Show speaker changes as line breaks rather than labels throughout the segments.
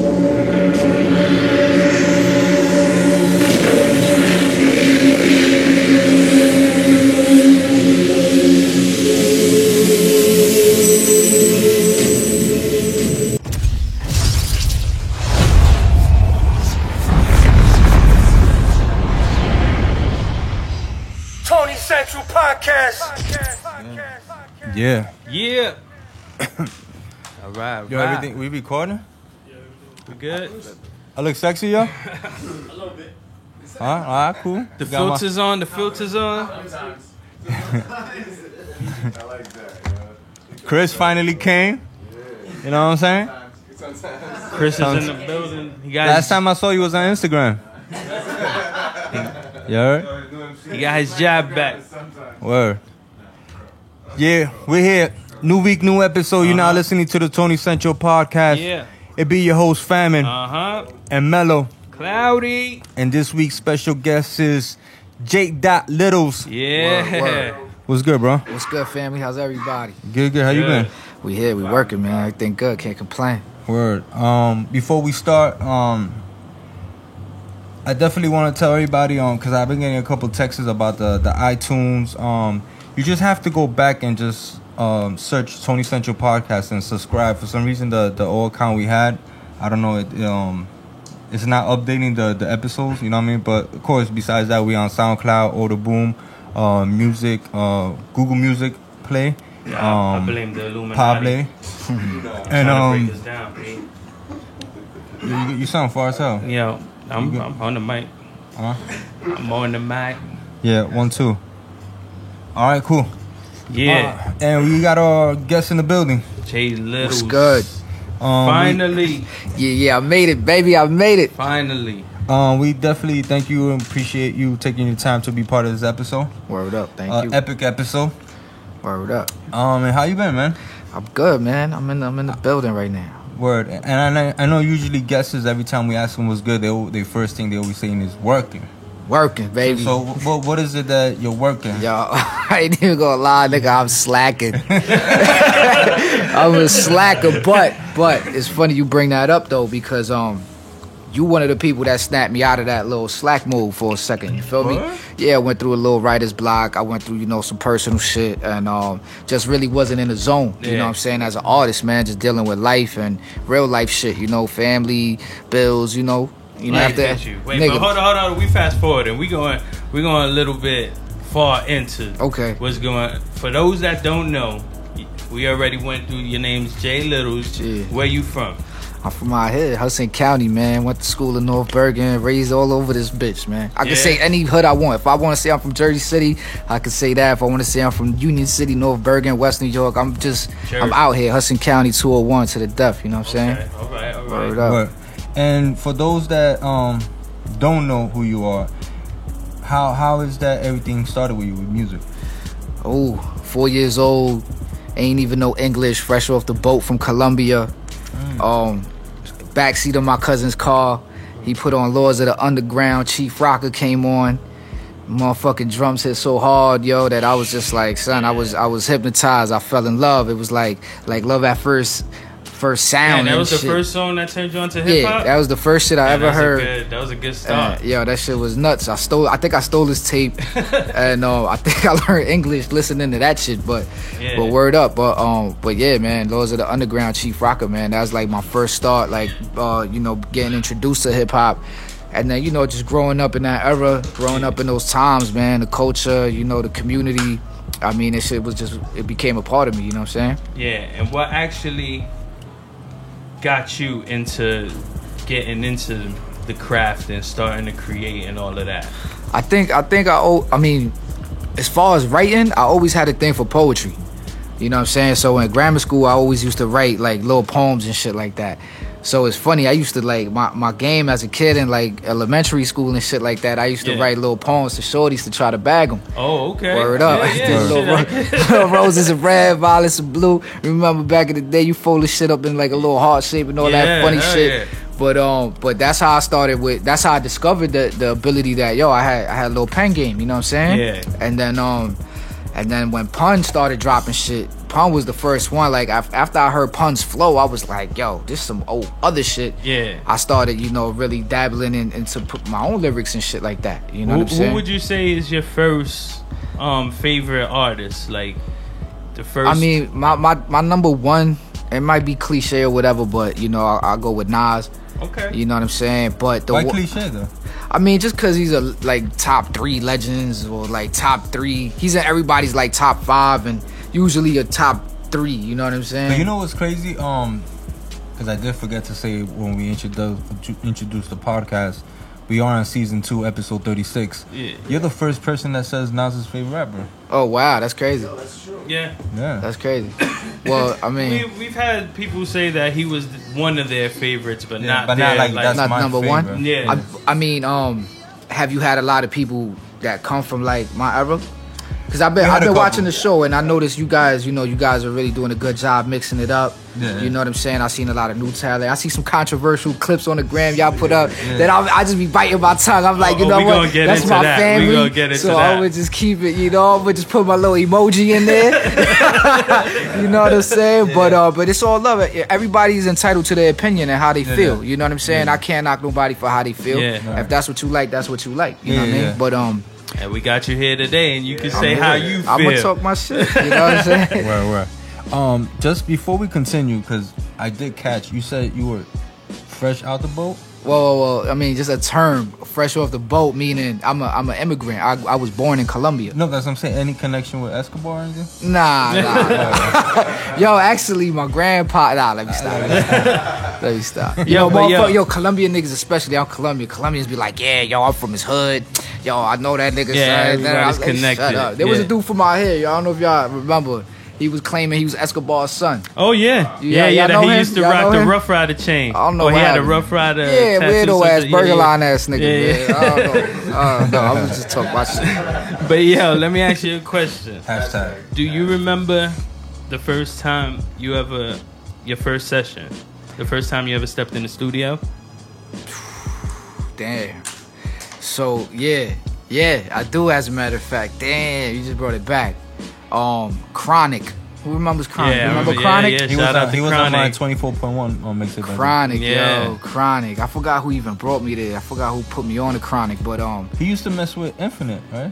Tony Central Podcast.
Yeah.
Yeah. All right.
Yo, everything we recording?
We good?
I look sexy, yo?
A little bit.
All right, cool.
The
Got my-
filters on. The filters on.
Sometimes. I like that,
Chris finally came. You know what I'm saying?
Sometimes.
Chris is in the building. He got
Last time I saw you was on Instagram. You heard?
he got his job back.
Word. Yeah, we're here. New week, new episode. You're now listening to the Tony Central Podcast.
Yeah.
It be your host, Famine, and Mello.
Cloudy.
And this week's special guest is Jake Littles.
Yeah.
Word.
What's good, bro?
What's good, family? How's everybody?
Good, good. How you
Good.
been?
We here, we working, man. Everything good, can't complain.
Word. Before we start, I definitely want to tell everybody, because I've been getting a couple texts about the iTunes. You just have to go back and just search Tony Central Podcast and subscribe. For some reason, the old account we had, I don't know, it's not updating the episodes. You know what I mean? But of course, besides that, we on SoundCloud, Audible, Music, Google Music Play.
Yeah, I blame the Illuminati.
Pable. And
Trying to break us down, P.
you sound far as hell.
Yo, I'm on the mic.
Uh-huh.
I'm on the mic.
Yeah, 1, 2. All right, cool.
Yeah.
And we got our guests in the building.
Jay Little.
What's good?
Finally.
Yeah, I made it, baby. I made it.
Finally.
We definitely thank you and appreciate you taking your time to be part of this episode.
Word up, thank you.
Epic episode.
Word up.
And how you been, man?
I'm good, man. I'm in the building right now.
Word. And I know usually guests, every time we ask them what's good, they first thing they always saying is working.
Working, baby.
So what is it that you're working?
Yo, I ain't even gonna lie, nigga. I'm slacking. I'm a slacker, but it's funny you bring that up though, because you one of the people that snapped me out of that little slack move for a second. You feel me?
What?
Yeah, I went through a little writer's block. I went through, some personal shit, and just really wasn't in the zone. You know what I'm saying? As an artist, man, just dealing with life and real life shit. Family, bills. You know after
Wait, but hold on. We fast forward and we going a little bit far into
Okay.
what's going. For those that don't know, we already went through. Your name's Jay Littles.
Yeah.
Where you from?
I'm from out here, Hudson County, man. Went to school in North Bergen, raised all over this bitch, man. I can say any hood I want. If I want to say I'm from Jersey City, I can say that. If I want to say I'm from Union City, North Bergen, West New York, I'm out here, Hudson County 201 to the death, you know what I'm saying?
All right.
Word up.
Word. And for those that don't know who you are, how is that everything started with you with music?
Oh, 4 years old, ain't even know English, fresh off the boat from Colombia. Backseat of my cousin's car, he put on Laws of the Underground. Chief Rocker came on. Motherfucking drums hit so hard, yo, that I was just like, son, I was hypnotized. I fell in love. It was like love at first sound.
And that was the
shit.
first song that turned you on to hip hop.
Yeah, that was the first shit I ever heard.
That was a good start.
Yo, that shit was nuts. I think I stole his tape, and I think I learned English listening to that shit. But word up. But yeah, man, Laws of the Underground, Chief Rocker, man. That was like my first start, getting introduced to hip hop. And then, just growing up in that era, growing up in those times, man, the culture, the community. I mean, this shit it became a part of me, you know what I'm saying?
Yeah, and what actually got you into getting into the craft and starting to create and all of that?
I mean, as far as writing, I always had a thing for poetry. You know what I'm saying? So in grammar school, I always used to write like little poems and shit like that. So it's funny, I used to my game as a kid in like elementary school and shit like that. I used to write little poems to shorties to try to bag them.
Oh, okay.
Word up. Little roses of red, violets of blue. Remember back in the day, you fold this shit up in like a little heart shape and all that funny shit. Yeah. But that's how I started with. That's how I discovered the ability that I had a little pen game. You know what I'm saying?
Yeah.
And then when Pun started dropping shit, Pun was the first one. Like after I heard Pun's flow, I was like, yo, this some old other shit.
Yeah.
I started, really dabbling into put my own lyrics and shit like that. You know what I'm saying?
Who would you say is your first favorite artist? Like the first.
I mean, my number one. It might be cliche or whatever, but I'll go with Nas.
Okay.
You know what I'm saying? But
Why cliche though?
I mean, just because he's a like top 3 legends or like top 3. He's in everybody's like top 5 and usually a top 3. You know what I'm saying?
But you know what's crazy? Because I did forget to say when we introduced the podcast, we are on season 2, episode 36.
Yeah.
You're the first person that says Nas's favorite rapper.
Oh wow, that's crazy.
That's true.
Yeah.
Yeah.
That's crazy. Well, I mean,
We've had people say that he was one of their favorites, but
Yeah,
not
but
their,
not like that's
not
my
number
favorite.
one.
Yeah.
I mean, have you had a lot of people that come from like my era? Because I've been
had a couple.
watching the show and I noticed you guys are really doing a good job mixing it up.
Yeah.
You know what I'm saying? I seen a lot of new talent. I see some controversial clips on the gram y'all put up that I just be biting my tongue. I'm like,
we
what?
gonna get
That's
into
my
that.
family.
We gonna get into
so I
that.
would just keep it, I would just put my little emoji in there. You know what I'm saying?
Yeah.
But it's all love. Everybody's entitled to their opinion and how they feel.
yeah.
You know what I'm saying?
Yeah.
I can't knock nobody for how they feel.
Yeah.
If that's what you like, that's what you like. You know what I
Yeah,
mean?
yeah.
But
And we got you here today, and you can say how you feel.
I'm gonna talk my shit. You know what I'm saying?
Right. Just before we continue, because I did catch, you said you were fresh out the boat.
Well, I mean, just a term, fresh off the boat, meaning I'm an immigrant. I was born in Colombia.
No, that's what I'm saying. Any connection with Escobar or anything?
Nah. Yo, actually, my grandpa. Nah, let me stop. Yo, Colombian niggas especially. I'm Colombian. Colombians be like, yeah, yo, I'm from his hood. Yo, I know that nigga.
Yeah,
son.
everybody's
Shut
connected.
up. There was a
Yeah.
dude from out here. Yo, I don't know if y'all remember. He was claiming he was Escobar's son.
Oh yeah,
Yeah,
yeah.
y'all know
That he
him?
used to
Y'all
rock
know
the
him?
Rough Rider chain.
I don't know
Oh, he
what
had a
happened.
Rough Rider.
Yeah,
tattoo,
weirdo
something.
ass, burger line ass nigga.
Yeah, yeah.
Man. I don't know. I was just talking about shit.
But yo, let me ask you a question.
Hashtag.
Do you remember the first time your first session, the first time you ever stepped in the studio?
Damn. So yeah, I do. As a matter of fact, damn, you just brought it back. Chronic. Who remembers Chronic?
Yeah, I
Remember
remember-
Chronic?
yeah.
He
Shout out to
was on my
Chronic.
24.1 on Mixtape.
Chronic,
Yeah.
yo, Chronic. I forgot who even brought me there. I forgot who put me on the Chronic, but
He used to mess with Infinite, right?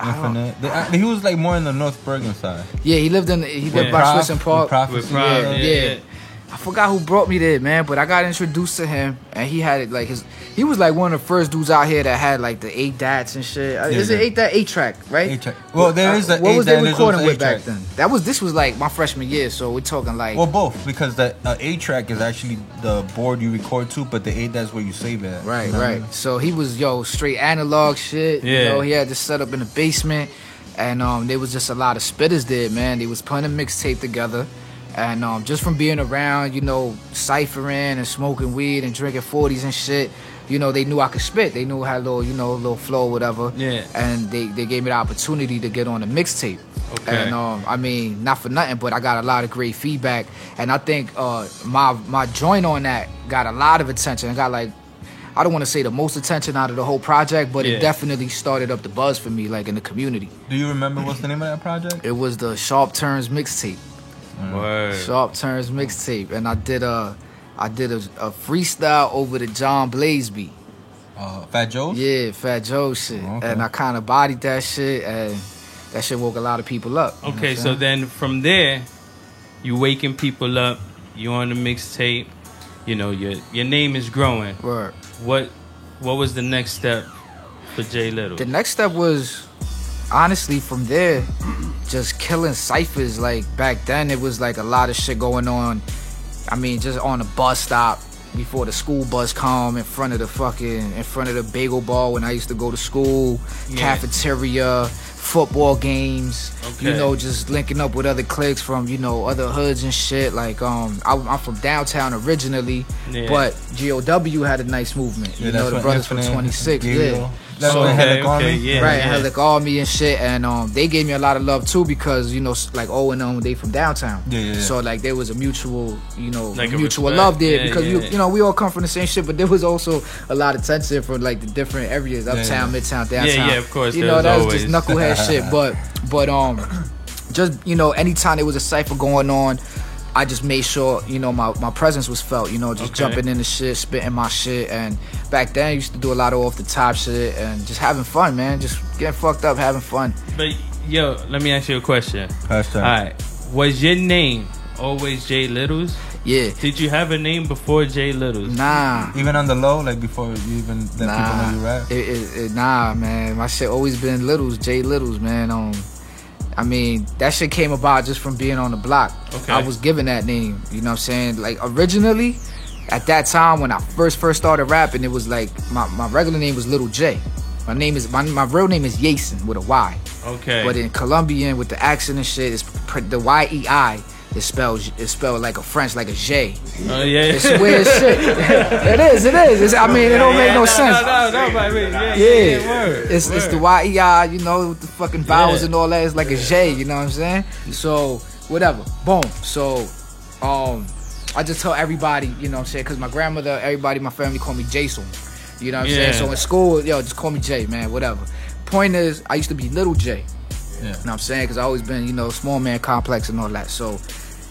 I don't-
Infinite. He was like more in the North Bergen side.
yeah, he lived
Yeah.
by Swiss and Park.
Prophecy.
With Prime,
Yeah. I forgot who brought me there, man, but I got introduced to him, and he had it like he was like one of the first dudes out here that had like the 8 dats and shit. Is it 8 track, right?
8-track. Well, there is a
What was
8
they
that
recording
is
with back
8-track.
then? This was like my freshman year, so we're talking like
Well, both, because the 8-track is actually the board you record to, but the 8 that's where you save it at.
right,
You know what I
right.
mean?
So he was straight analog shit.
Yeah.
You know, he had this set up in the basement, and there was just a lot of spitters there, man. They was putting a mixtape together. And just from being around, ciphering and smoking weed and drinking 40s and shit, they knew I could spit. They knew I had a little flow, whatever.
Yeah.
And they gave me the opportunity to get on the mixtape.
Okay.
And I mean, not for nothing, but I got a lot of great feedback. And I think my joint on that got a lot of attention. I got like, I don't want to say the most attention out of the whole project, but
Yeah.
it definitely started up the buzz for me, like in the community.
Do you remember what's the name of that project?
It was the Sharp Turns mixtape.
Word.
Sharp Turns mixtape, and I did a freestyle over the John Blazeby.
Fat Joe's?
Yeah, Fat Joe shit,
Okay.
and I kind of bodied that shit, and that shit woke a lot of people up. You know
Okay,
what
so
I'm saying?
then from there, you waking people up. You on the mixtape. Your name is growing.
Word.
What was the next step for Jay Little?
The next step was honestly from there, just killing ciphers. Like back then, it was like a lot of shit going on. I mean, just on the bus stop before the school bus come, in front of the bagel bar when I used to go to school,
Yeah.
cafeteria, football games.
Okay.
Just linking up with other cliques from other hoods and shit. Like I'm from downtown originally,
Yeah.
but GOW had a nice movement.
Yeah,
You
that's
know, the
when
brothers from
Infinite,
26.
Gabriel.
Yeah.
That's
So-
when
Okay,
Helic Army.
yeah.
Right, and Helic Army and shit, and they gave me a lot of love too because like O&M, they from downtown.
Yeah.
So like there was a mutual,
Like a
mutual
respect.
love there
Yeah,
because
yeah.
we all come from the same shit, but there was also a lot of tension from like the different areas, uptown,
yeah.
midtown, downtown.
Yeah, of course,
You
there's
know, that was
always.
just knucklehead shit, but just, anytime there was a cypher going on, I just made sure, my presence was felt, just jumping in the shit, spitting my shit. And back then, I used to do a lot of off-the-top shit and just having fun, man. Just getting fucked up, having fun.
But, yo, let me ask you a question.
All
right. Was your name always Jay Littles?
Yeah.
Did you have a name before Jay Littles?
Nah.
Even on the low, like before you even let people know you rap?
Nah, man. My shit always been Littles, Jay Littles, man. I mean, that shit came about just from being on the block.
Okay.
I was given that name, you know what I'm saying? Like, originally, at that time when I first started rapping, it was like, my regular name was Little J. My real name is Yason with a Y.
Okay.
But in Colombian, with the accent and shit, it's the Y-E-I. It's spelled like a French, like a J.
Oh yeah,
it's weird shit. It is. It don't make no sense.
No, but
it's the Y-E-I, with the fucking vowels and all that. It's like a J, you know what I'm saying? So whatever, boom. So I just tell everybody, you know what I'm saying, because my grandmother, everybody in my family call me Jason. You know what I'm saying? So in school, just call me Jay, man, whatever. Point is, I used to be Little J. Yeah. You know what I'm saying? Because I always been, small man complex and all that. So,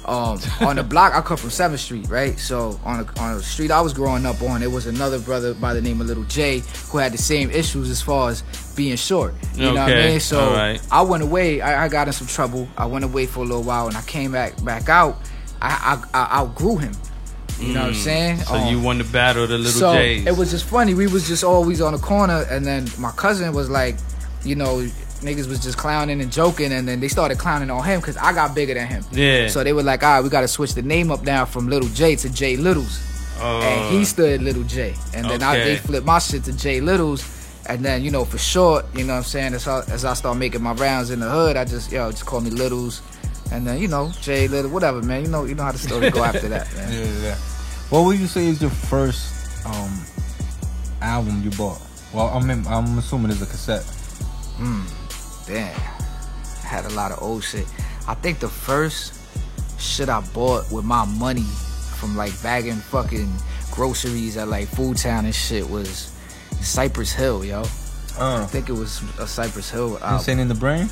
on the block, I come from 7th Street, right? So, on the street I was growing up on, there was another brother by the name of Little J who had the same issues as far as being short. You know what I mean? So, I went away. I got in some trouble. I went away for a little while. And I came back out. I outgrew him. You know what I'm saying?
So you won the battle of the Little J's.
It was just funny. We was just always on the corner. And then my cousin was like, niggas was just clowning and joking, and then they started clowning on him because I got bigger than him.
Yeah.
So they were like, all right, we got to switch the name up now from Little J to Jay Littles. And he stood Little J. And then they flipped my shit to Jay Littles. And then, for short, you know what I'm saying, as I start making my rounds in the hood, I just call me Littles. And then, Jay Little, whatever, man. You know how the story go after that, man.
Yeah. What would you say is your first album you bought? Well, I'm assuming it's a cassette.
Damn. I had a lot of old shit. I think the first shit I bought with my money from like bagging fucking groceries at like Food Town and shit was Cypress Hill, yo. I think it was a Cypress Hill album.
Insane in the Brain?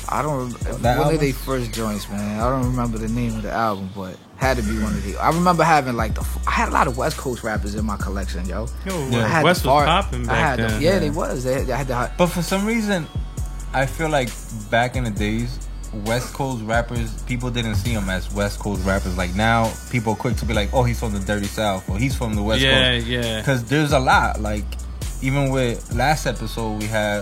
I don't remember. One of their first joints, man. I don't remember the name of the album, but had to be one of the. I remember having I had a lot of West Coast rappers in my collection, yo.
West was popping back then.
Yeah, they was. They had the.
But for some reason, I feel like back in the days, West Coast rappers, people didn't see them as West Coast rappers. Like now, people are quick to be like, oh, he's from the Dirty South, or he's from the West Coast.
Yeah.
Because there's a lot. Like, even with last episode we had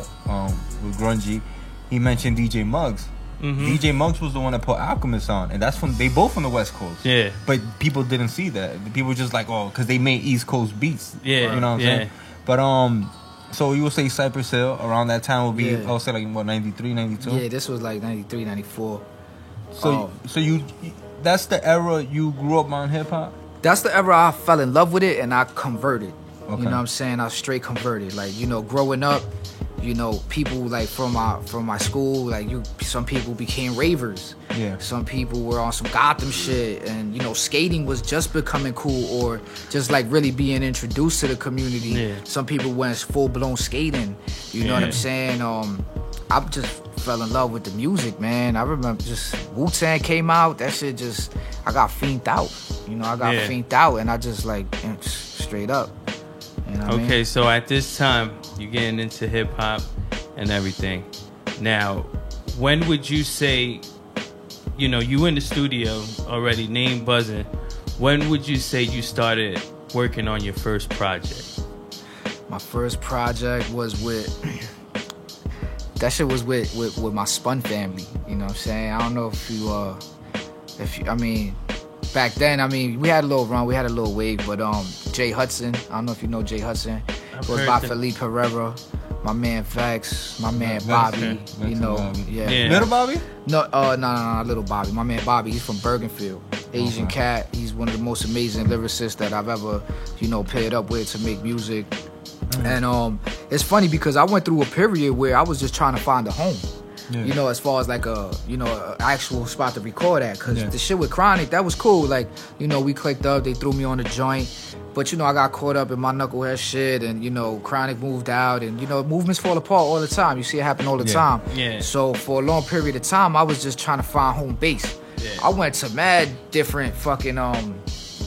with Grungy, he mentioned DJ Muggs. Mm-hmm. DJ Muggs was the one that put Alchemist on, and they both from the West Coast. Yeah. But people didn't see that. People were just like, oh, because they made East Coast beats. Yeah. You know what I'm saying? But so you would say Cypress Hill around that time would be, I would say like what, 93, 92?
Yeah, this was like 93, 94.
So you that's the era you grew up on hip hop?
That's the era I fell in love with it and I converted. Okay. You know what I'm saying? I straight converted. Like, growing up, people like from my school, like some people became ravers. Yeah. Some people were on some Gotham shit, and skating was just becoming cool, or just like really being introduced to the community. Yeah. Some people went full blown skating. You know what I'm saying? I just fell in love with the music, man. I remember just Wu-Tang came out. That shit just, I got fiended out. I got fiended out, and I just like straight up.
Okay, so at this time, you're getting into hip hop and everything. Now, when would you say, you in the studio already, name buzzing. When would you say you started working on your first project?
My first project was with my Spun family. You know what I'm saying? I don't know if you back then, we had a little run, we had a little wave, but Jay Hudson, I don't know if you know Jay Hudson, was by Felipe Herrera, my man Vex, my man Bobby,
Little Bobby?
No, Little Bobby. My man Bobby, he's from Bergenfield, Asian cat. He's one of the most amazing lyricists that I've ever, paired up with to make music. And it's funny because I went through a period where I was just trying to find a home.
Yeah.
You know, as far as like a actual spot to record at, cause
Yeah.
the shit with Chronic, that was cool. Like, you know, we clicked up, they threw me on the joint, but you know, I got caught up in my knucklehead shit, and you know, Chronic moved out, and you know, movements fall apart all the time. You see it happen all the time.
Yeah.
So for a long period of time, I was just trying to find home base.
Yeah.
I went to mad different fucking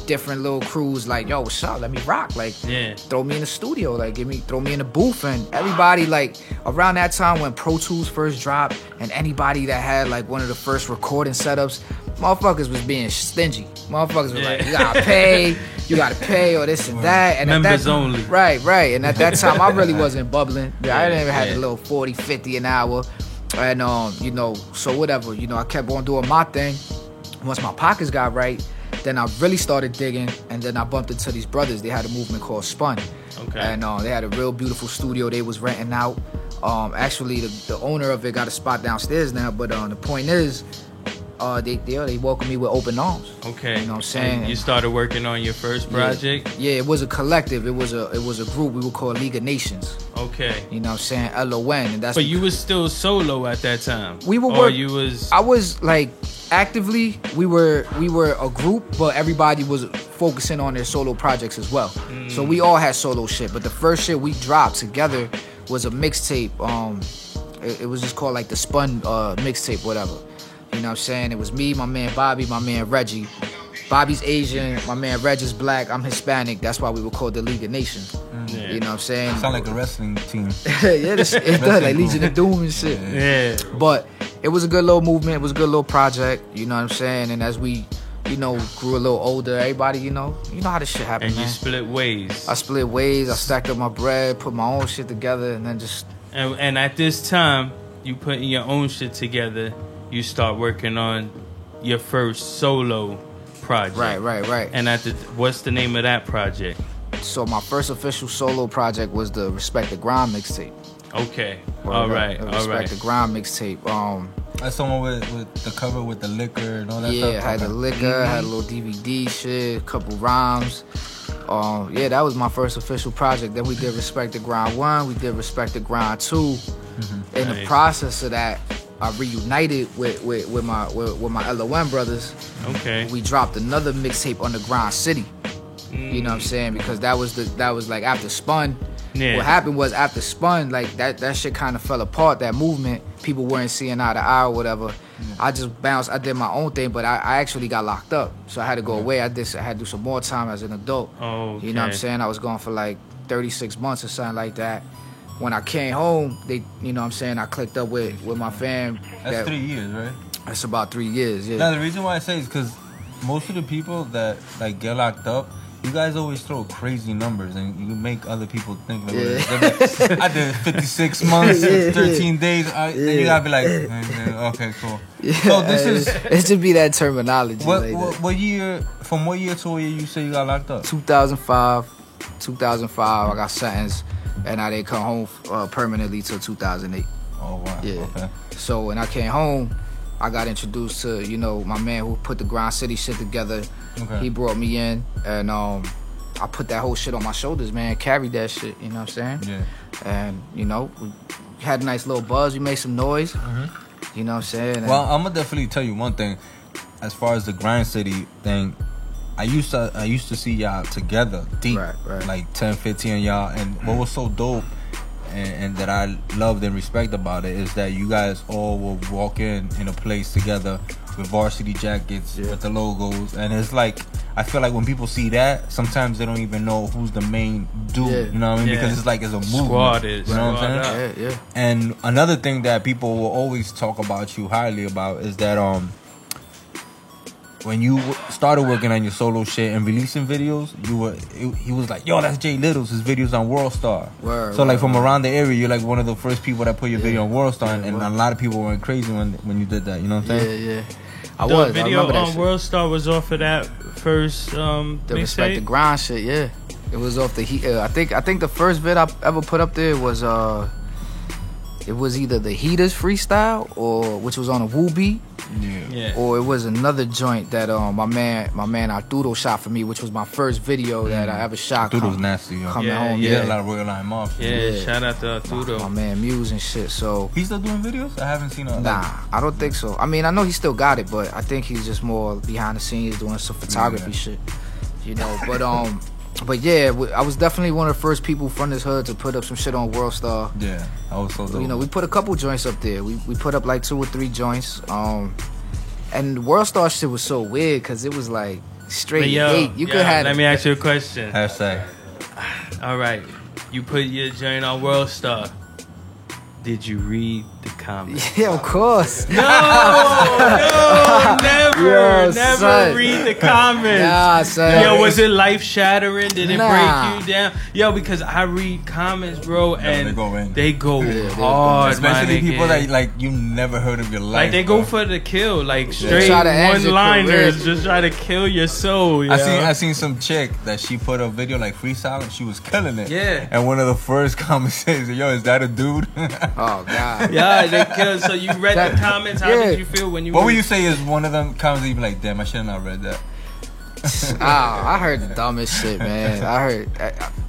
different little crews, like, yo, what's up? Let me rock. Like,
Yeah.
throw me in the studio, like, throw me in the booth. And everybody, like, around that time when Pro Tools first dropped, and anybody that had like one of the first recording setups, motherfuckers was being stingy. Motherfuckers was
Yeah.
like, you gotta pay, or this and that. And
Members
at that,
only.
Right. And at that time, I really wasn't bubbling. I didn't even have
yeah.
a little 40, 50 an hour. And you know, so whatever, you know, I kept on doing my thing. Once my pockets got right, then I really started digging, and then I bumped into these brothers. They had a movement called Spun.
Okay.
And they had a real beautiful studio they was renting out. Actually, the owner of it got a spot downstairs now, but the point is, they welcomed me with open arms.
Okay.
You know what I'm saying?
And you started working on your first project?
Yeah, it was a collective. It was a group we would call League of Nations.
Okay.
You know what I'm saying? LON. And that's
But you was still solo at that time?
We were
Or you was...
I was like actively we were a group, but everybody was focusing on their solo projects as well. So we all had solo shit, but the first shit we dropped together was a mixtape. It was just called like the Spun mixtape, whatever. You know what I'm saying? It was me, my man Bobby, my man Reggie. Bobby's Asian, my man Reg is black, I'm Hispanic. That's why we were called the League of Nations.
Yeah.
You know what I'm saying?
Sound like a wrestling team.
Yeah, it does, like Legion of Doom and shit.
Yeah.
But it was a good little movement. It was a good little project. You know what I'm saying? And as we, you know, grew a little older, everybody, you know how this shit happen,
And you
man.
split ways.
I split ways. I stacked up my bread, put my own shit together, and then just...
And at this time, you putting your own shit together, you start working on your first solo project.
Right.
And what's the name of that project?
So my first official solo project was the Respect the Grind mixtape.
Okay. All right.
Respect the Grind mixtape.
That's someone with the cover with the liquor and all that
Yeah,
stuff.
had the liquor, had a little DVD shit, a couple rhymes. Yeah, that was my first official project. Then we did Respect the Grind 1, we did Respect the Grind 2. In the
Nice.
process of that, I reunited with my LON brothers.
Okay.
We dropped another mixtape on the Grind City. You know what I'm saying? Because that was like after Spun.
Yeah.
What happened was after Spun, like that shit kind of fell apart. That movement, people weren't seeing eye to eye or whatever. I just bounced. I did my own thing, but I actually got locked up, so I had to go away. I had to do some more time as an adult.
Okay.
You know what I'm saying? I was gone for like 36 months or something like that. When I came home, you know what I'm saying, I clicked up with my fam.
That's 3 years, right?
That's about 3 years, yeah.
Now the reason why I say is because most of the people that like get locked up, you guys always throw crazy numbers and you make other people think like, I did 56 months, 13 days. Then you gotta be like, okay, cool. So this is
it should be that terminology.
what year? From what year to what year you say you got locked up?
2005, I got sentenced, and I didn't come home permanently till 2008.
Oh wow.
Yeah.
Okay.
So when I came home, I got introduced to, you know, my man who put the Grind City shit together.
Okay.
He brought me in, and I put that whole shit on my shoulders, man. Carried that shit, you know what I'm saying?
Yeah.
And, you know, we had a nice little buzz. We made some noise. You know what I'm saying? And
Well, I'm gonna definitely tell you one thing. As far as the Grind City thing, I used to see y'all together deep,
Right.
like 10, 15 of y'all. And what was so dope and that I loved and respect about it is that you guys all will walk in a place together with varsity jackets, with the logos. And it's like, I feel like when people see that, sometimes they don't even know who's the main dude.
Yeah.
You know what I mean?
Yeah.
Because it's like it's a movement.
Squad is.
You know what
Squad
I'm
up.
saying?
yeah.
And another thing that people will always talk about you highly about is that when you started working on your solo shit and releasing videos, he was like, yo, that's Jay Littles, his videos on Worldstar. So like from around the area, you're like one of the first people that put your video on Worldstar, and a lot of people went crazy when you did that. You know what I'm saying?
Yeah.
The video
I remember that
on
shit.
Worldstar was off of that first
The Respect the
mixtape?
Grind shit, yeah. It was off the heat. I think the first vid I ever put up there was it was either the Heaters freestyle or which was on a Woo beat,
Yeah.
or it was another joint that my man Arturo shot for me, which was my first video that I ever shot.
Dude was nasty, yo.
Coming
Yeah,
home,
He
yeah.
did a lot of Royal Line Mafia.
Yeah, shout out to Arturo.
my man Muse and shit. So
He's still doing videos? I haven't seen a
nah, I don't think so. I mean, I know he still got it, but I think he's just more behind the scenes doing some photography shit, you know. But yeah, I was definitely one of the first people from this hood to put up some shit on World Star.
Yeah, I was so dope.
You know, we put a couple joints up there. We put up like 2 or 3 joints. And World Star shit was so weird because it was like straight hate. You could have.
Let me ask you a question.
Hashtag.
All right, you put your joint on World Star. Did you read the comments?
Yeah, of course.
No, never,
Yo,
never
son.
read the comments.
Nah, son.
Yo, was it life shattering? Did it
Nah.
break you down? Yo, because I read comments, bro, and
they go in.
they go
they
hard,
Especially
my
people
nigga.
that like you never heard of your life.
Like they go
bro.
for the kill, like straight
Try to end your
one-liners,
career.
just try to kill your soul. Yo.
I seen some chick that she put a video like freestyle and she was killing it.
Yeah.
And one of the first comments says, "Yo, is that a dude?"
Oh God.
Yeah, they kill. So you read
That-
the comments. How
yeah.
did you feel when you?
What
were
would you say is one of them comments that you be like, "Damn, I should have not read that."
I heard the dumbest shit, man. I heard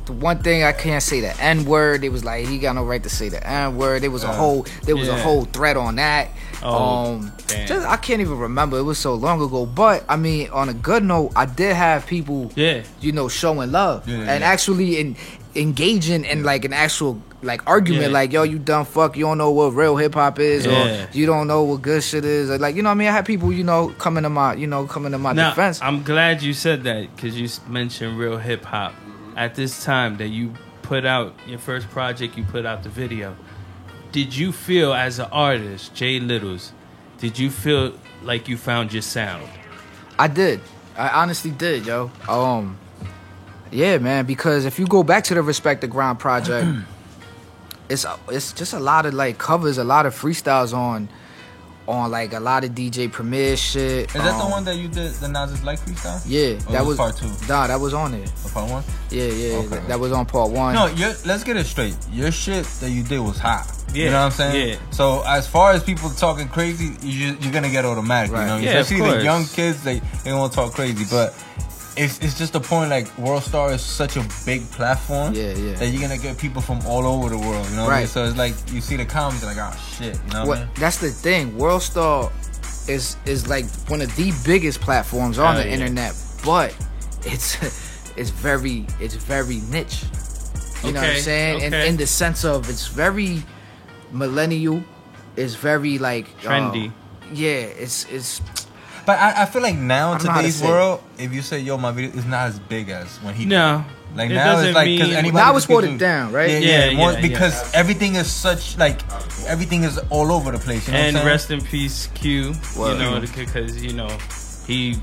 the one thing I can't say the N word. It was like he got no right to say the N word. There was a whole
Yeah.
whole thread on that.
Oh, damn.
Just I can't even remember. It was so long ago. But I mean, on a good note, I did have people,
Yeah.
you know, showing love
Yeah,
and
yeah.
actually engaging in like an actual like argument,
Yeah.
like yo, you dumb fuck, you don't know what real hip hop is,
Yeah.
or you don't know what good shit is, or, like, you know what I mean. I had people, you know, coming to my
Now,
defense.
I'm glad you said that because you mentioned real hip hop. At this time that you put out your first project, you put out the video. Did you feel as an artist, Jay Littles, did you feel like you found your sound?
I did. I honestly did, yo. Yeah, man, because if you go back to the Respect the Grind project, it's just a lot of like covers, a lot of freestyles on like a lot of DJ Premier shit.
Is that the one that you did the Nas Like freestyle?
Yeah,
Or
that
was
was
part 2?
Nah, that was on there.
Or part 1?
Yeah,
Okay.
that was on part 1.
No, let's get it straight. Your shit that you did was hot.
Yeah,
You know what I'm saying?
yeah.
So as far as people talking crazy, you're gonna get automatic.
Right.
You know,
Yeah, of
especially the
course.
young kids, they won't talk crazy. But it's just the point. Like World Star is such a big platform.
Yeah.
That you're gonna get people from all over the world. You know what I mean?
Right.
So it's like you see the comments, you're like, oh shit. You know what I mean?
That's the thing. World Star is like one of the biggest platforms on
Oh,
the
yeah.
internet, but it's very niche. You know what I'm
Okay,
saying?
okay.
In the sense of it's very millennial. It's very like
Trendy.
Yeah, it's
But I feel like now in
I don't know how to
today's
say it.
world, if you say yo, my video is not as big as when he.
No.
Like
It
now
doesn't
it's like because
mean-
anybody
Now
just
it's watered
can do-
down, right?
Yeah,
Yeah,
more,
yeah,
because
yeah.
everything is such like everything is all over the place. You know
And
what I'm
rest in peace, Q.
Word.
You know, because you know he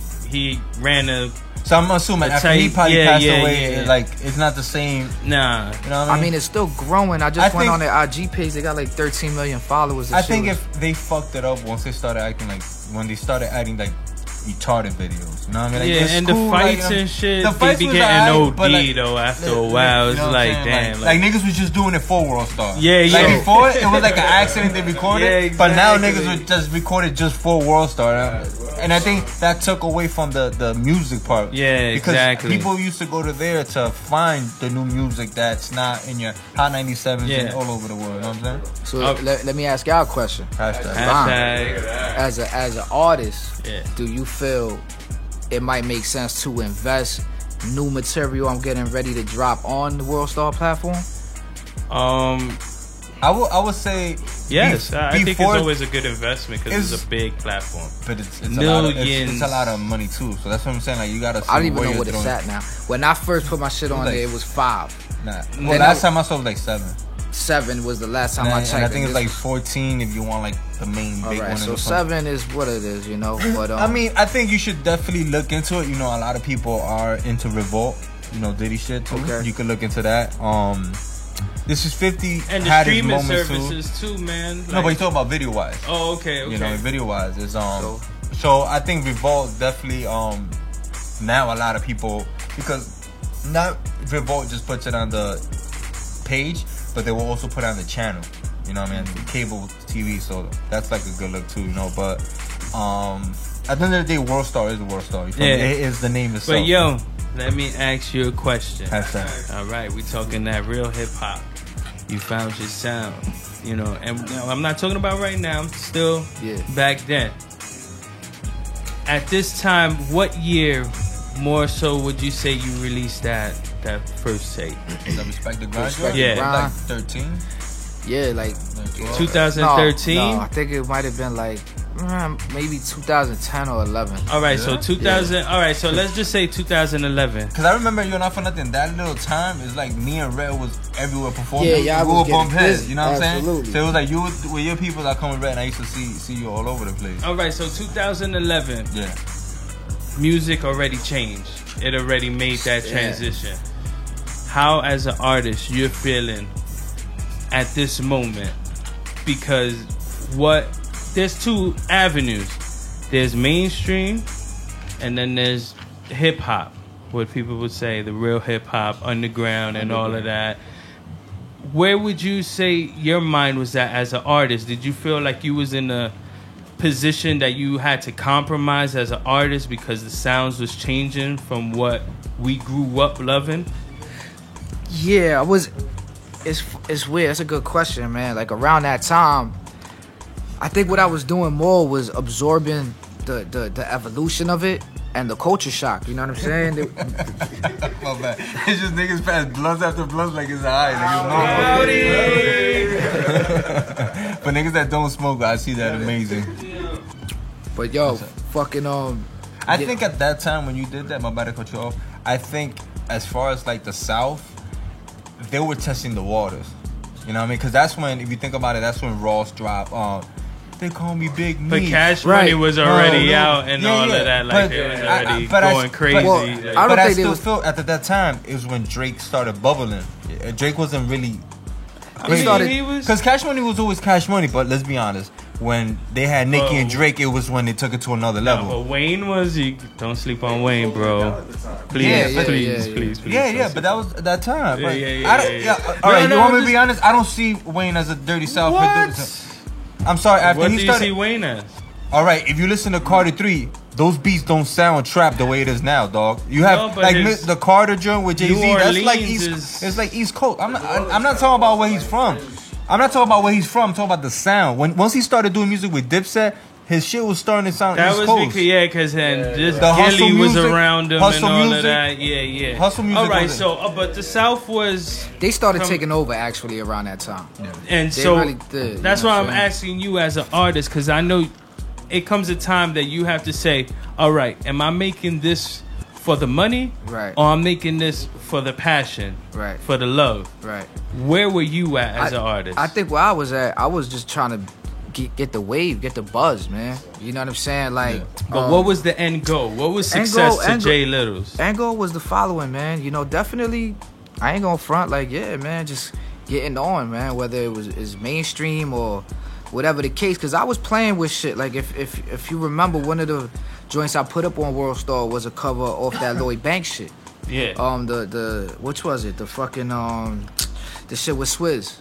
ran a
saying? So I'm assuming
The
after he
type-
probably
yeah,
passed
yeah,
away,
yeah.
like it's not the same.
nah.
You know what
I mean, it's still growing. I just
I
went
think-
on their IG page. They got like 13 million followers. and
I
shit
think
was-
if they fucked it up once they started acting like when they started adding like retarded videos, you know what I mean? Like,
Yeah,
it's
and
cool,
the
like,
fights
you know,
and shit,
the
they
fights
be
was
getting
alright,
OD
but, like,
though after a
you
while.
know
It's
what I'm
like,
saying?
damn.
like niggas was just doing it for World Star.
Yeah,
Like
yeah.
before it was like an accident they recorded,
Yeah,
but now
exactly.
niggas would just record it just for World Star, and I think that took away from the music part.
Yeah,
because
exactly.
people used to go to there to find the new music that's not in your Hot 97s
Yeah.
and all over the world. You know what I'm saying?
So
Okay.
let me ask y'all a question.
Hashtag.
Hashtag.
As an artist,
Yeah.
do you feel it might make sense to invest new material I'm getting ready to drop on the World Star platform?
I would say
Yes, I think it's
before-
always a good investment because it's
It's-
a big platform.
But it's
Millions.
a lot of money too. So that's what I'm saying. Like you gotta. See
I don't even
where
know
you're
what it's
throwing-
at now. When I first put my shit on
like-
there, it was 5.
Nah.
Then
Well, last
I-
time I saw it was like 7.
7 was the last time
And,
I
I,
checked.
and I think
and
it's
this
like
was-
14 if you want like the main
all
big
right,
one.
so
or something.
7 is what it is, you know. But
I mean, I think you should definitely look into it. You know, a lot of people are into Revolt. You know, Diddy shit too.
Okay.
You could look into that. This is 50
And the
had his
streaming
moments
services too, man.
No, but you talk about video wise.
Oh, okay, okay.
You know, video wise is So I think Revolt definitely now a lot of people, because not Revolt just puts it on the page, but they will also put it on the channel. You You know what I mean? Cable TV, so that's like a good look too. You know, but at the end of the day, World Star is a World Star. You feel me? It is the name itself.
But yo, let me ask you a question.
Hashtag.
All right, we talking that real hip hop. You found your sound, you know, and I'm not talking about right now. I'm still back then. At this time, what year more so would you say you released that first tape?
The Respect the Grind?
Yeah.
Like 13?
Yeah, like
2013?
No, I think it might have been like maybe 2010 or 11.
All right, so 2000. All right, so let's just say 2011.
Because I remember, you're not for nothing, that little time is like me and Red was everywhere performing.
Yeah,
we
was
would bump heads, you know what I'm saying?
Absolutely.
So it was like you with your people that come with Red, and I used to see you all over the place.
All right, so 2011.
Yeah.
Music already changed. It already made that transition. How, as an artist, you're feeling at this moment? Because there's two avenues. There's mainstream, and then there's hip hop. What people would say, the real hip hop, underground, and all of that. Where would you say your mind was at as an artist? Did you feel like you was in a position that you had to compromise as an artist because the sounds was changing from what we grew up loving?
Yeah, I was. It's weird. That's a good question, man. Like around that time, I think what I was doing more was absorbing the evolution of it and the culture shock. You know what I'm saying?
My bad. It's just niggas pass blunts after blunts like it's high. But niggas that don't smoke, I see that amazing.
But yo, fucking
I think at that time when you did that, my bad to cut you off. I think as far as like the South, they were testing the waters. You know what I mean? Because that's when, if you think about it, that's when Ross dropped. They call me Big Meech.
But Cash Money was already out and all of that. Like, it was already going crazy.
But I still feel at that time, it was when Drake started bubbling. Drake wasn't really... Because Cash Money was always Cash Money, but let's be honest. When they had Nicki and Drake, it was when they took it to another level.
But Wayne was... Don't sleep on Wayne, bro. Please.
Yeah, but that was that time.
Yeah.
All right, you want me to be honest? I don't see Wayne as a Dirty South producer. I'm sorry, after
what
he
do
started...
you see Wayne as?
All right, if you listen to Carter 3, those beats don't sound trap the way it is now, dog. You have the Carter joint with Jay-Z. That's like it's like East Coast. I'm not talking about where he's from. I'm talking about the sound. Once he started doing music with Dipset, his shit was starting to sound East Coast.
Because Gilly was around him and all of that. Yeah.
Hustle music.
All right, so but the South was...
They started taking over actually around that time. Yeah.
And
they
so
really did,
that's why I'm asking you as an artist, because I know it comes a time that you have to say, all right, am I making this for the money?
Right.
Or I'm making this for the passion?
Right.
For the love?
Right.
Where were you at as an artist?
I think where I was at, I was just trying to get the wave, get the buzz, man. You know what I'm saying? Like,
but what was the end goal? What was success to Jay Littles?
End goal was the following, man. You know, definitely, I ain't gonna front, like, yeah, man, just getting on, man. Whether it was mainstream or whatever the case, because I was playing with shit. Like, if you remember, one of the joints I put up on World Star was a cover off that Lloyd Banks shit.
Yeah.
The which was it? The fucking the shit with Swizz.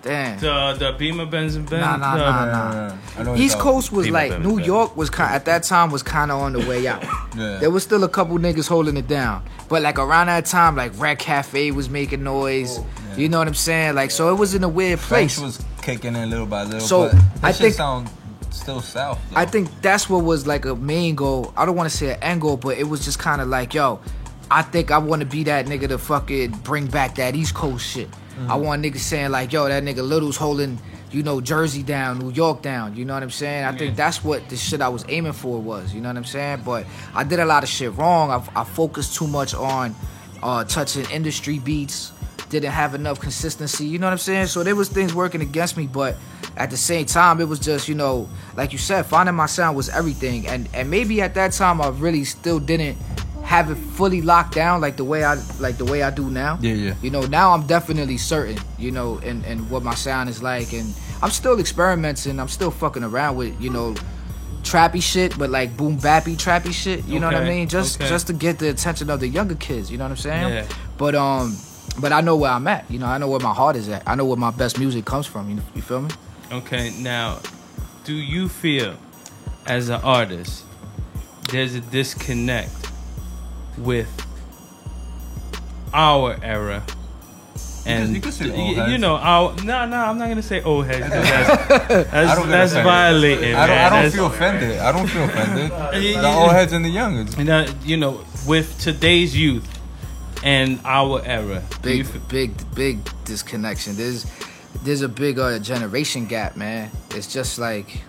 Damn.
The Beamer Benz and Benz.
Nah. East Coast was Beamer, like New York was kind at that time was kind of on the way out. Yeah. There was still a couple niggas holding it down, but like around that time, like Red Cafe was making noise. Yeah. You know what I'm saying? Like, so it was in a weird place.
French was kicking in little by little.
So
but
I think
sound still South. Though.
I think that's what was like a main goal. I don't want to say an end goal, but it was just kind of like, yo, I think I want to be that nigga to fucking bring back that East Coast shit. Mm-hmm. I want niggas saying like, yo, that nigga Little's holding, you know, Jersey down, New York down. You know what I'm saying? I think that's what the shit I was aiming for was. You know what I'm saying? But I did a lot of shit wrong. I focused too much on touching industry beats. Didn't have enough consistency. You know what I'm saying? So there was things working against me, but at the same time, it was just, you know, like you said, finding my sound was everything. And maybe at that time, I really still didn't have it fully locked down like the way I do now.
Yeah.
You know, now I'm definitely certain, you know, and what my sound is like, and I'm still experimenting. I'm still fucking around with, you know, trappy shit, but like boom bappy trappy shit. You know what I mean? Just to get the attention of the younger kids. You know what I'm saying?
Yeah.
But But I know where I'm at. You know, I know where my heart is at. I know where my best music comes from. You feel me?
Okay, now, do you feel, as an artist, there's a disconnect with our era? And
you can say old heads.
you know, I'm not gonna say old heads. 'Cause that's violating.
I don't feel offended. I don't feel offended. The old heads and the youngins.
And you know, with today's youth and our era,
Big disconnection. There's a big generation gap, man. It's just like,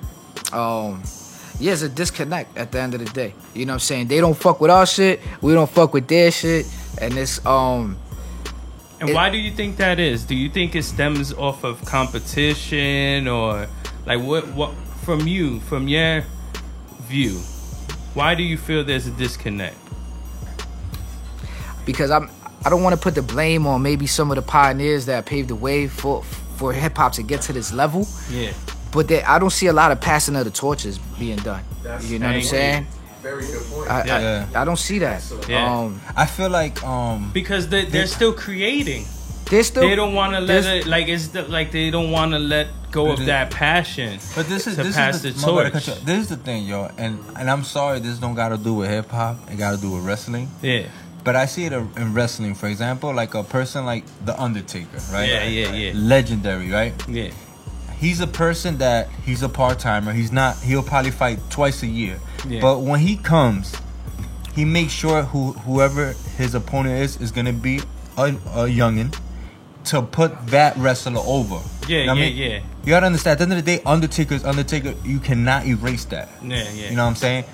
it's a disconnect at the end of the day. You know what I'm saying? They don't fuck with our shit. We don't fuck with their shit. And it's
And why do you think that is? Do you think it stems off of competition, or like what from your view? Why do you feel there's a disconnect?
Because I don't want to put the blame on maybe some of the pioneers that paved the way for hip hop to get to this level.
Yeah.
But I don't see a lot of passing of the torches being done. You know what I'm saying?
Very good point.
I don't see that.
Yeah.
I feel like
Because they're still creating. They don't want to let it like they don't want to let go of that passion.
But this is
pass the torch.
This is the thing, yo, and I'm sorry, this don't gotta do with hip hop. It gotta do with wrestling.
Yeah.
But I see it in wrestling, for example, like a person like The Undertaker, right?
Yeah.
Legendary, right?
Yeah.
He's a person that he's a part-timer. He'll probably fight twice a year.
Yeah.
But when he comes, he makes sure whoever his opponent is going to be a youngin to put that wrestler over.
Yeah,
You know what I mean?
yeah.
You got to understand, at the end of the day, Undertaker, you cannot erase that.
Yeah.
You know what I'm saying?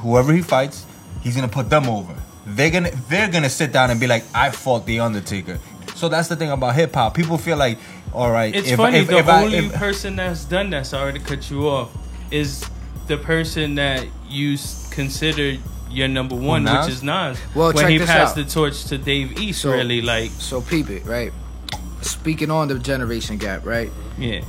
Whoever he fights, he's going to put them over. They're gonna sit down and be like, I fought the Undertaker. So that's the thing about hip hop. People feel like, all right,
It's funny. The only person that's done that, sorry to cut you off, is the person that you consider your number one,
Nas?
which is Nas.
Well,
when
check
he
this
passed
out.
the torch to Dave East,
So-
really, like,
So peep it, right? Speaking on the generation gap, right?
yeah.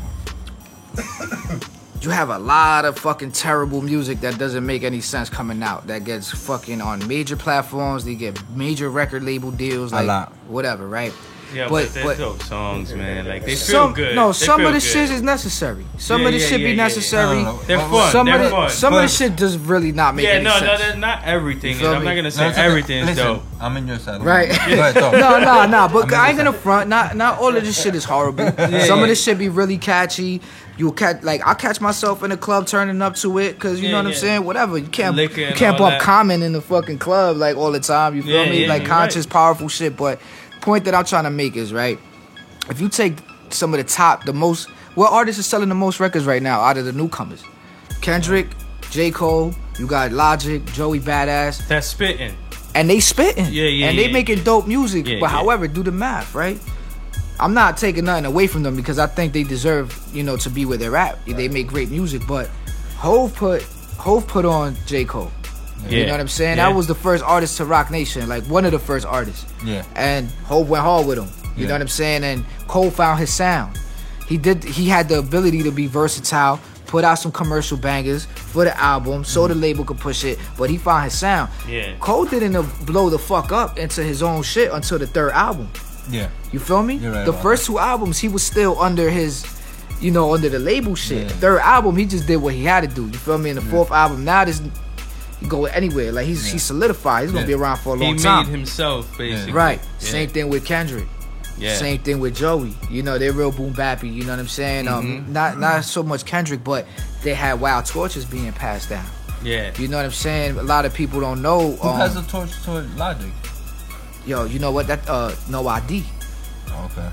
You have a lot of fucking terrible music that doesn't make any sense coming out. That gets fucking on major platforms. They get major record label deals. Like,
lot.
whatever, right?
Yeah, but they're dope songs, man. Like, they feel
some
good.
No,
They
some
feel
of the
good.
shit is necessary. Some of the shit be necessary.
No.
They're fun.
Some
They're
of
fun.
the shit does really not make
Yeah,
any
no,
sense.
that's not everything.
You feel
I'm
me?
not gonna say
No, it's okay.
everything's
Listen,
dope.
I'm in your side.
Right.
Go ahead, talk.
No. But I ain't gonna front. Not all of this shit is horrible. Some of this shit be really catchy. You'll catch I catch myself in the club turning up to it because you know what I'm saying. Whatever, you can't
Liquor and
bump
all that.
Common in the fucking club like all the time. You feel
Yeah,
me?
yeah,
Like
you're
conscious,
right.
powerful shit. But point that I'm trying to make is right. If you take some of what artists are selling the most records right now out of the newcomers? Kendrick, J. Cole. You got Logic, Joey Badass.
That's spitting.
And they spitting.
Yeah,
And they making dope music.
Yeah,
but
yeah.
however, do the math, right? I'm not taking nothing away from them because I think they deserve, to be where they're at. They make great music. But Hove put on J. Cole. You know what I'm saying?
Yeah.
That was the first artist to rock Nation, like one of the first artists.
Yeah.
And Hove went hard with him. You know what I'm saying? And Cole found his sound. He had the ability to be versatile, put out some commercial bangers for the album so the label could push it, but he found his sound.
Yeah.
Cole didn't blow the fuck up into his own shit until the third album.
Yeah.
You feel me?
You're right
The
about
first two albums, he was still under his, under the label shit.
Yeah.
Third album, he just did what he had to do. You feel me? And the fourth album, now this, he go anywhere. Like he's solidified. He's gonna be around for a long
He
time.
made himself, basically.
Right.
Yeah.
Same thing with Kendrick.
Yeah.
Same thing with Joey. They're real boom bappy. You know what I'm saying? Not so much Kendrick, but they had wild torches being passed down.
Yeah.
You know what I'm saying? A lot of people don't know.
Who has the torch to Logic?
Yo, you know what? That No ID.
Okay.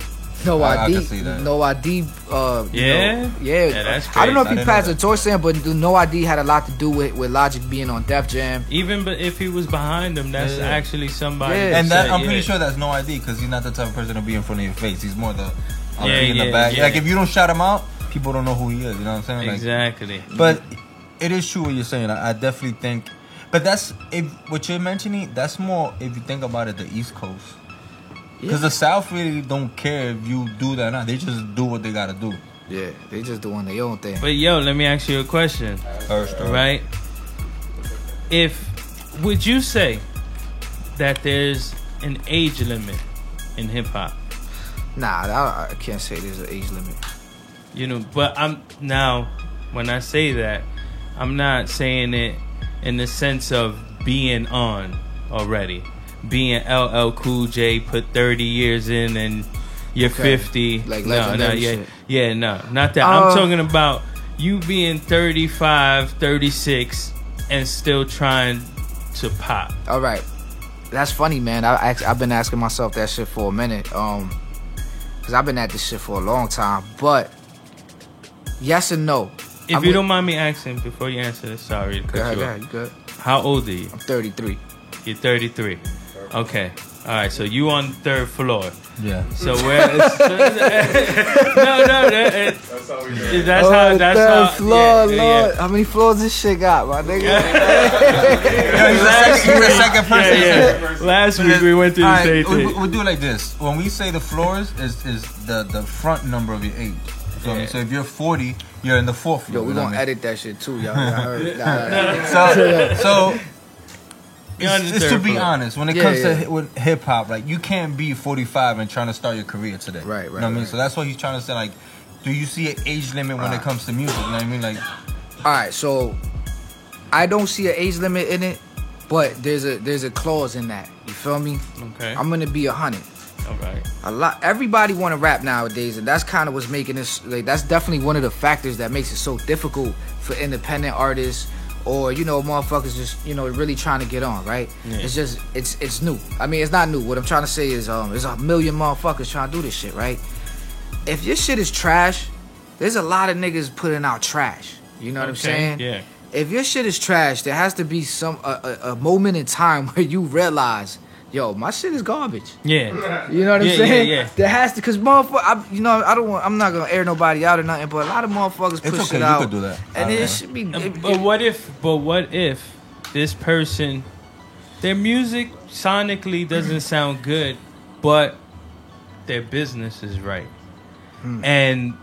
No
I
ID.
can see that.
No ID.
Yeah?
Yeah.
Yeah, that's
I don't know if
crazy.
he
I
passed the
didn't know
torch saying, but the No ID had a lot to do with Logic being on Def Jam.
Even but if he was behind him, that's
Yeah.
actually somebody.
Yeah.
that
And that
said,
I'm pretty
yeah.
sure that's no ID because he's not the type of person to be in front of your face. He's more the I'll
Yeah,
be in the
yeah,
back.
yeah.
Like if you don't shout him out, people don't know who he is. You know what I'm saying? Like,
Exactly.
But it is true what you're saying. I definitely think. But that's what you're mentioning. That's more if you think about it, the East Coast. Because the South really don't care if you do that or not. They just do what they gotta do.
Yeah, they just doing their own thing.
But yo, let me ask you a question.
First,
Right? Would you say that there's an age limit in hip hop?
Nah, I can't say there's an age limit.
You know, but when I say that, I'm not saying it in the sense of being on already. Being LL Cool J, put 30 years in and you're 50.
Like legendary shit.
Yeah, no, not that. I'm talking about you being 35, 36 and still trying to pop.
All right. That's funny, man. I've been asking myself that shit for a minute. Because I've been at this shit for a long time. But yes and no.
If you don't mind me asking before you answer this, sorry to cut you off.
You good.
How old are you?
I'm 33.
You're 33. Okay. All right. So you on the third floor.
Yeah.
So where? That's how we do it. That's how.
Floor,
yeah.
Lord. How many floors this shit got, my nigga?
You're the second person.
Yeah. Last week we went through the same thing.
We'll do it like this. When we say the floors, is the front number of your age. Yeah. So if you're 40, you're in the fourth floor.
Yo, we're gonna edit that shit too, y'all.
So it's to be honest, when it comes to with hip hop, like you can't be 45 and trying to start your career today.
Right.
You know what I mean? So that's what he's trying to say. Like, do you see an age limit when it comes to music? You know what I mean? Like,
all right. So I don't see an age limit in it, but there's a clause in that. You feel me?
Okay.
I'm gonna be 100.
Okay.
Everybody want to rap nowadays, and that's kind of what's making this. Like, that's definitely one of the factors that makes it so difficult for independent artists or motherfuckers just really trying to get on, right? Yeah. It's just it's new. I mean, it's not new. What I'm trying to say is there's a million motherfuckers trying to do this shit, right? If your shit is trash, there's a lot of niggas putting out trash. You know what I'm saying?
Yeah.
If your shit is trash, there has to be a moment in time where you realize, yo, my shit is garbage.
Yeah.
You know what I'm saying?
Yeah.
There has to, cause motherfucker, I'm not gonna air nobody out or nothing, but a lot of motherfuckers push it out.
You could do that.
And it should be.
But what if this person, their music sonically doesn't sound good, but their business is right, and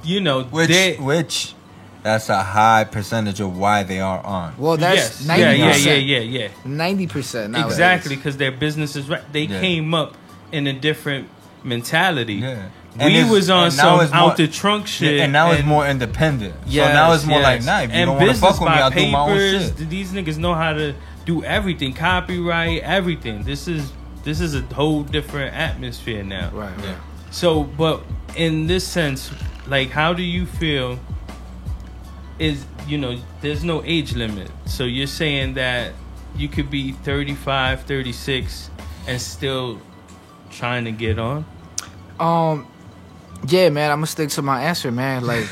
which that's a high percentage of why they are on.
Well, that's 90%.
Yeah.
90%.
Exactly, because their business is right. They came up in a different mentality.
Yeah.
We was on some out the trunk shit,
and now it's more independent. So now it's more like, nah, if you don't want to fuck with me, I'll do my own shit.
These niggas know how to do everything, copyright, everything. This is a whole different atmosphere now.
Right.
Yeah.
So, but in this sense, like, how do you feel? There's no age limit. So you're saying that you could be 35, 36 and still trying to get on?
Yeah, man, I'm gonna stick to my answer, man. Like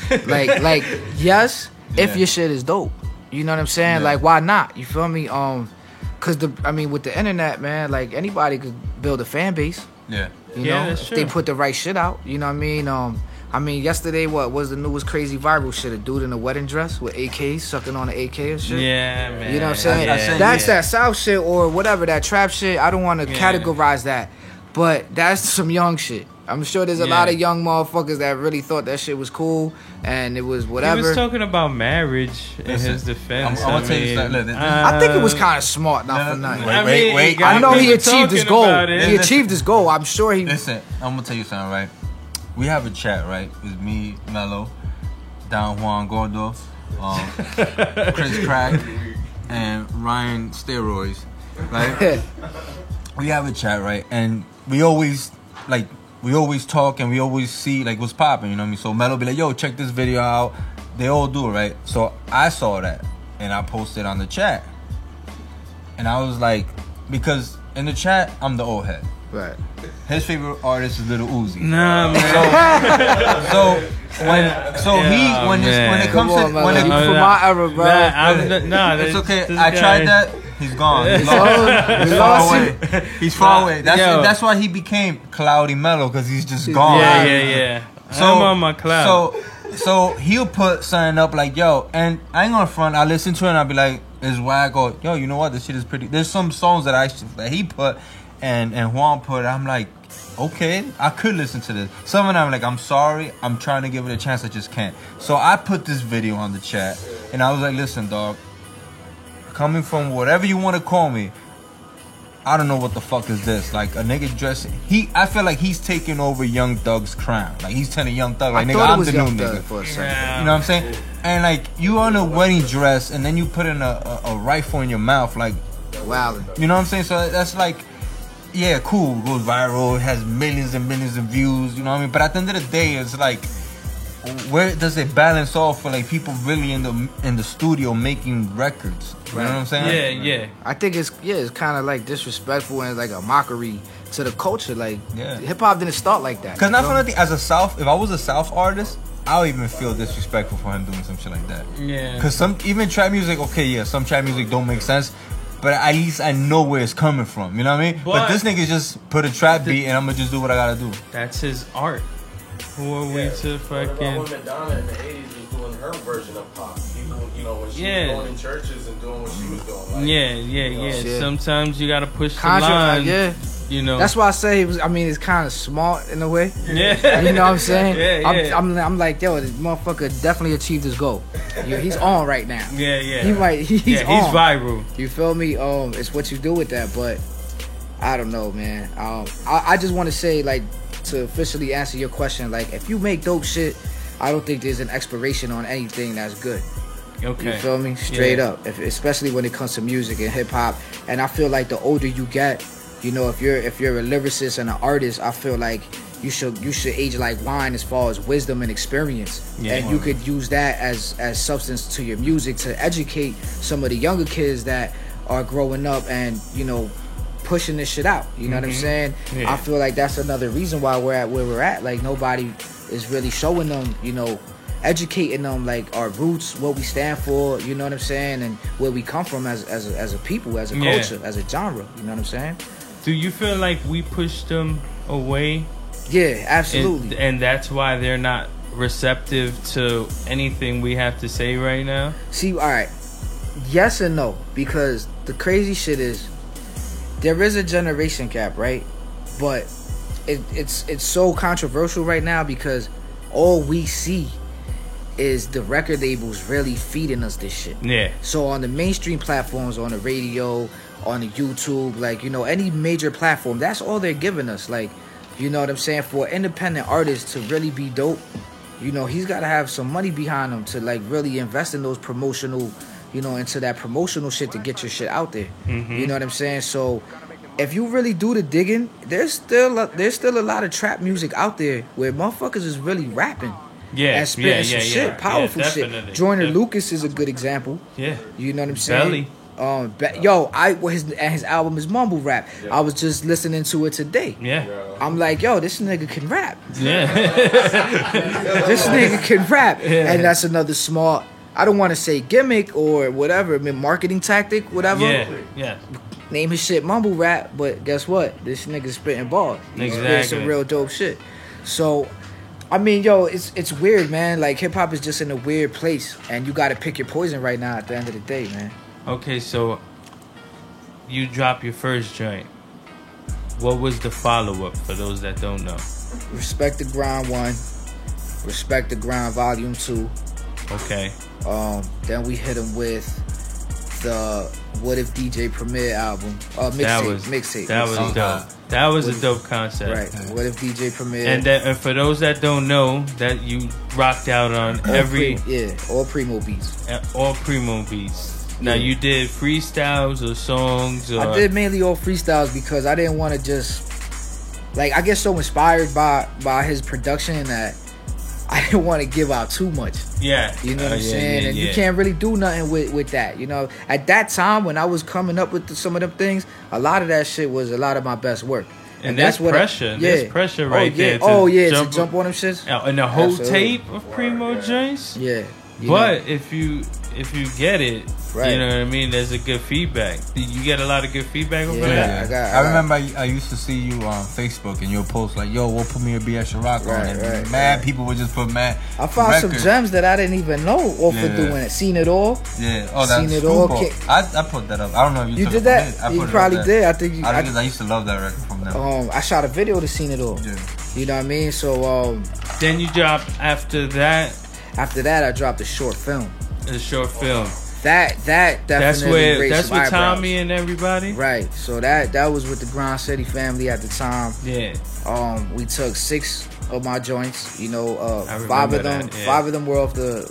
yes, if your shit is dope. You know what I'm saying? Yeah. Like, why not? You feel me? Cause with the internet, man, like anybody could build a fan base.
Yeah.
You know,
that's
if
true.
they put the right shit out. You know what I mean? Yesterday, what was the newest crazy viral shit? A dude in a wedding dress with AKs sucking on an AK and shit.
Yeah, man.
You know what I'm saying? That's that South shit or whatever, that trap shit. I don't want to categorize that, but that's some young shit. I'm sure there's a lot of young motherfuckers that really thought that shit was cool and it was whatever.
He was talking about marriage in his defense.
I'm gonna tell you something.
I think it was kind of smart, not for nothing.
Wait.
I know he achieved his goal. He achieved his goal. I'm sure he.
Listen, I'm gonna tell you something, right? We have a chat, right? It's me, Mello, Don Juan Gordo, Chris Crack, and Ryan Steroids, right? We have a chat, right? And we always talk and we always see like what's popping, you know what I mean? So Mello be like, yo, check this video out. They all do, right? So I saw that and I posted on the chat. And I was like, because in the chat, I'm the old head.
Right.
His favorite artist is Lil Uzi.
Nah, man.
When it comes to
for my era, bro.
It's okay. I tried that. He's gone. He's far away. He's far away. That's why he became Cloudy Mellow, because he's just gone.
Yeah. So, I'm on my cloud.
So he'll put something up like, yo, and I ain't gonna front. I listen to it and I'll be like, it's whack. Or, yo, you know what? This shit is pretty. There's some songs that he put and Juan put. I'm like, okay, I could listen to this. Some of them I'm like, I'm sorry, I'm trying to give it a chance, I just can't. So I put this video on the chat and I was like, listen, dog, coming from whatever you want to call me, I don't know what the fuck is this. Like a nigga dressing. I feel like he's taking over Young Thug's crown. Like he's telling Young Thug, like,
I
nigga,
thought it
I'm
was
the new
Young Thug
nigga.
for a second.
Yeah.
You know what I'm saying? And like you on a wedding dress, and then you put in a rifle in your mouth, like,
Wildin'.
you know what I'm saying? So that's like, yeah, cool. Goes viral, it has millions and millions of views. You know what I mean? But at the end of the day, it's like, where does it balance off for like people really in the studio making records? You know what I'm saying?
Yeah.
I think it's kind of like disrespectful and like a mockery to the culture. Like,
Yeah.
hip hop didn't start like that.
Because
you
not
know?
for nothing, as a South, if I was a South artist, I would even feel disrespectful for him doing some shit like that.
Yeah.
Because even trap music, okay, yeah, some trap music don't make sense, but at least I know where it's coming from. You know what I mean? But this nigga just put a trap beat and I'm gonna just do what I gotta do.
That's his art. Who are we to
When
fucking?
Madonna in the 80s was doing her version of pop. People, you know, when she
Yeah.
was going in churches and doing what she was doing. Like,
Yeah.
shit.
Sometimes you gotta push the
Contract,
line.
yeah.
You know.
That's why I say it was. I mean, it's kind of smart in a way.
Yeah.
You know what I'm saying?
Yeah.
I'm like, yo, this motherfucker definitely achieved his goal. He's on right now.
Yeah.
He's on.
viral.
You feel me? It's what you do with that, but I don't know, man. I just want to say, like, to officially answer your question, like, if you make dope shit, I don't think there's an expiration on anything that's good.
Okay.
You feel me? Straight
Yeah.
up. Especially when it comes to music and hip hop. And I feel like the older you get, you know, if you're a lyricist and an artist, I feel like you should age like wine as far as wisdom and experience.
Yeah.
And you could use that as substance to your music to educate some of the younger kids that are growing up and, you know, pushing this shit out. You know what I'm saying?
Yeah.
I feel like that's another reason why we're at where we're at. Like, nobody is really showing them, you know, educating them, like, our roots, what we stand for, you know what I'm saying, and where we come from as a people, as a
Yeah.
culture, as a genre. You know what I'm saying?
Do you feel like we pushed them away?
Yeah, absolutely.
And that's why they're not receptive to anything we have to say right now?
See, all right, yes and no, because the crazy shit is there is a generation gap, right? But it's so controversial right now because all we see is the record labels really feeding us this shit.
Yeah.
So on the mainstream platforms, on the radio, on the YouTube, like, you know, any major platform, that's all they're giving us. Like, you know what I'm saying? For an independent artist to really be dope, you know, he's got to have some money behind him to, like, really invest in those promotional, you know, into that promotional shit to get your shit out there. You know what I'm saying? So if you really do the digging, there's still a lot of trap music out there where motherfuckers is really rapping.
Yeah,
And spitting some shit, powerful shit.
definitely.
Joyner Lucas is a good example.
Yeah.
You know what I'm saying?
Belly.
His album is mumble rap. I was just listening to it today.
Yeah.
I'm like, yo, this nigga can rap.
Yeah.
This nigga can rap. And that's another smart, I don't want to say gimmick or whatever, I mean, marketing tactic, whatever.
Yeah.
Name his shit mumble rap, but guess what? This nigga spitting ball. He's spitting
Exactly.
some real dope shit. So, I mean, yo, it's weird, man. Like, hip hop is just in a weird place, and you got to pick your poison right now at the end of the day, man.
Okay, so you drop your first joint. What was the follow-up for those that don't know?
Respect the Grind 1, Respect the Grind Volume 2.
Okay.
Then we hit him with the What If DJ Premier album. Mixtape.
That was dope. That was a dope concept.
Right. What If DJ Premier.
And for those that don't know, that you rocked out on
all Primo beats.
all Primo beats. Now you did freestyles or songs or
I did mainly all freestyles because I didn't want to just, like, I get so inspired by his production that I didn't want to give out too much.
Yeah.
You know what I'm saying? And you can't really do nothing with that. You know, at that time when I was coming up with some of them things, a lot of that shit was a lot of my best work.
And that's what pressure. There's pressure right there.
To jump on them shits.
And the whole
Absolutely.
tape of Primo joints.
Yeah.
But if you get it,
Right.
you know what I mean. There's a good feedback. Did you get a lot of good feedback over
Yeah.
that?
I remember I used to see you on Facebook and you'll post like, yo, we'll put me a BS Rock on. And mad people would just put mad.
I found some
records.
gems that I didn't even know off of doing it. Seen It All.
Yeah. Oh, that's
Seen It All.
I put that up. I don't know if you
You
took
did
it
that?
from it.
You probably did. I think
I used to love that record from them.
I shot a video to Seen It All.
Yeah.
You know what I mean? So
Then you dropped after that
after that I dropped a short film.
a short film.
That definitely
that's with
eyebrows.
Tommy and everybody.
Right. So that was with the Grind City family at the time.
Yeah.
We took 6 of my joints. You know,
I
5 of
remember
them.
that, yeah.
5 of them were off the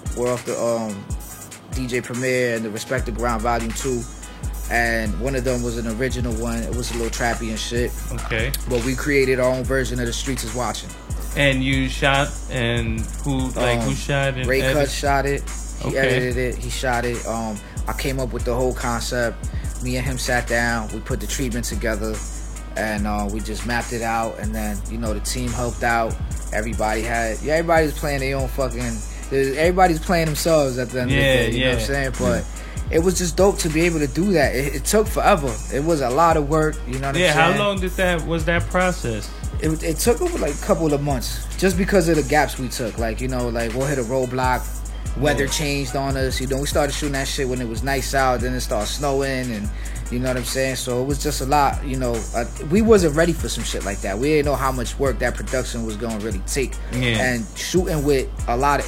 DJ Premier and the Respect the Ground Volume 2. And one of them was an original one. It was a little trappy and shit.
Okay.
But we created our own version of The Streets Is Watching.
And you shot, and who shot it?
Ray Cut shot it. He
Okay.
edited it. He shot it. I came up with the whole concept. Me and him sat down. We put the treatment together, and we just mapped it out. And then the team helped out. Everybody's playing their own fucking. Everybody's playing themselves at the end of the day. You know what I'm saying? But it was just dope to be able to do that. It took forever. It was a lot of work. You know what I'm saying?
Yeah. How long was that process?
It took over like a couple of months, just because of the gaps we took. Like we'll hit a roadblock. Weather changed on us. We started shooting that shit when it was nice out. Then it started snowing, and you know what I'm saying. So it was just a lot. We wasn't ready for some shit like that. We didn't know how much work that production was gonna really take.
Yeah.
And shooting with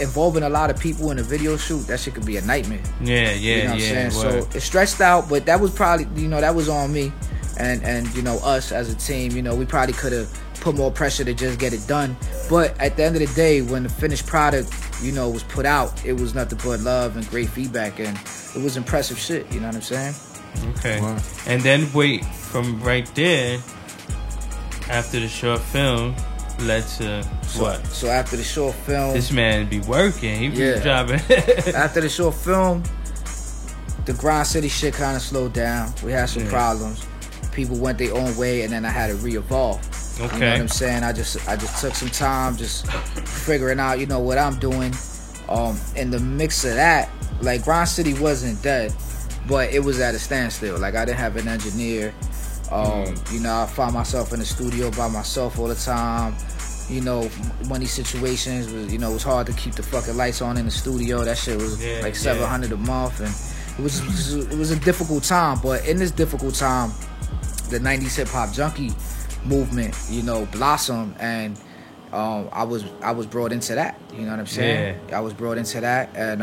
involving a lot of people in a video shoot, that shit could be a nightmare.
Yeah.
You know what I'm saying?
Word.
So it stretched out, but that was probably that was on me, and us as a team. We probably could have put more pressure to just get it done. But at the end of the day, when the finished product, was put out, it was nothing but love and great feedback, and it was impressive shit. You know what I'm saying?
Okay.
Wow.
And then from right there, after the short film, led to what?
So after the short film,
This man be working. He be dropping.
after the short film, the Grind City shit kind of slowed down. We had some problems. People went their own way, and then I had to re-evolve.
Okay.
You know what I'm saying? I just took some time just figuring out, what I'm doing. In the mix of that, like Grind City wasn't dead, but it was at a standstill. Like I didn't have an engineer. I found myself in the studio by myself all the time. Money situations was, it was hard to keep the fucking lights on in the studio. That shit was like $700 a month, and it was a difficult time. But in this difficult time, the 90s hip hop junkie movement, blossomed, and I was brought into that. You know what I'm saying?
Yeah.
I was brought into that, and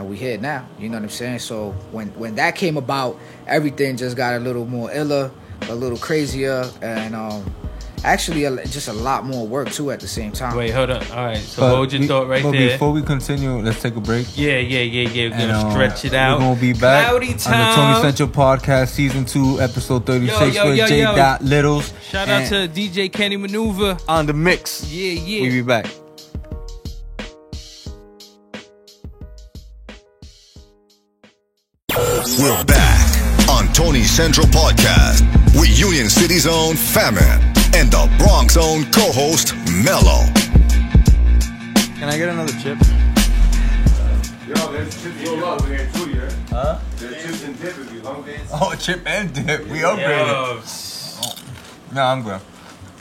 we here now. You know what I'm saying? So when that came about, everything just got a little more iller, a little crazier, and actually just a lot more work too at the same time.
Wait, hold on. All right, so hold your thought right
but
there.
Before we continue, let's take a break.
Yeah. We're gonna stretch it out.
We're gonna be back
Cloudy
on the
time.
Tony Central Podcast, Season 2, Episode 36 with J. Dot Littles.
Shout out to DJ Kenny Maneuver
on the mix.
Yeah.
We'll be back.
We're back on Tony Central Podcast with Union City's own Famine and the Bronx own co-host Mello.
Can I get another chip?
Yo, there's chips over here too, yeah?
Huh?
There's chips and dip if you hungry.
Oh, chip and dip. We upgraded. No, I'm good.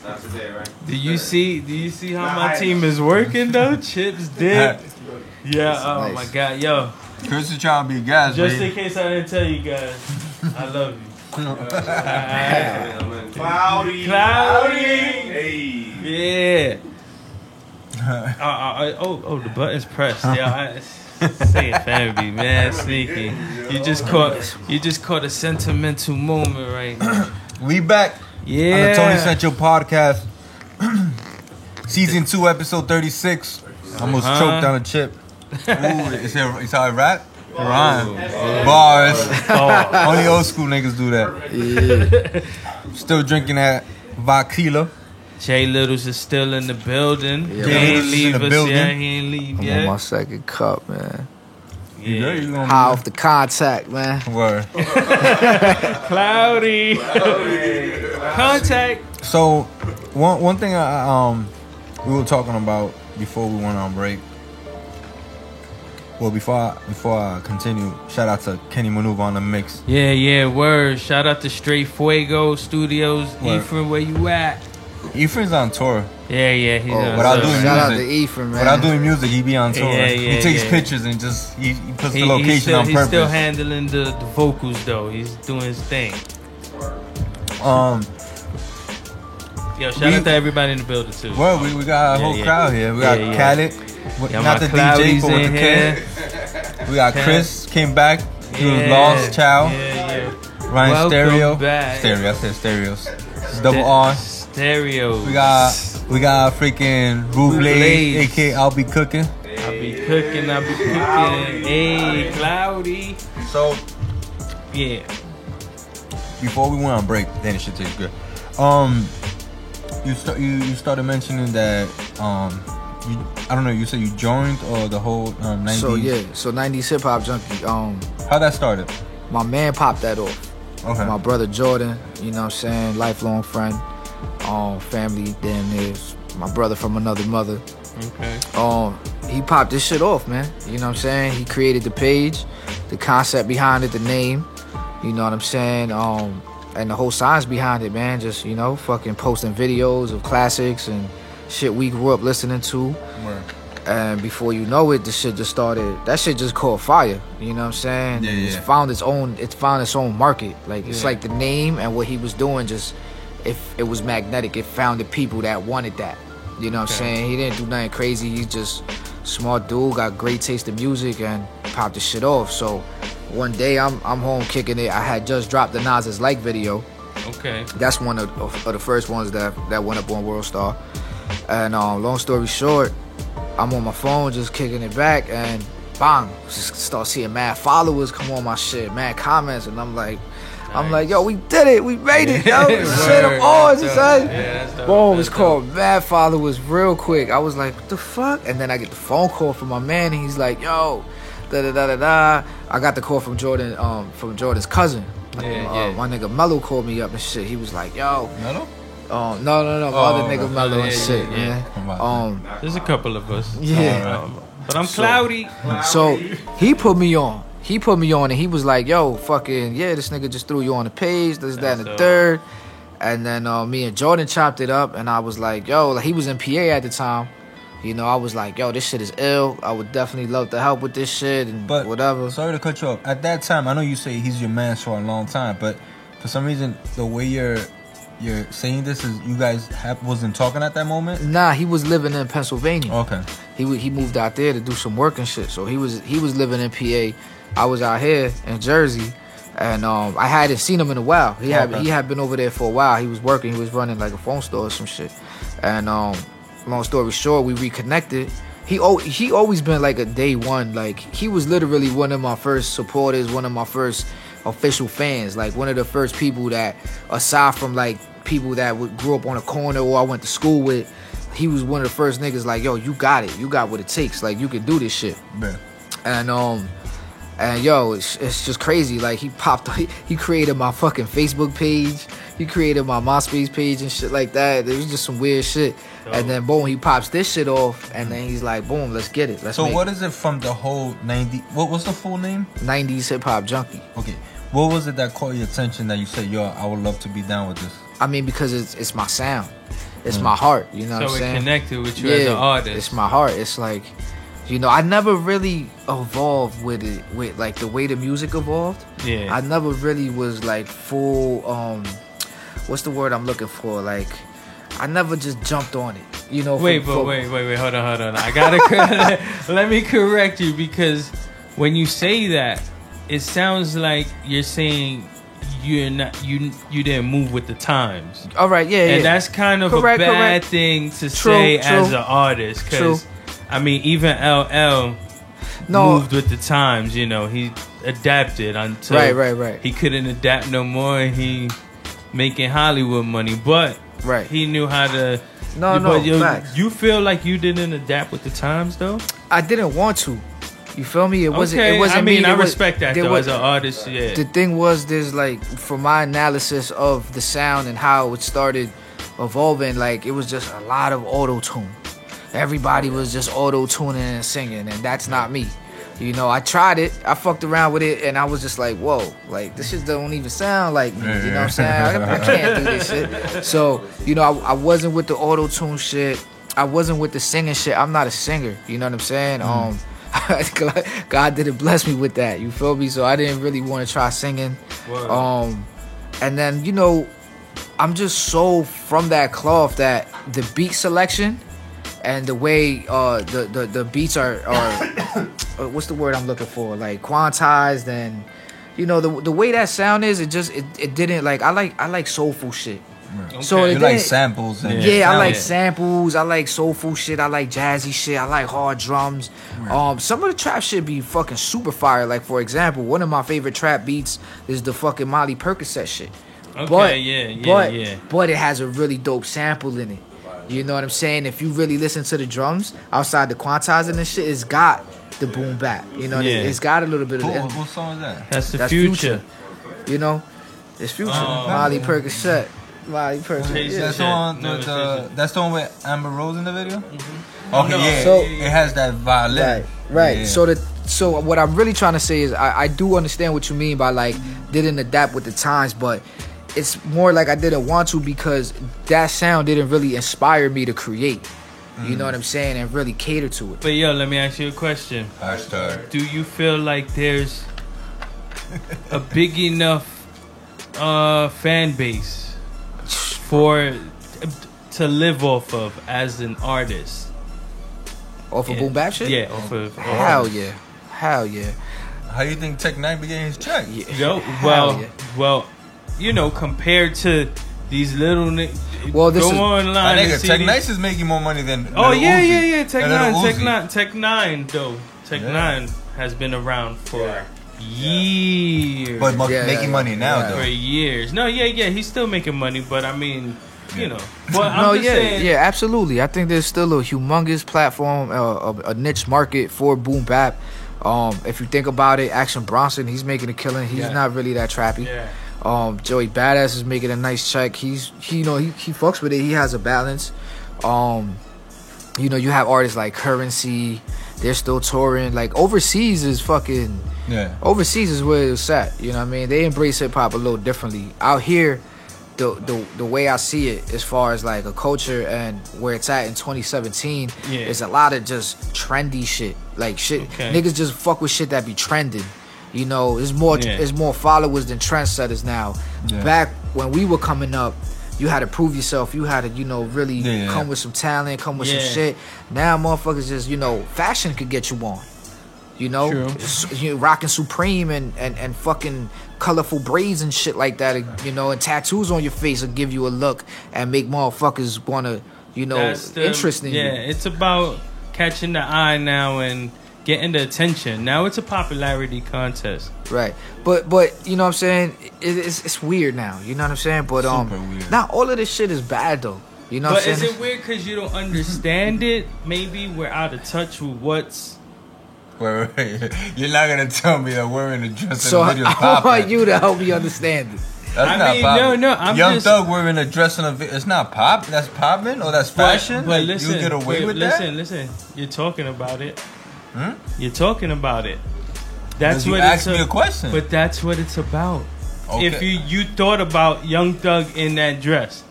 Not today, right?
Do you see how my team is working though? Chips, dip. Yeah. Oh my God, yo.
Chris is trying to be gas,
Just
baby.
in case I didn't tell you guys, I love you.
Cloudy.
Hey. Yeah. The button's pressed. Yeah. Say it, family, man. Sneaky. You just caught a sentimental moment right now.
We back on the Tony Central Podcast, Season 2, Episode 36. Almost choked on a chip. Ooh, is how I rap? Rhyme. Bars. Only old school niggas do that. Still drinking that vodka.
Jay Littles is still in the building.
Yeah.
He ain't leave
In the
us
building.
yet. He ain't leave
I'm
yet.
on my second cup, man.
Yeah.
You gonna
High off the contact, man.
Word.
Cloudy. Contact.
So, one thing we were talking about before we went on break. Well, before I continue, shout out to Kenny Maneuver on the mix.
Yeah, word. Shout out to Straight Fuego Studios.
Word.
Ephraim, where you at?
Ephraim's on tour.
Yeah, he's on
without
tour.
doing
Shout out to
music.
Ephraim, man.
Without doing music, he be on tour.
Yeah,
he takes
yeah.
pictures and just he puts the location on
he's
purpose.
still handling the vocals though. He's doing his thing. Yo, shout out to everybody in the building too.
Well, we got a whole crowd here. We got Khaled,
Yeah,
not
my
the DJ,
Cloudies
but with
in
the
here.
kid. We got Chris, came back. He was lost, Chow.
Yeah.
Ryan
Welcome
Stereo.
back.
Stereo. I said stereos. It's double R.
Stereo.
We got freaking Rue Blaze, aka I'll Be Cooking.
I'll be cooking. Hey, Cloudy.
So
Yeah.
before we went on break, then it should taste good. You started mentioning that I don't know. You said you joined or the whole 90s.
So 90s hip hop junkie.
How that started?
My man popped that off.
Okay.
My brother Jordan, you know what I'm saying, lifelong friend, family. Damn near my brother from another mother.
Okay.
He popped this shit off, man. You know what I'm saying? He created the page, the concept behind it, the name. You know what I'm saying? And the whole science behind it, man. Just, you know, fucking posting videos of classics and shit we grew up listening to.
Word.
And before you know it, the shit just started. That shit just caught fire. You know what I'm saying?
Yeah.
It's found its own market. Like it's like the name and what he was doing. Just if it was magnetic, it found the people that wanted that. You know what I'm saying? He didn't do nothing crazy. He's just smart dude, got great taste in music, and popped the shit off. So one day I'm home kicking it. I had just dropped the Nas Is Like video.
Okay.
That's one of the first ones that went up on World Star. And long story short, I'm on my phone just kicking it back, and bang, just start seeing mad followers come on my shit, mad comments, and I'm like, yo, we did it, we made it, yo, shit, I'm on, son. Boom, it's called mad followers real quick. I was like, what the fuck? And then I get the phone call from my man, and he's like, yo, da. I got the call from Jordan, from Jordan's cousin. My nigga Mello called me up and shit. He was like, yo,
Mello?
no, my other nigga Mello and shit, man.
There's a couple of us.
Yeah.
But I'm Cloudy.
So he put me on. And he was like, yo, fucking, yeah, this nigga just threw you on the page, this, that, and the third. And then me and Jordan chopped it up, and I was like, yo, like, he was in PA at the time. You know, I was like, yo, this shit is ill. I would definitely love to help with this shit and whatever.
Sorry to cut you off. At that time, I know you say he's your man for a long time, but for some reason, the way you're saying this is you guys wasn't talking at that moment?
Nah, he was living in Pennsylvania.
Okay.
He moved out there to do some work and shit. So he was living in PA. I was out here in Jersey, and I hadn't seen him in a while. He had been over there for a while. He was working. He was running like a phone store or some shit. And long story short, we reconnected. He always been like a day one. Like he was literally one of my first supporters, one of my first official fans. Like one of the first people that, aside from like people that grew up on a corner or I went to school with, he was one of the first niggas like, yo, you got it. You got what it takes. Like you can do this shit.
Man.
And yo, it's just crazy. Like he created my fucking Facebook page. He created my MySpace page and shit like that. It was just some weird shit. And then boom, he pops this shit off, and then he's like, boom, let's get it.
So what is it from the whole 90? What was the full name?
90s hip hop junkie.
Okay. What was it that caught your attention that you said, yo, I would love to be down with this?
I mean, because it's my sound. It's my heart. You know what I'm saying?
So it connected with you as an artist.
It's my heart. It's like, you know, I never really evolved with it, with like the way the music evolved.
Yeah.
I never really was like full, what's the word I'm looking for? Like, I never just jumped on it. You know.
Wait, hold on. I gotta let me correct you, because when you say that, it sounds like you're saying you didn't move with the times.
All right, yeah.
And that's kind of a bad thing to say as an artist, because I mean, even LL moved with the times. You know, he adapted until
right.
He couldn't adapt no more. He making Hollywood money, but he knew how to.
Facts.
You feel like you didn't adapt with the times, though?
I didn't want to. You feel me? It wasn't.
Okay.
It wasn't.
I mean,
me.
I respect that though. As an artist, yeah.
The thing was, there's like, from my analysis of the sound and how it started evolving, like it was just a lot of auto tune. Everybody was just auto tuning and singing, and that's not me. You know, I tried it, I fucked around with it, and I was just like, whoa, like this shit don't even sound like me. You know what I'm saying? I can't do this shit. So, you know, I wasn't with the auto tune shit. I wasn't with the singing shit. I'm not a singer. You know what I'm saying? God didn't bless me with that. You feel me? So I didn't really want to try singing. And then, you know, I'm just so from that cloth that the beat selection and the way the beats are what's the word I'm looking for? Like quantized, and you know the way that sound is, it didn't like I like soulful shit.
Okay.
So
You like samples and
yeah, I like
sounds.
samples. I like soulful shit. I like jazzy shit. I like hard drums. Some of the trap shit be fucking super fire. Like for example, one of my favorite trap beats is the fucking Molly Percocet shit.
Okay,
But it has a really dope sample in it. You know what I'm saying? If you really listen to the drums outside the quantizing and shit, it's got the boom bap. You know, it's got a little bit of
What,
the.
what song is that?
That's the future.
You know, it's Future. Molly Percocet. Molly Percocet.
Chase
Yeah.
That's the one. That's the one with Amber Rose in the video. Okay,
No.
yeah.
So-
it has that violin.
Right.
Yeah.
So what I'm really trying to say is I do understand what you mean by like didn't adapt with the times, but it's more like I didn't want to because that sound didn't really inspire me to create. You know what I'm saying? And really cater to it.
But yo, let me ask you a question.
Hashtag.
Do you feel like there's a big enough fan base to live off of as an artist?
Off of boom bap shit?
Yeah, off of
Hell yeah.
How you think Tech 9 be getting his check?
Yeah.
Yo,
Hell yeah.
well, you know, compared to these little
Well, this
go
is-
online and
nigga,
see
Tech
these-
9 is making more money than
Oh
Lil
yeah,
Uzi.
yeah. Tech
And Lil
9,
Uzi.
Tech 9 though. Tech
Yeah.
9 has been around for years.
But
Yeah,
making
yeah,
money now
yeah.
For
though.
years. No, yeah, he's still making money, but I mean, you know. But
No,
I'm just saying,
yeah, absolutely. I think there's still a humongous platform, a niche market for boom bap. If you think about it, Action Bronson, he's making a killing. He's
Yeah.
not really that trappy.
Yeah.
Joey Badass is making a nice check. He fucks with it. He has a balance. You know, you have artists like Currency. They're still touring. Like overseas is fucking.
Yeah.
Overseas is where it's at. You know what I mean? They embrace hip hop a little differently. Out here, the way I see it, as far as like a culture and where it's at in 2017,
Yeah.
is a lot of just trendy shit. Like shit,
Okay.
niggas just fuck with shit that be trending. You know, it's more
Yeah.
it's more followers than trendsetters now.
Yeah.
Back when we were coming up, you had to prove yourself. You had to, you know, really
Yeah.
come with some talent, come with
Yeah.
some shit. Now motherfuckers just, you know, fashion could get you on. You know,
True.
You rocking Supreme and fucking colorful braids and shit like that. You know, and tattoos on your face will give you a look and make motherfuckers wanna, you know,
that's the
interest in
yeah,
you.
it's about catching the eye now and getting the attention. Now it's a popularity contest.
Right. But you know what I'm saying? It's weird now. You know what I'm saying? But
Super weird.
not all of this shit is bad though. You know what
But
I'm
is
saying?
it weird because you don't understand it? Maybe we're out of touch with what's.
Wait. You're not gonna tell me that wearing a dress
So
in a video is
I want
popping.
you to help me understand it.
That's
I
not
mean,
popping.
no, I'm
Young
just-
Thug wearing a dress in a video. It's not pop. That's popping or that's fashion.
But
Like,
listen,
you get away with that.
listen. You're talking about it. You're talking about it. That's
You
what
asked
it's
me a question.
But that's what it's about.
Okay.
If you thought about Young Thug in that dress,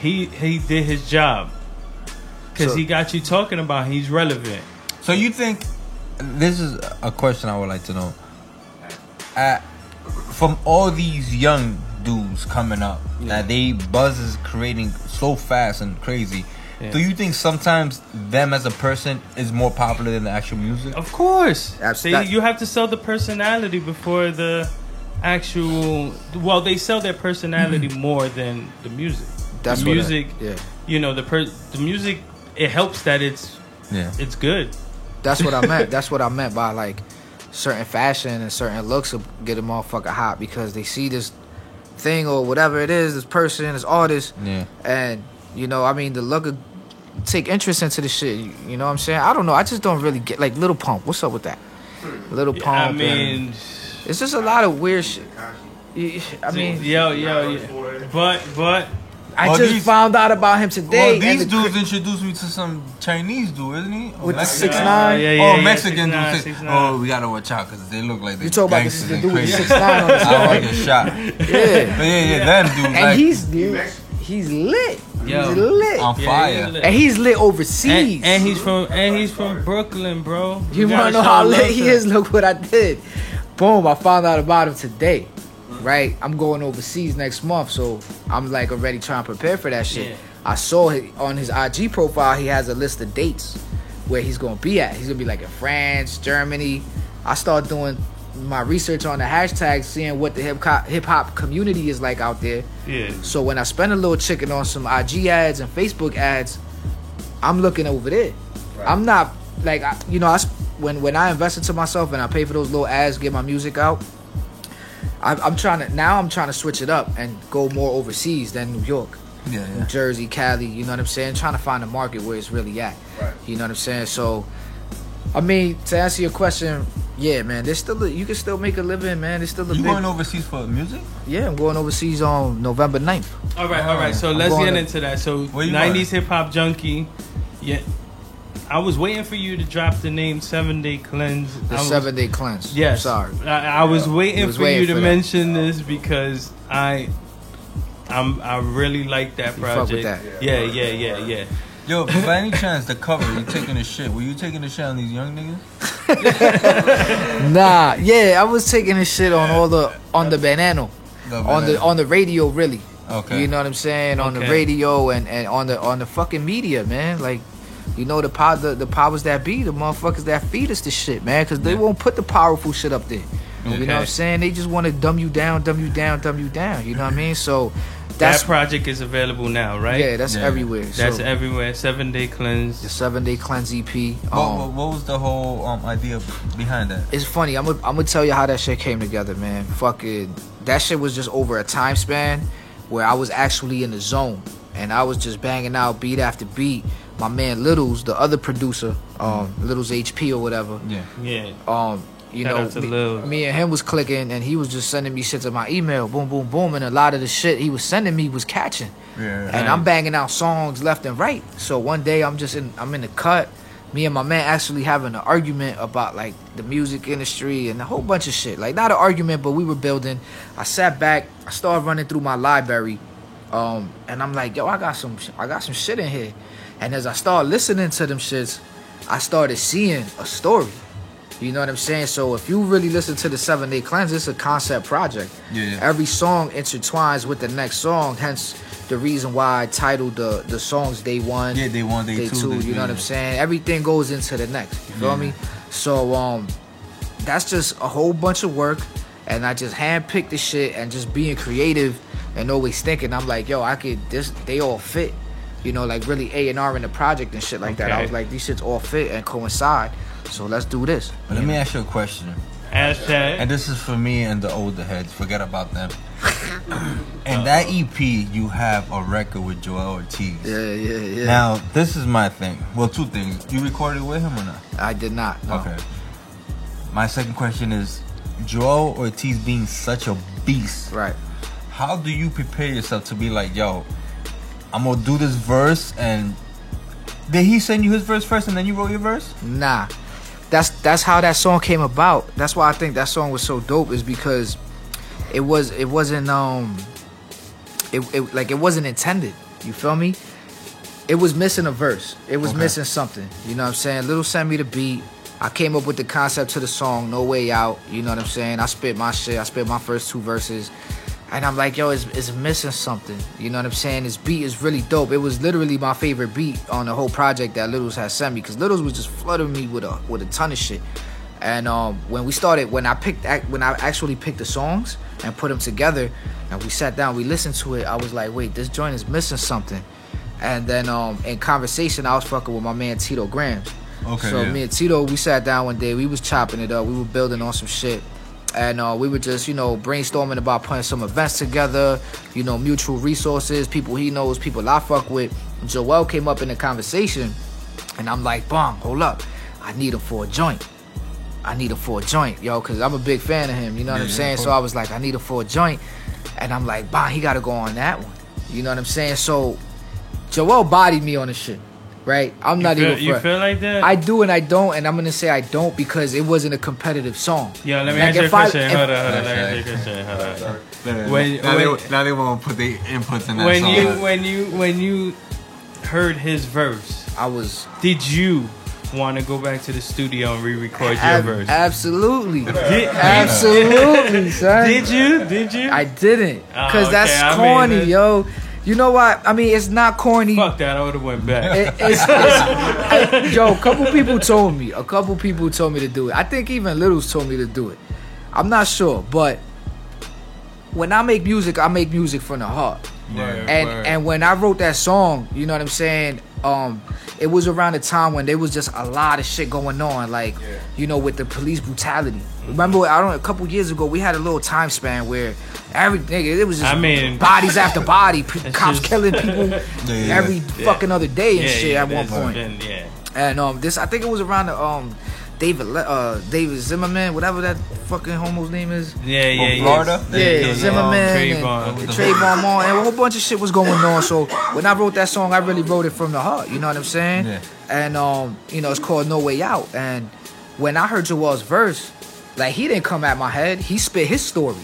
he did his job because
So-
he got you talking about. He's relevant.
So you think this is a question I would like to know? From all these young dudes coming up, that they buzz is creating so fast and crazy.
Yeah.
Do you think sometimes them as a person is more popular than the actual music?
Of course.
Absolutely.
You have to sell the personality before the actual. Well, they sell their personality more than the music.
That's
the
what
music.
yeah.
You know, the music. It helps that it's good.
That's what I meant. That's what I meant by like certain fashion and certain looks will get a motherfucker hot because they see this thing or whatever it is, this person, this artist,
Yeah.
and you know, I mean, the look of take interest into the shit. You know what I'm saying? I don't know. I just don't really get like Lil Pump. What's up with that? Lil Pump.
I
and-
mean,
it's just a lot of weird shit. I mean,
yo. But
I
Well,
just
these-
found out about him today.
Well, these
and the
dudes introduced me to some Chinese dude, isn't he? Or
With the
Mexican?
6'9"?
Yeah,
Mexican
6'9",
dude.
6'9".
Oh, we gotta watch out because they look like they
You talk about
gangsters
the
and
dude with
crazy.
6'9" on the
I
side.
get shot.
Yeah.
But yeah, them dudes.
And
like,
he's lit.
Yo.
He's lit.
on
Yeah,
fire.
he's lit.
And he's lit overseas.
and he's from Brooklyn, bro.
You
gotta
wanna know
show
how
love
lit
to
he
him.
is? Look what I did. Boom, I found out about him today. Right? I'm going overseas next month, so I'm like already trying to prepare for that shit.
Yeah.
I saw on his IG profile he has a list of dates. where he's gonna be at. He's gonna be like in France, Germany. I start doing my research on the hashtags, seeing what the hip hop community is like out there.
Yeah.
So when I spend a little chicken on some IG ads and Facebook ads, I'm looking over there. Right. I'm not like when I invest into myself and I pay for those little ads, get my music out. I'm trying to switch it up and go more overseas than New York, New Jersey, Cali. You know what I'm saying? Trying to find a market where it's really at. Right. You know what I'm saying? So, I mean, to answer your question, yeah, man, you can still make a living, man. There's still a
You going overseas for music?
Yeah, I'm going overseas on November 9th.
All right. So let's get into that. So 90s hip hop junkie. Yeah. I was waiting for you to drop the name 7 Day Cleanse.
7 Day Cleanse.
Yes.
Sorry.
I was waiting for you to mention this because I really like that project.
Fuck with that.
Yeah.
Yo, by any chance, the cover, you taking a shit. Were you taking a shit on these young niggas?
Nah, yeah, I was taking a shit on on the Banano. On the radio, really.
Okay.
You know what I'm saying? On the radio and on the fucking media, man. Like, you know, the powers that be, the motherfuckers that feed us the shit, man, because they won't put the powerful shit up there. You know what I'm saying? They just want to dumb you down. You know what I mean? So
that project is available now, right?
Yeah, that's everywhere.
That's everywhere. 7 Day Cleanse.
The 7 Day Cleanse EP.
What was the whole idea behind that?
It's funny. I'm gonna tell you how that shit came together, man. Fucking that shit was just over a time span where I was actually in the zone and I was just banging out beat after beat. My man Littles, the other producer, Littles HP or whatever.
Yeah.
You know, me and him was clicking, and he was just sending me shit to my email, boom, boom, boom, and a lot of the shit he was sending me was catching.
Yeah.
And I'm banging out songs left and right. So one day I'm in the cut. Me and my man actually having an argument about like the music industry and a whole bunch of shit. Like not an argument, but we were building. I sat back, I started running through my library, and I'm like, yo, I got some shit in here. And as I started listening to them shits, I started seeing a story. You know what I'm saying? So if you really listen to the 7 Day Cleanse, it's a concept project.
Yeah.
Every song intertwines with the next song, hence the reason why I titled the songs Day 1.
Yeah, Day 1, Day 2.
You know what I'm saying? Everything goes into the next. You feel me? So that's just a whole bunch of work, and I just handpicked the shit and just being creative and always thinking. I'm like, yo, they all fit. You know, like really A&R in the project and shit like that. I was like, these shits all fit and coincide. So let's do this.
But let me ask you a question. And this is for me and the older heads. Forget about them. In that EP, you have a record with Joel Ortiz.
Yeah.
Now, this is my thing. Well, two things. You recorded with him or not?
I did not. No.
Okay. My second question is, Joel Ortiz being such a beast.
Right.
How do you prepare yourself to be like, yo, I'm gonna do this verse, and did he send you his verse first and then you wrote your verse?
Nah. That's how that song came about. That's why I think that song was so dope, is because it wasn't intended. You feel me? It was missing a verse. It was missing something. You know what I'm saying? Little sent me the beat. I came up with the concept to the song, No Way Out. You know what I'm saying? I spit my shit. I spit my first 2 verses. And I'm like, yo, it's missing something. You know what I'm saying? This beat is really dope. It was literally my favorite beat on the whole project that Littles had sent me, because Littles was just flooding me with a ton of shit. And when I actually picked the songs and put them together, and we sat down, we listened to it, I was like, wait, this joint is missing something. And then in conversation, I was fucking with my man Tito Grams. Me and Tito, we sat down one day, we was chopping it up, we were building on some shit. And we were just, brainstorming about putting some events together, mutual resources, people he knows, people I fuck with. Joel came up in the conversation, and I'm like, Bong, hold up. I need him for a joint, yo, because I'm a big fan of him, you know what I'm saying? So I was like, I need him for a joint. And I'm like, Bong, he got to go on that one. You know what I'm saying? So Joel bodied me on the shit. Right?
You feel like that?
I do and I don't, and I'm going to say I don't because it wasn't a competitive song.
Yeah, let me ask you a question. Hold on.
Now they want to put their inputs in that song.
When you heard his verse, did you want to go back to the studio and re-record your verse?
Absolutely. Absolutely, son.
Did you?
I didn't. Because that's corny, yo. You know what? I mean, it's not corny.
Fuck that, I would have went back.
Yo, a couple people told me to do it. I think even Littles told me to do it. I'm not sure, but when I make music from the heart. And when I wrote that song, you know what I'm saying? It was around the time when there was just a lot of shit going on, like, you know, with the police brutality. Remember, a couple years ago, we had a little time span where it was just bodies after body, cops killing people every fucking other day and shit at one point. And I think it was around the David Zimmerman, whatever that fucking homo's name is.
Florida.
Zimmerman, Trayvon Martin, and a whole bunch of shit was going on. So when I wrote that song, I really wrote it from the heart. You know what I'm saying? Yeah. And you know, it's called No Way Out. And when I heard Joel's verse, like, he didn't come at my head. He spit his story.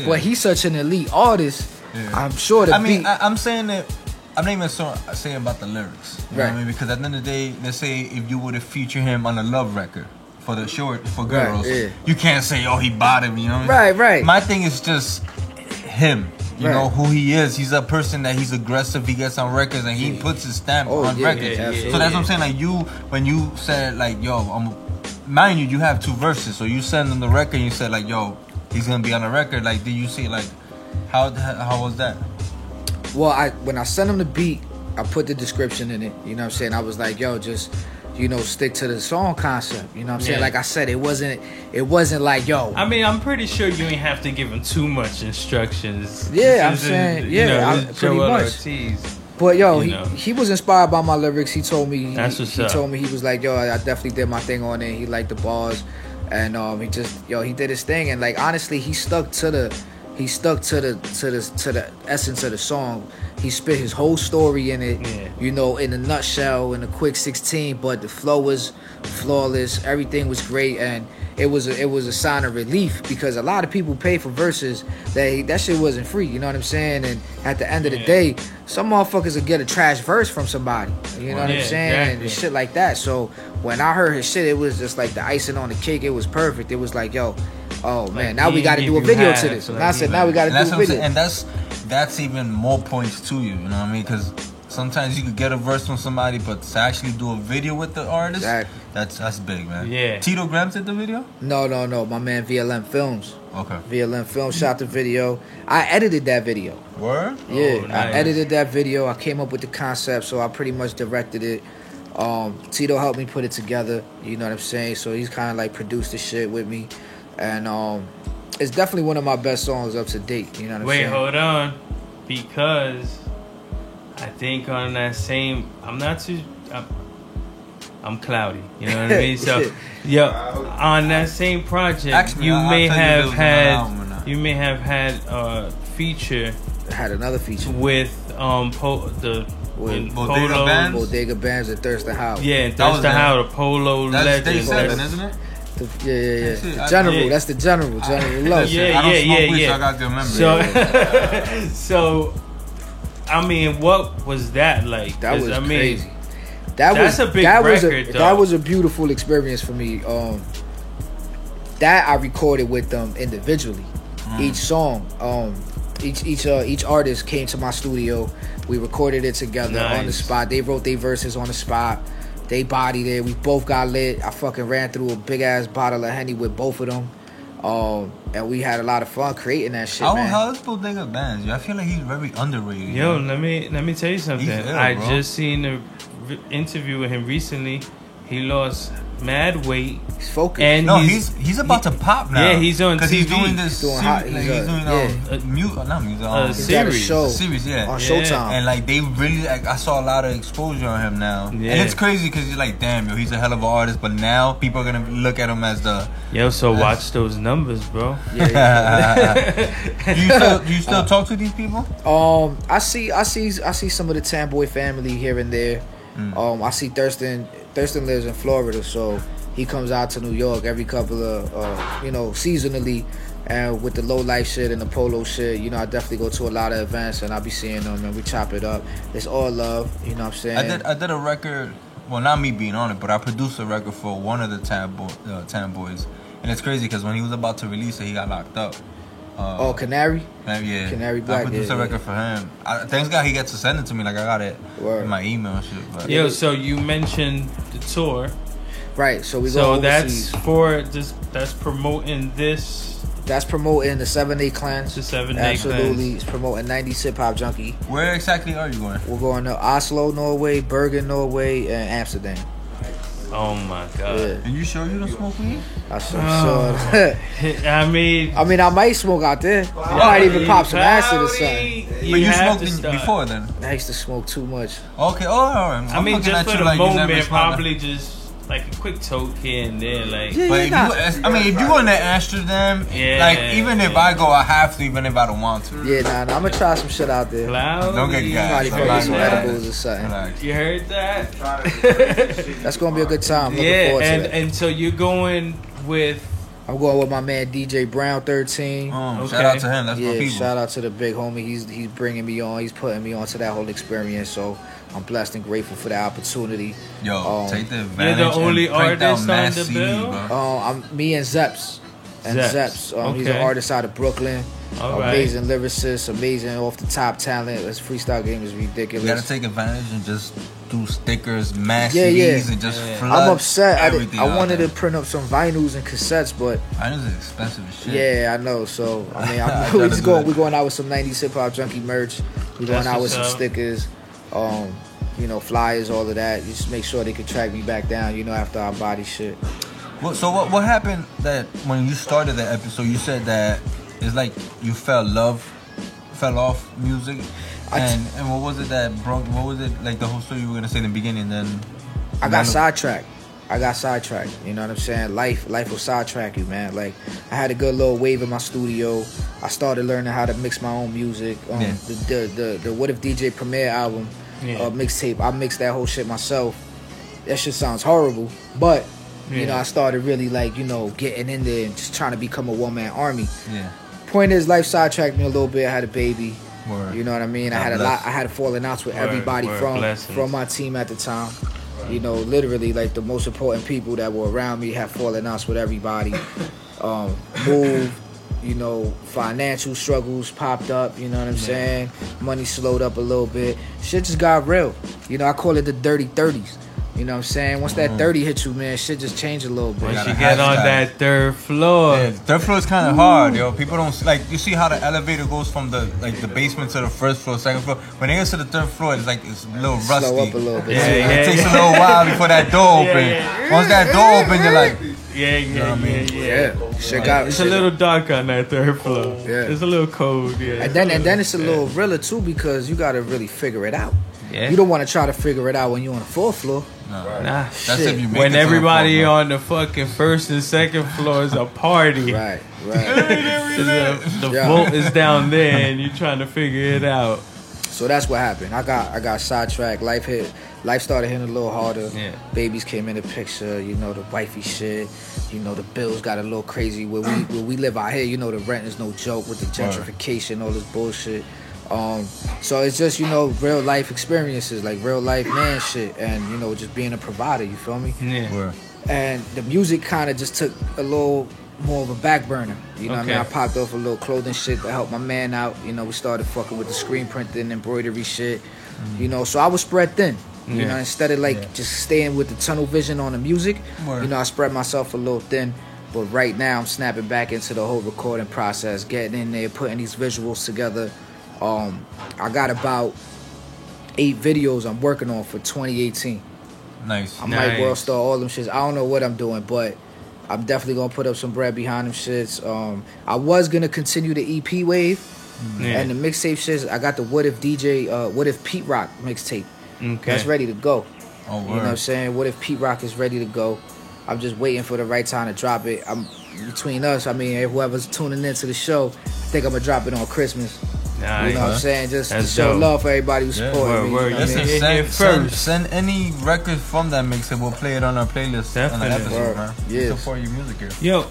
But he's such an elite artist. I'm sure
I'm saying that. I'm not even saying about the lyrics, you know what I mean? Because at the end of the day, let's say if you would have featured him on a love record for girls, you can't say, oh, he bottomed, you know?
Right.
My thing is just him, you know, who he is. He's a person that he's aggressive. He gets on records and he puts his stamp on records. So that's what I'm saying. Like, when you said, like, yo, mind you have 2 verses. So you send him the record and you said, like, yo, he's gonna be on the record. Like, did you see, like, how was that?
Well, when I sent him the beat, I put the description in it. You know what I'm saying? I was like, yo, just, you know, stick to the song concept. You know what I'm saying? Like I said, it wasn't like, yo.
I mean, I'm pretty sure you ain't have to give him too much instructions.
Yeah, I'm saying, pretty much.
Ortiz,
but yo, he was inspired by my lyrics. He told me,
he
told me, he was like, yo, I definitely did my thing on it. He liked the bars, and he did his thing. And like, honestly, he stuck to the essence of the song. He spit his whole story in it, you know, in a nutshell, in a quick 16. But the flow was flawless. Everything was great, and it was a sign of relief, because a lot of people pay for verses that shit wasn't free. You know what I'm saying? And at the end of the day, some motherfuckers will get a trash verse from somebody. You know what I'm saying? And shit like that. So when I heard his shit, it was just like the icing on the cake. It was perfect. It was like, yo, oh man, now we got to do a video to this. And I said, now we got to do a video.
And that's even more points to you. You know what I mean? Because sometimes you could get a verse from somebody, but to actually do a video with the artist, that's big, man. Yeah. Tito Grams did the video?
No. My man VLM Films.
Okay.
VLM Films shot the video. I edited that video.
Word?
Yeah, nice. I edited that video. I came up with the concept, so I pretty much directed it. Tito helped me put it together. You know what I'm saying? So he's kind of like produced the shit with me. And it's definitely one of my best songs up to date. You know what I'm saying?
Wait, hold on. Because I think on that same... I'm cloudy. You know what I mean? So, on that same project, actually, you may have had a feature...
I had another feature.
With
Bodega
Bands and Thurston Howe.
Yeah, Thurston Howe, the Polo legend.
That's Day 7, isn't it?
The General, that's the General. General Love.
I don't smoke weed, so I got good memory.
So,
I mean, what was that like?
That was crazy.
That's a big record, though.
That was a beautiful experience for me. That I recorded with them individually. Each song, each artist came to my studio. We recorded it together on the spot. They wrote their verses on the spot. They bodied it. We both got lit. I fucking ran through a big ass bottle of Henny with both of them. And we had a lot of fun creating that shit, man.
How is Bodega Bands? I feel like he's very underrated.
Yo, let me tell you something. I just seen an interview with him recently. He lost mad weight.
He's focused.
And he's about to pop now.
Yeah, he's on TV.
Because he's doing this
series.
A
series,
on Showtime.
And like they really, I saw a lot of exposure on him now. Yeah. And it's crazy because you're like, damn, yo, he's a hell of an artist. But now people are gonna look at him as the
watch those numbers, bro.
Do you still talk to these people?
I see some of the Tamboy family here and there. I see Thurston lives in Florida, so he comes out to New York every couple of, seasonally. And with the low life shit and the polo shit, you know, I definitely go to a lot of events and I'll be seeing them and we chop it up. It's all love, you know what I'm saying?
I did a record, well, not me being on it, but I produced a record for one of the Tam Boys. And it's crazy because when he was about to release it, he got locked up.
Canary.
Yeah,
Canary Black.
I produced a record for him. Thanks God he gets to send it to me. Like I got it in my email and shit. But.
Yo, so you mentioned the tour,
right? So we go.
So
overseas.
that's for this. That's promoting this.
That's promoting the 7 Day Cleanse.
The 7 Day Cleanse.
Absolutely, it's promoting 90s Hip Hop Junkie.
Where exactly are you going?
We're going to Oslo, Norway, Bergen, Norway, and Amsterdam.
Oh my God!
Yeah.
Are you sure you don't smoke weed?
I'm sure.
I mean,
I might smoke out there. I might even pop some acid or something.
But you smoked before then?
I used to smoke too much.
Okay, all right.
I mean, just for the moment, probably just like a quick toke here and there, like.
Yeah, but if you go to Amsterdam, like even if I go, I have to, even if I don't want to.
Yeah, nah, I'm gonna try some shit out there.
Don't get gas.
Probably get some edibles or something.
You heard that?
That's gonna be a good time. Looking forward to that.
And so you're going with.
I'm going with my man DJ Brown 13.
Shout out to him. That's my people.
Shout out to the big homie. He's bringing me on. He's putting me on to that whole experience. So I'm blessed and grateful for the opportunity.
Yo, take the advantage.
You're the only artist on the bill.
I'm me and Zeps. Zeps. He's an artist out of Brooklyn. Amazing lyricist, amazing off the top talent. His freestyle game is ridiculous.
You gotta take advantage and just do stickers, mass CDs, and just flood.
I'm upset.
I
wanted to print up some vinyls and cassettes, but
vinyls is expensive as shit.
Yeah, I know. So I mean, we're going out with some 90s Hip Hop Junkie merch. We're going out with some stickers, flyers, all of that. Just make sure they can track me back down. After our body shit.
So what happened that when you started the episode? You said that it's like you fell off music, and what was it that broke? What was it like the whole story you were gonna say in the beginning? Then
I got sidetracked. You know what I'm saying? Life will sidetrack you, man. Like I had a good little wave in my studio. I started learning how to mix my own music. The What If DJ Premier album mixtape. I mixed that whole shit myself. That shit sounds horrible, but. I started really getting in there and just trying to become a one-man army. Yeah. Point is, life sidetracked me a little bit. I had a baby. Word. You know what I mean? I had falling outs with everybody from my team at the time. Literally like the most important people that were around me had fallen outs with everybody. Moved. Financial struggles popped up. You know what I'm saying? Money slowed up a little bit. Shit just got real. I call it the dirty 30s. You know what I'm saying? Once that 30 hits you, man, shit just changed a little bit.
Once you get on that third floor.
Yeah, third floor is kind of hard, yo. People don't, you see how the elevator goes from the basement to the first floor, second floor? When it gets to the third floor, it's a little rusty.
Slow up a little bit.
It takes a little while before that door opens. Once that door opens, you're like...
You know what I mean? It's a little dark on that third floor. Yeah. It's a little cold,
And then it's a little realer, too, because you got to really figure it out. Yeah. You don't want to try to figure it out when you're on the fourth floor.
No.
Nah, that's if you make when everybody on the fucking first and second floor is a party.
Right.
The vault is down there, and you're trying to figure it out.
So that's what happened. I got sidetracked. Life started hitting a little harder. Yeah. Babies came in the picture. The wifey shit. The bills got a little crazy. Where we live out here, the rent is no joke with the gentrification, all this bullshit. So it's just, real life experiences, like real life man shit, and, just being a provider, you feel me?
Yeah.
And the music kind of just took a little more of a back burner. You know what I mean? I popped off a little clothing shit to help my man out. We started fucking with the screen printing, embroidery shit. So I was spread thin. Instead of just staying with the tunnel vision on the music, I spread myself a little thin. But right now I'm snapping back into the whole recording process, getting in there, putting these visuals together. I got about 8 videos I'm working on for 2018.
Nice.
I might world star all them shits. I don't know what I'm doing, but I'm definitely gonna put up some bread behind them shits. I was gonna continue the EP wave and the mixtape shits. I got the What If Pete Rock mixtape.
Okay.
That's ready to go.
Oh, word.
You know what I'm saying? What If Pete Rock is ready to go? I'm just waiting for the right time to drop it. Between us, whoever's tuning into the show, I think I'm gonna drop it on Christmas.
Nice.
You know what I'm saying? Just to show love for everybody who's supporting me.
Listen, send any record from that mixtape. We'll play it on our playlist.
Definitely.
On the episode, man.
Yes.
Support your music here.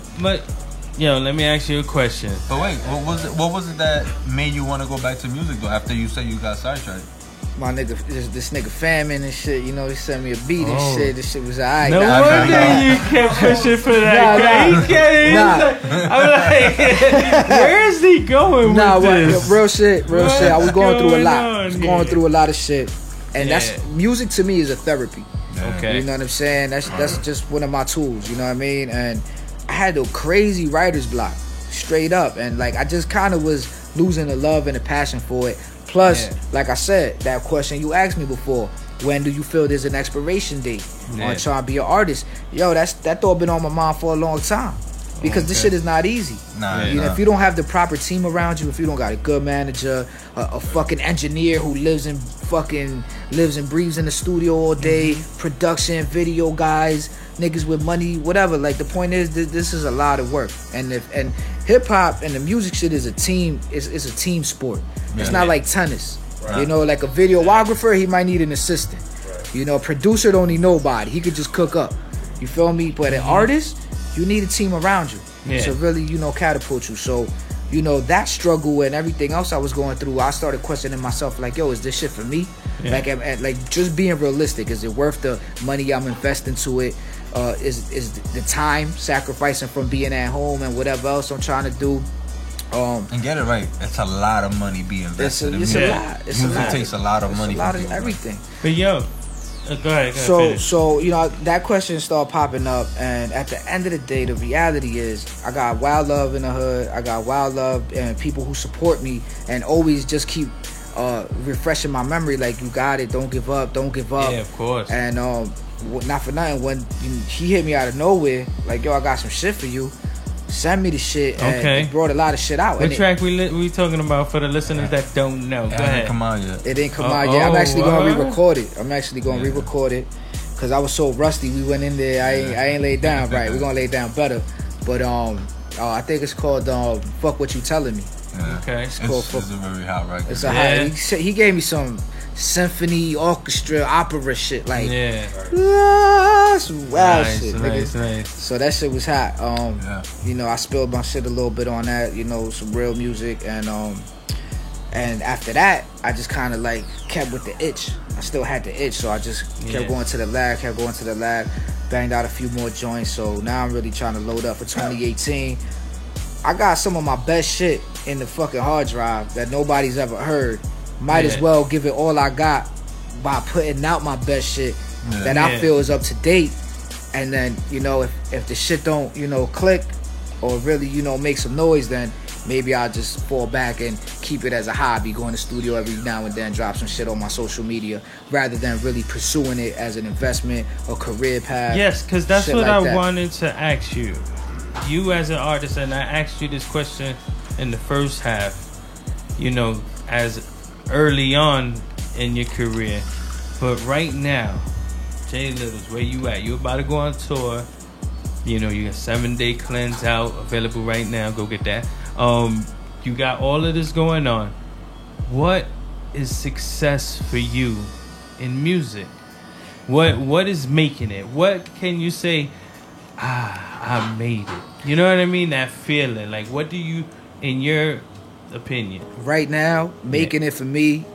Let me ask you a question.
But wait, what was it that made you want to go back to music though? After you said you got sidetracked.
my nigga, this nigga Famine and shit. You know, he sent me a beat and shit. This shit was alright.
No wonder you kept pushing for that guy. I'm like, where is he going with this?
Real shit. I was going through a lot. I was going through a lot of shit, and that's music to me is a therapy.
Okay,
you know what I'm saying? That's just one of my tools. You know what I mean? And I had a crazy writer's block, straight up, and like I just kind of was losing the love and the passion for it. Plus, like I said, that question you asked me before, when do you feel there's an expiration date on trying to be an artist? Yo, that thought been on my mind for a long time. Because this shit is not easy. You know, if you don't have the proper team around you, if you don't got a good manager, a fucking engineer who lives and breathes in the studio all day, production, video guys, niggas with money, whatever. Like the point is, this is a lot of work. And hip hop and the music shit is a team. It's a team sport. It's not like tennis. You know, like a videographer, he might need an assistant. You know, a producer don't need nobody. He could just cook up. You feel me? But an artist, you need a team around you to really, you know, catapult you. So, you know, that struggle and everything else I was going through, I started questioning myself like, yo, is this shit for me? Like just being realistic. Is it worth the money I'm investing to it? Is the time sacrificing from being at home and whatever else I'm trying to do?
And get it right, it's a lot of money being invested in music.
It's a lot.
It takes a lot of money.
A lot of everything.
But yo, go ahead.
So you know that question started popping up, and at the end of the day, the reality is I got wild love in the hood. I got wild love and people who support me and always just keep refreshing my memory. Like, you got it. Don't give up. Don't give up.
Yeah, of course.
And not for nothing, when he hit me out of nowhere, like, yo, I got some shit for you. Send me the shit. And it brought a lot of shit out.
What track we talking about for the listeners that don't know? Go ahead.
It didn't come out yet.
It didn't come out yet. I'm actually going to re-record it. Because I was so rusty. We went in there. I ain't laid down right. We're going to lay down better. But I think it's called Fuck What You Telling Me.
Yeah.
Okay.
It's a very hot record.
It's a hot. He gave me some symphony, orchestra, opera shit. Like, some wild shit.
Nice.
So that shit was hot. You know, I spilled my shit a little bit on that. You know, some real music, and after that, I just kind of like kept with the itch. I still had the itch, so I just kept going to the lab, banged out a few more joints. So now I'm really trying to load up for 2018. I got some of my best shit in the fucking hard drive that nobody's ever heard. Might as well give it all I got by putting out my best shit that I feel is up to date. And then, you know, if the shit don't, you know, click or really, you know, make some noise, then maybe I'll just fall back and keep it as a hobby, go in the studio every now and then, drop some shit on my social media, rather than really pursuing it as an investment or career path.
Yes, because that's what I wanted to ask you. You as an artist, and I asked you this question in the first half, you know, as early on in your career. But right now, Jay Littles, where you at? You about to go on tour. You know, you got 7-day cleanse out available right now. Go get that. You got all of this going on. What is success for you in music? What is making it? What can you say, I made it? You know what I mean? That feeling. Like, what do you, in your opinion?
Right now, making it for me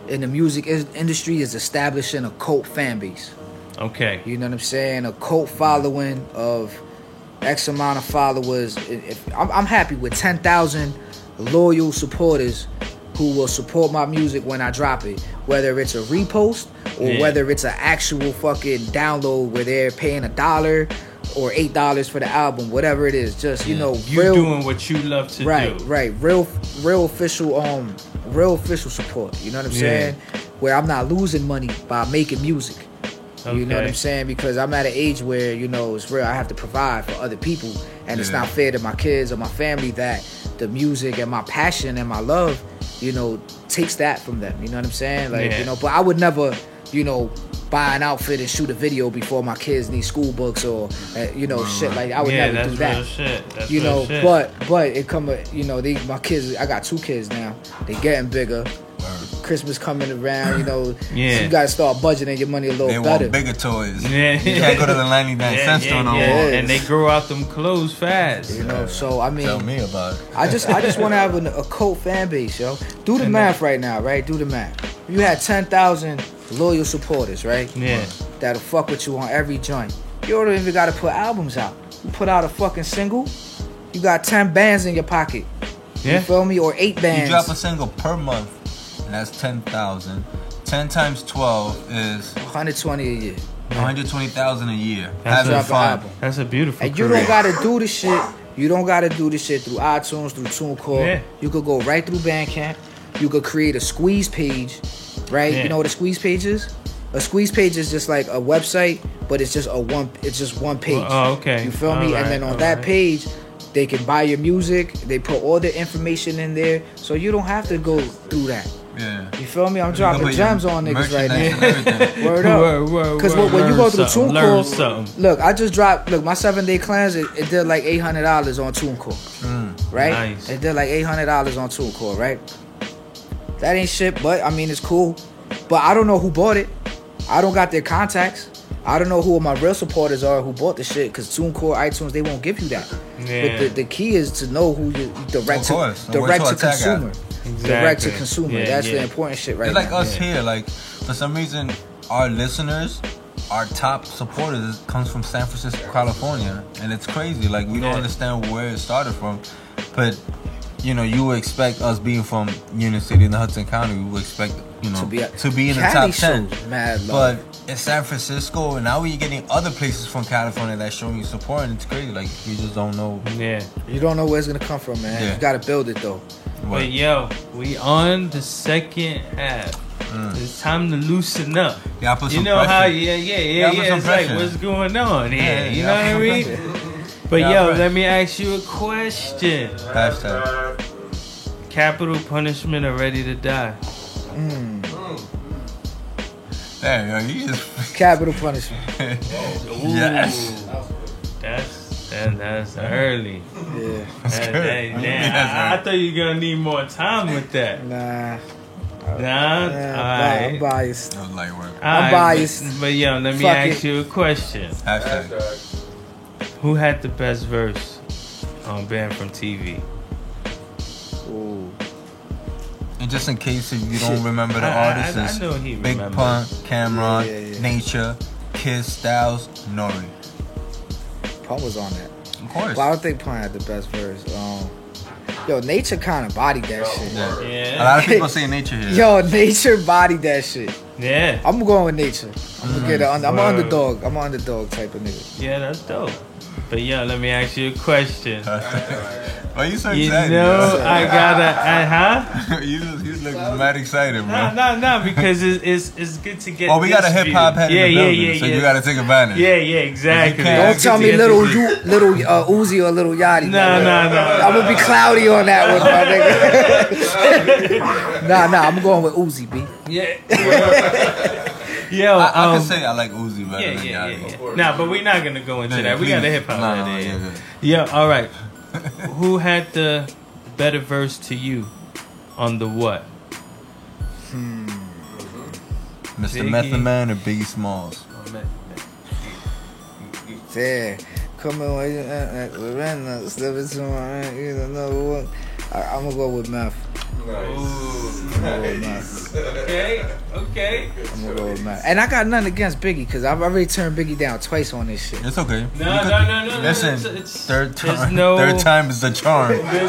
in the music industry is establishing a cult fan base.
Okay.
You know what I'm saying? A cult following of X amount of followers. I'm happy with 10,000 loyal supporters who will support my music when I drop it. Whether it's a repost or whether it's an actual fucking download where they're paying $1 or $8 for the album, whatever it is. Just, you know,
you doing what you love to do.
Right. Real official support. You know what I'm saying? Where I'm not losing money by making music. Okay. You know what I'm saying? Because I'm at an age where, you know, it's real. I have to provide for other people. And it's not fair to my kids or my family that the music and my passion and my love, you know, takes that from them. You know what I'm saying? Like, you know, but I would never, you know, buy an outfit and shoot a video before my kids need school books or, you know, shit like I would never do that.
Real shit. That's
you know,
real shit.
But it come, you know, my kids, I got 2 kids now. They getting bigger. Christmas coming around, you know, so you gotta start budgeting your money a little better.
They want bigger toys. You can't go to the 99-cent store no more.
And they grow out them clothes fast.
You know, so I mean,
tell me about it.
I just want to have a cult fan base, yo. Do the math right now, right? Do the math. You had 10,000 loyal supporters, right?
Yeah.
That'll fuck with you on every joint. You don't even gotta put albums out. You put out a fucking single, you got 10 bands in your pocket.
Yeah.
You feel me? Or 8 bands.
You drop a single per month, and that's 10,000. 10 times 12 is
120 a year.
120,000 a year.
That's
Having
a-
fun.
That's a beautiful
And you
career.
don't gotta do the shit. You don't gotta do the shit through iTunes, through TuneCore.
Yeah.
You could go right through Bandcamp. You could create a squeeze page, right?
Yeah.
You know what a squeeze page is? A squeeze page is just like a website, but it's just one page.
Oh, okay.
You feel me? And then on that page, they can buy your music. They put all the information in there, so you don't have to go through that.
Yeah.
You feel me? I'm dropping gems on niggas right now.
now.
Word up. Because when you go through
Learn
TuneCore,
something.
look, I just dropped. Look, my 7-day cleanse, it did like $800 on TuneCore, right?
Nice.
It did like $800 on TuneCore, right? That ain't shit, but I mean it's cool. But I don't know who bought it. I don't got their contacts. I don't know who my real supporters are who bought the shit. Because TuneCore, iTunes, they won't give you that.
Yeah.
But the key is to know who you direct
Of course.
to direct to
attack at.
consumer.
Exactly.
Direct to consumer.
Yeah,
That's
yeah.
the important shit right
It's like
now.
us here. Like, for some reason, our listeners, our top supporters comes from San Francisco, California. And it's crazy. Like, we don't
Yeah.
understand where it started from. But, you know, you would expect us being from Union City in the Hudson County, we would expect, you know, to be in the
Cali
top 10.
shows mad love.
But in San Francisco, and now we're getting other places from California that's showing you support, and it's crazy. Like, you just don't know.
Yeah.
You don't know where it's gonna come from, man.
Yeah.
You gotta build it though.
what.
But yo, we on the second half. It's time to loosen up.
Yeah, I put
You
some
know
pressure.
how?
I
Yeah.
put some
It's like,
pressure.
what's going on here?
Yeah,
You
yeah,
know
I
what I
put
mean?
some
But
Yeah,
yo,
pressure.
let me ask you a question.
Hashtag.
Capital punishment or ready to die?
Damn, yo, you just.
Capital punishment.
Yes.
That's early.
Yeah.
I thought you were gonna need more time with that.
Nah.
Nah,
I'm
alright.
biased.
That was light work.
I'm
Alright,
biased.
But yo, let me
Fuck
ask
it.
you a question.
Hashtag.
Who had the best verse on Banned from TV?
Ooh.
And just in case if you
Shit.
don't remember the artists,
I
it's
know he
Big
remembers.
Pun, Cameron,
Yeah.
Nature, Kiss, Styles, Nori.
Pun was on that.
Of course.
But I don't think Pun had the best verse. Yo, Nature kind of bodied that shit.
Yeah.
Yeah.
A lot of people say Nature here.
Yo, Nature bodied that shit.
Yeah.
I'm going with Nature. I'm gonna get I'm an
Word.
underdog. I'm an underdog type of nigga.
Yeah, that's dope. But yo, let me ask you a question.
Why you so
You
excited?
know,
bro?
I gotta, huh?
you look mad excited, bro.
No, because it's good to get.
Oh, we got a
this
hip hop
view.
head in the building, so you gotta take advantage.
Yeah, exactly.
can't-
Don't
It's
tell
good
me
to get
little
this view.
little Uzi or little Yachty.
No.
I'm gonna be cloudy on that one, my nigga. nah, I'm going with Uzi, B.
Yeah. Yo,
I can say I like Uzi better than
yeah.
Yachty.
Nah, but we're not gonna go into that. We got a hip hop.
Nah,
right there.
yeah, good.
Yeah, all right. Who had the better verse to you on the what?
Mr.
Biggie.
Method Man or Biggie Smalls?
Yeah. Come on, we're slip it to my you don't know what. I'm gonna go with Meth. I'm gonna go with Meth.
Okay.
I'm gonna go with Meth. And I got nothing against Biggie because I've already turned Biggie down twice on this shit.
It's okay.
No.
Listen,
It's
third
there's
time.
no-
Third time is the charm. It's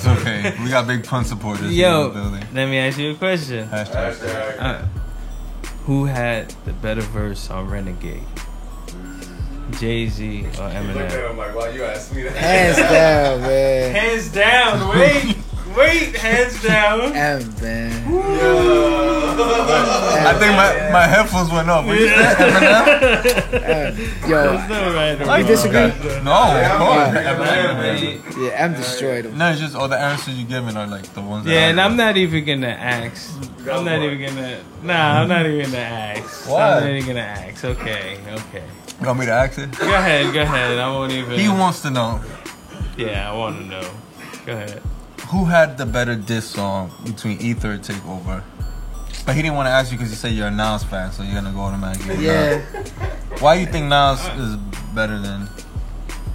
okay. We got Big Pun supporters in
Yo,
the building.
let me ask you a question.
Hashtag.
Who had the better verse on Renegade? Jay-Z or
Look at
Eminem?
him like, why you ask me that?
Hands down, man.
Hands down. Wait. Hands down.
Man.
I think my headphones went up. What you said, Eminem?
Yo,
There's no right or
you
wrong.
disagree?
No, of course. Eminem.
Yeah, M destroyed him.
No, it's just all the answers you're giving are like the ones that
Yeah,
I
and I'm
like.
not even gonna ask. I'm not even gonna ask.
Why?
I'm not even gonna ask. Okay.
You want me to ask it?
Go ahead. I won't even.
He wants to know
Yeah, I want to know. Go ahead.
who had the better diss song between Ether and Takeover. But he didn't want to ask you because he said you're a Nas fan, so you're gonna go automatically. with
Yeah.
Nas. Why you think Nas is better than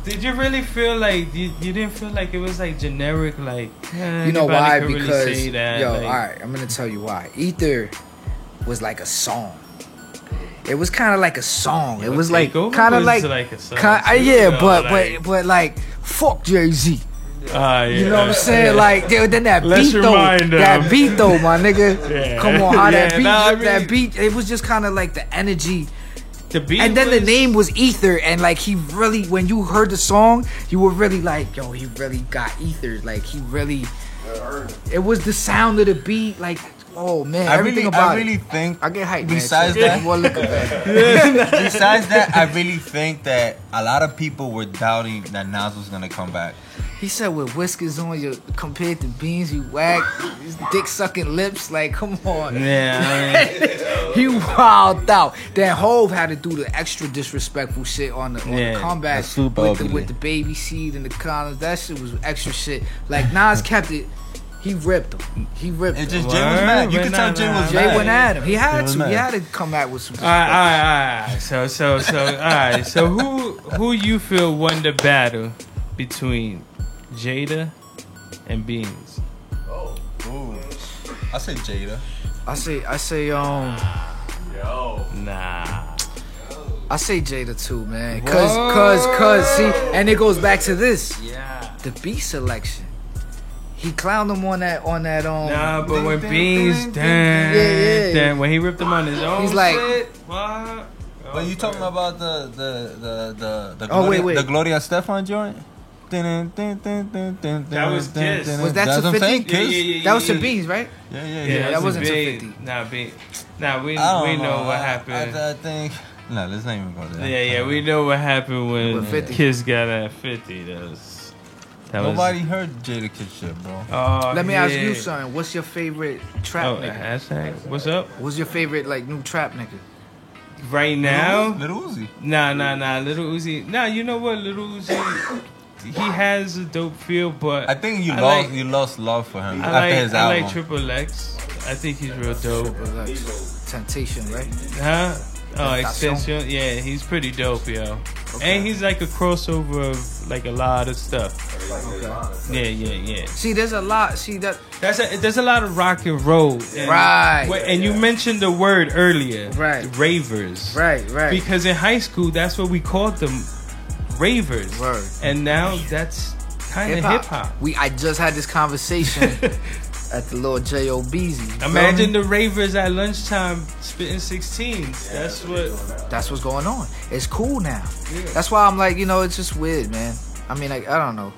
Did you really feel like you didn't feel like it was like generic? Like
you know why?
could
Because
really say that,
yo,
like,
all right, I'm gonna tell you why. Ether was like a song. It was kind of like a song. It was like kind of like
a song.
Yeah, but like fuck Jay-Z.
Yeah,
you know what I'm saying? Like then that
Let's
beat though,
remind
beat though, my nigga.
Yeah.
Come on, how that
Yeah,
beat,
nah, I mean-
that beat. It was just kind of like the energy.
The beat
And then
was,
the name was Ether, and like he really, when you heard the song, you were really like, yo, he really got Ether. Like he really, it was the sound of the beat. Like, oh man, everything about
I really
it.
think.
I get hyped.
Besides
man.
that,
More liquor, man.
besides that, I really think that a lot of people were doubting that Nas was gonna come back.
He said with whiskers on you compared to beans, you whack, his dick sucking lips. Like, come on.
Yeah, I mean,
He wilded out. Then Hove had to do the extra disrespectful shit on the comeback
that's super
with
ugly.
the baby seed and the condoms. That shit was extra shit. Like Nas kept it. He ripped him. He ripped
It
him.
just Jay was mad. You could tell Jay was
Jay
mad.
went at him. He had
was
to.
mad.
He had to come out with some.
all right. So, all right. So, who you feel won the battle between Jada and Beans?
Ooh. I say Jada.
I say
Nah.
I say Jada too, man. Cause see, and it goes back to this.
Yeah.
The beat selection. He clowned him on that
Nah, but when Beans,
Yeah.
damn, when he ripped him on his own,
He's like-
shit, what?
But you talking about the
Oh,
Gloria,
wait.
the Gloria Estefan joint? That
was Kiss.
Was that
That's
to
what I'm
50?
saying, Kiss.
That was to Beans, right?
Yeah.
that
that's
wasn't
a
to
big-
50.
Nah, we
I don't
know what happened.
I think. No, let's not even go there.
Yeah, we know what happened when
With 50.
Kiss got at 50. That
Nobody heard Jada Kiss shit, bro.
Oh,
Let me ask you something. What's your favorite trap
Oh,
nigga?
hashtag. What's up?
What's your favorite like new trap nigga?
Right now?
Little Uzi.
Nah. Little Uzi. Nah, you know what? Little Uzi, he has a dope feel, but
I think you
like-
lost love for him
I
after his
I
album.
like Triple X. I think he's real dope.
Temptation, right?
Huh? Oh,
Tentacion.
Extension. Yeah, he's pretty dope, yo. And he's like a crossover of like a lot of stuff. Yeah.
See, there's a lot. See that.
There's a lot of rock and roll. And,
Right.
And you mentioned the word earlier.
Right.
Ravers.
Right.
Because in high school, that's what we called them, ravers.
Word.
And now that's kind of hip hop.
I just had this conversation at the little J.O.B.Z.
Imagine the ravers at lunchtime spitting 16s.
That's what's going on. It's cool now. Yeah. That's why I'm like, it's just weird, man. I mean, like, I don't know.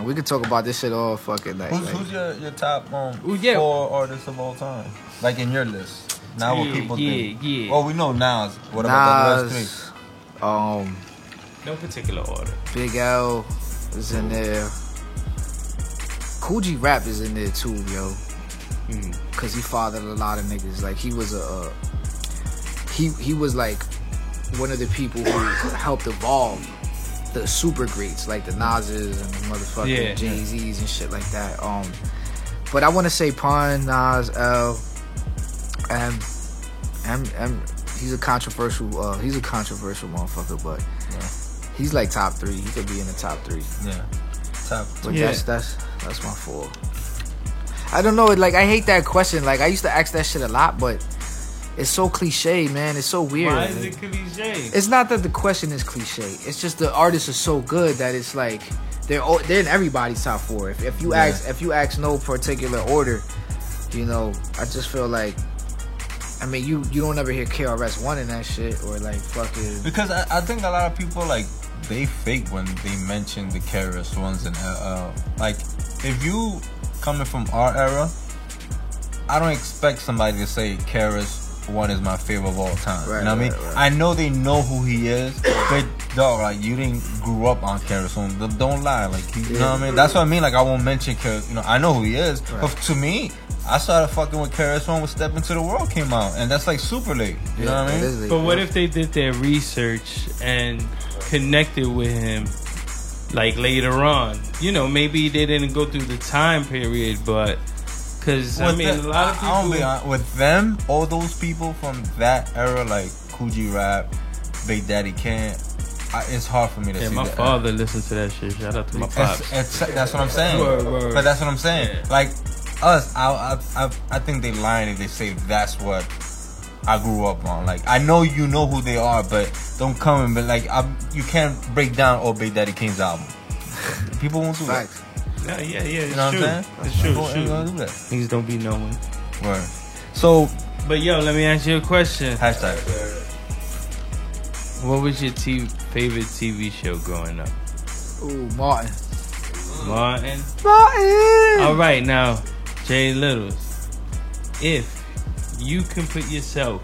We could talk about this shit all fucking night.
Who's your top 4 artists of all time? Like in your list. Now what people think.
Yeah.
Oh, we know Nas. What about the rest 3?
No particular order.
Big L is in there. Kool G Rap is in there too, yo. Cause he fathered a lot of niggas. Like he was he was like one of the people who helped evolve the super greats, like the Nas's and the motherfucking Jay-Z's and shit like that. But I want to say Pun, Nas, L, M. He's a controversial motherfucker, but he's like top 3. He could be in the top 3.
Yeah. Top 3.
But that's my 4. I don't know. Like I hate that question. Like I used to ask that shit a lot, but it's so cliche, man. It's so weird.
Why is it cliche?
It's not that the question is cliche. It's just the artists are so good that it's like they're in everybody's top 4. If you ask no particular order, I just feel like. I mean, you don't ever hear KRS One in that shit or like fucking.
Because I think a lot of people like they fake when they mention the KRS Ones and LL. Like if you coming from our era, I don't expect somebody to say KRS One is my favorite of all time.
Right,
you know what I mean?
right.
I know they know who he is, but dog, like you didn't grow up on KRS One. Don't lie, like you know what I mean? That's what I mean. Like I won't mention KRS. I know who he is, but to me, I started fucking with KRS One when Step Into the World came out, and that's like super late. You know what I mean?
But what if they did their research and connected with him, like later on? Maybe they didn't go through the time period, but because a lot of people.
I'll be honest, with them, all those people from that era, like Kool G Rap, Big Daddy Kane, it's hard for me to
Yeah,
see
my
that.
father listened to that shit. Shout out to my pops.
That's what I'm saying.
Word.
But that's what I'm saying.
Yeah.
Like us, I think they lying if they say that's what I grew up on. Like I know you know who they are, but don't come and be like you can't break down old Big Daddy Kane's album. People won't do that.
Facts.
Yeah,
You know
it's
what I'm
true.
saying?
It's true.
People ain't gonna do that.
Things don't be knowing.
Word. So
But yo, let me ask you a question.
hashtag.
What was your favorite TV show growing up?
Ooh, Martin.
Martin.
Martin.
All right, now, Jay Littles, if you can put yourself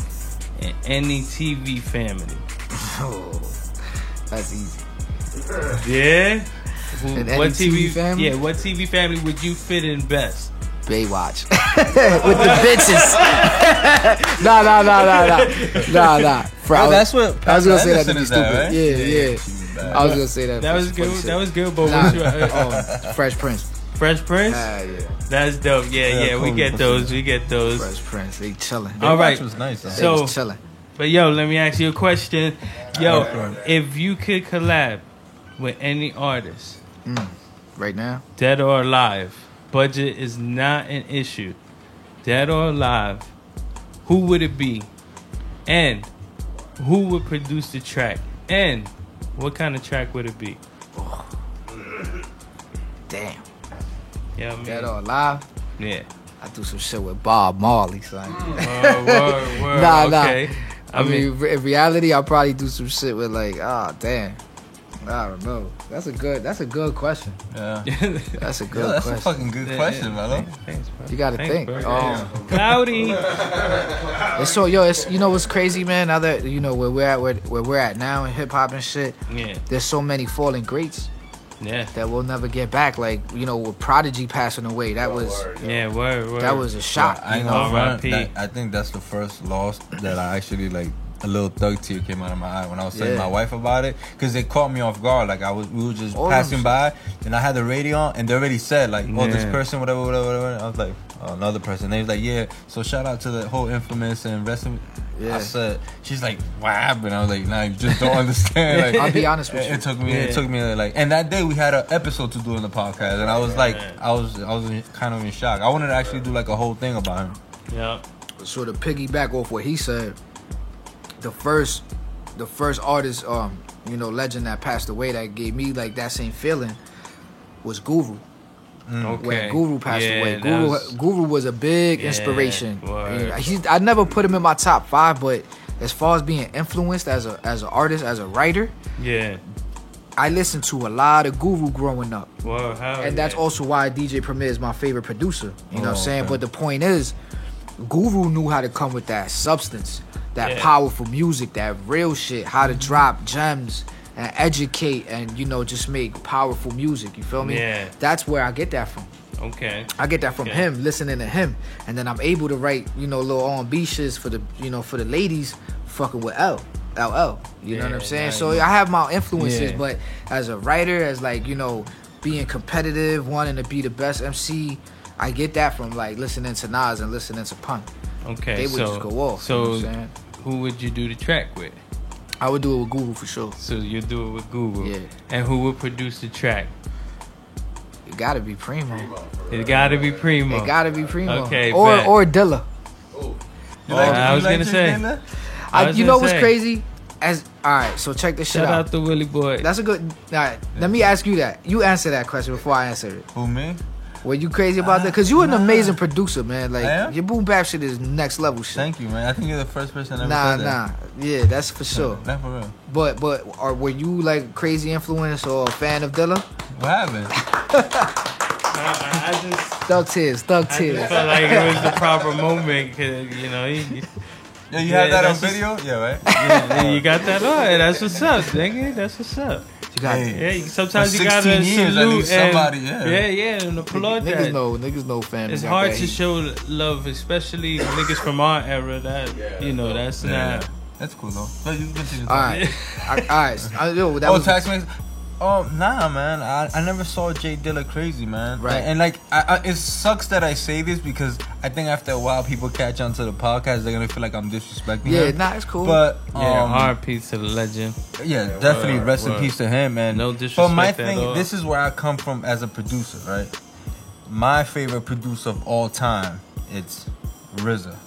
in any TV family,
Oh, that's easy.
yeah,
In any TV family?
Yeah, what TV family would you fit in best?
Baywatch. With the bitches. Nah.
Oh, that's what
I was gonna say that to
Anderson
be
is
stupid.
at, right?
Yeah. I was gonna say that.
That was
funny
good.
shit.
That was good. But
Nah.
what's your
Fresh Prince.
Fresh Prince?
Yeah.
That's dope. Yeah. We
cool.
get those. We get those.
Fresh Prince. They chilling.
All right.
Baywatch was nice. Though.
They
So-
was chilling.
But yo, let me ask you a question. Yo,
Okay.
if you could collab with any artist,
Right now.
dead or alive, budget is not an issue. Dead or alive, who would it be? And who would produce the track? And what kind of track would it be?
Damn.
Yeah, I mean,
Dead or alive?
yeah.
I do some shit with Bob Marley, son.
Word.
Nah.
Okay.
I mean, in reality, I'll probably do some shit with like, damn. I don't know. That's a good question.
Yeah.
That's a good
Yo, that's a
question.
fucking good question, man.
Thanks, bro.
You gotta
Thanks,
think.
bro. Cloudy.
It's so it's you know what's crazy, man. Now that you know where we're at now in hip hop and shit,
Yeah.
there's so many fallen greats
Yeah.
that we'll never get back. Like with Prodigy passing away, that was
Yeah, word.
that was a shock.
I ain't
You
gonna
know?
front.
R.I.P.
I think that's the first loss that I actually like. A little thug tear came out of my eye when I was telling
Yeah.
my wife about it, because they caught me off guard. Like we were just
All
passing
them
by, and I had the radio on, and they already said like, "Oh, this
Yeah.
person, whatever." I was like, "Oh, another person." They was like, "Yeah." So shout out to the whole Infamous and rest of.
Yeah.
I said, she's like, "What happened?" I was like, "Nah, you just don't understand." Like,
I'll be honest with you.
It took me like, and that day we had an episode to do in the podcast, and I was like,
Yeah.
I was kind of in shock. I wanted to actually do like a whole thing about him.
Yeah.
So to piggyback off what he said, the first artist, legend that passed away that gave me like that same feeling was Guru.
Okay.
When Guru passed
Yeah,
away,
that
Guru was a big
Yeah,
inspiration.
word.
I never put him in my top 5, but as far as being influenced as an artist, as a writer,
Yeah.
I listened to a lot of Guru growing up.
Well, how?
And that's also why DJ Premier is my favorite producer. You know what I'm saying?
okay.
But the point is, Guru knew how to come with that substance, that
Yeah.
powerful music, that real shit, how to drop gems and educate and, just make powerful music. You feel me?
Yeah.
That's where I get that from.
Okay.
I get that from
Okay.
him, listening to him. And then I'm able to write, little R&B shits for the, for the ladies fucking with LL. You know what I'm
Yeah,
saying?
nice.
So I have my influences,
Yeah.
but as a writer, as like, being competitive, wanting to be the best MC, I get that from like listening to Nas and listening to Pun.
Okay.
They would
so,
just go off.
So,
you know what I'm saying?
who would you do the track with?
I would do it with Guru for sure.
So you do it with Google.
Yeah.
And who would produce the track?
It gotta be Primo.
It gotta be Primo.
It gotta be Primo.
Okay,
Or
bet.
or Dilla.
I was gonna say. I was
You know
gonna
what's
say.
crazy? Alright, so check this shit
Shout
out.
out to Willie Boy.
That's a good. All right, let me ask you that. You answer that question before I answer it.
Who, me?
Were you crazy about that? Because you're an amazing producer, man. Like
I am?
your boom bap shit is next level shit.
Thank you, man. I think you're the first person that ever
Nah,
said that.
yeah, that's for sure.
Not for real.
But were you like crazy influence or a fan of Dilla?
What happened?
I just
Thug tears.
felt like it was the proper moment because
Yeah, you
Yeah,
have that on
that's just-
video? Yeah, right?
you got that on. That's what's up, nigga. That's what's up.
You got
Hey.
Yeah, sometimes
For
you gotta
16 years, at
salute
least
and
somebody, yeah.
yeah, and applaud
niggas
that.
know fam.
It's
got
hard
that
to
heat.
show love, especially niggas from our era. That that's not.
That's cool, though. But you continue.
All right, all right. Yo, that
Oh,
was
tax mix. Oh nah, man. I never saw Jay Dilla crazy, man.
Right.
And like, it sucks that I say this because I think after a while people catch on to the podcast, they're gonna feel like I'm disrespecting him.
Nah, it's cool.
But
R.I.P. to the legend.
yeah, definitely rest in peace to him, man.
No disrespect
But my
at
thing,
all.
this is where I come from as a producer, right? My favorite producer of all time, it's RZA,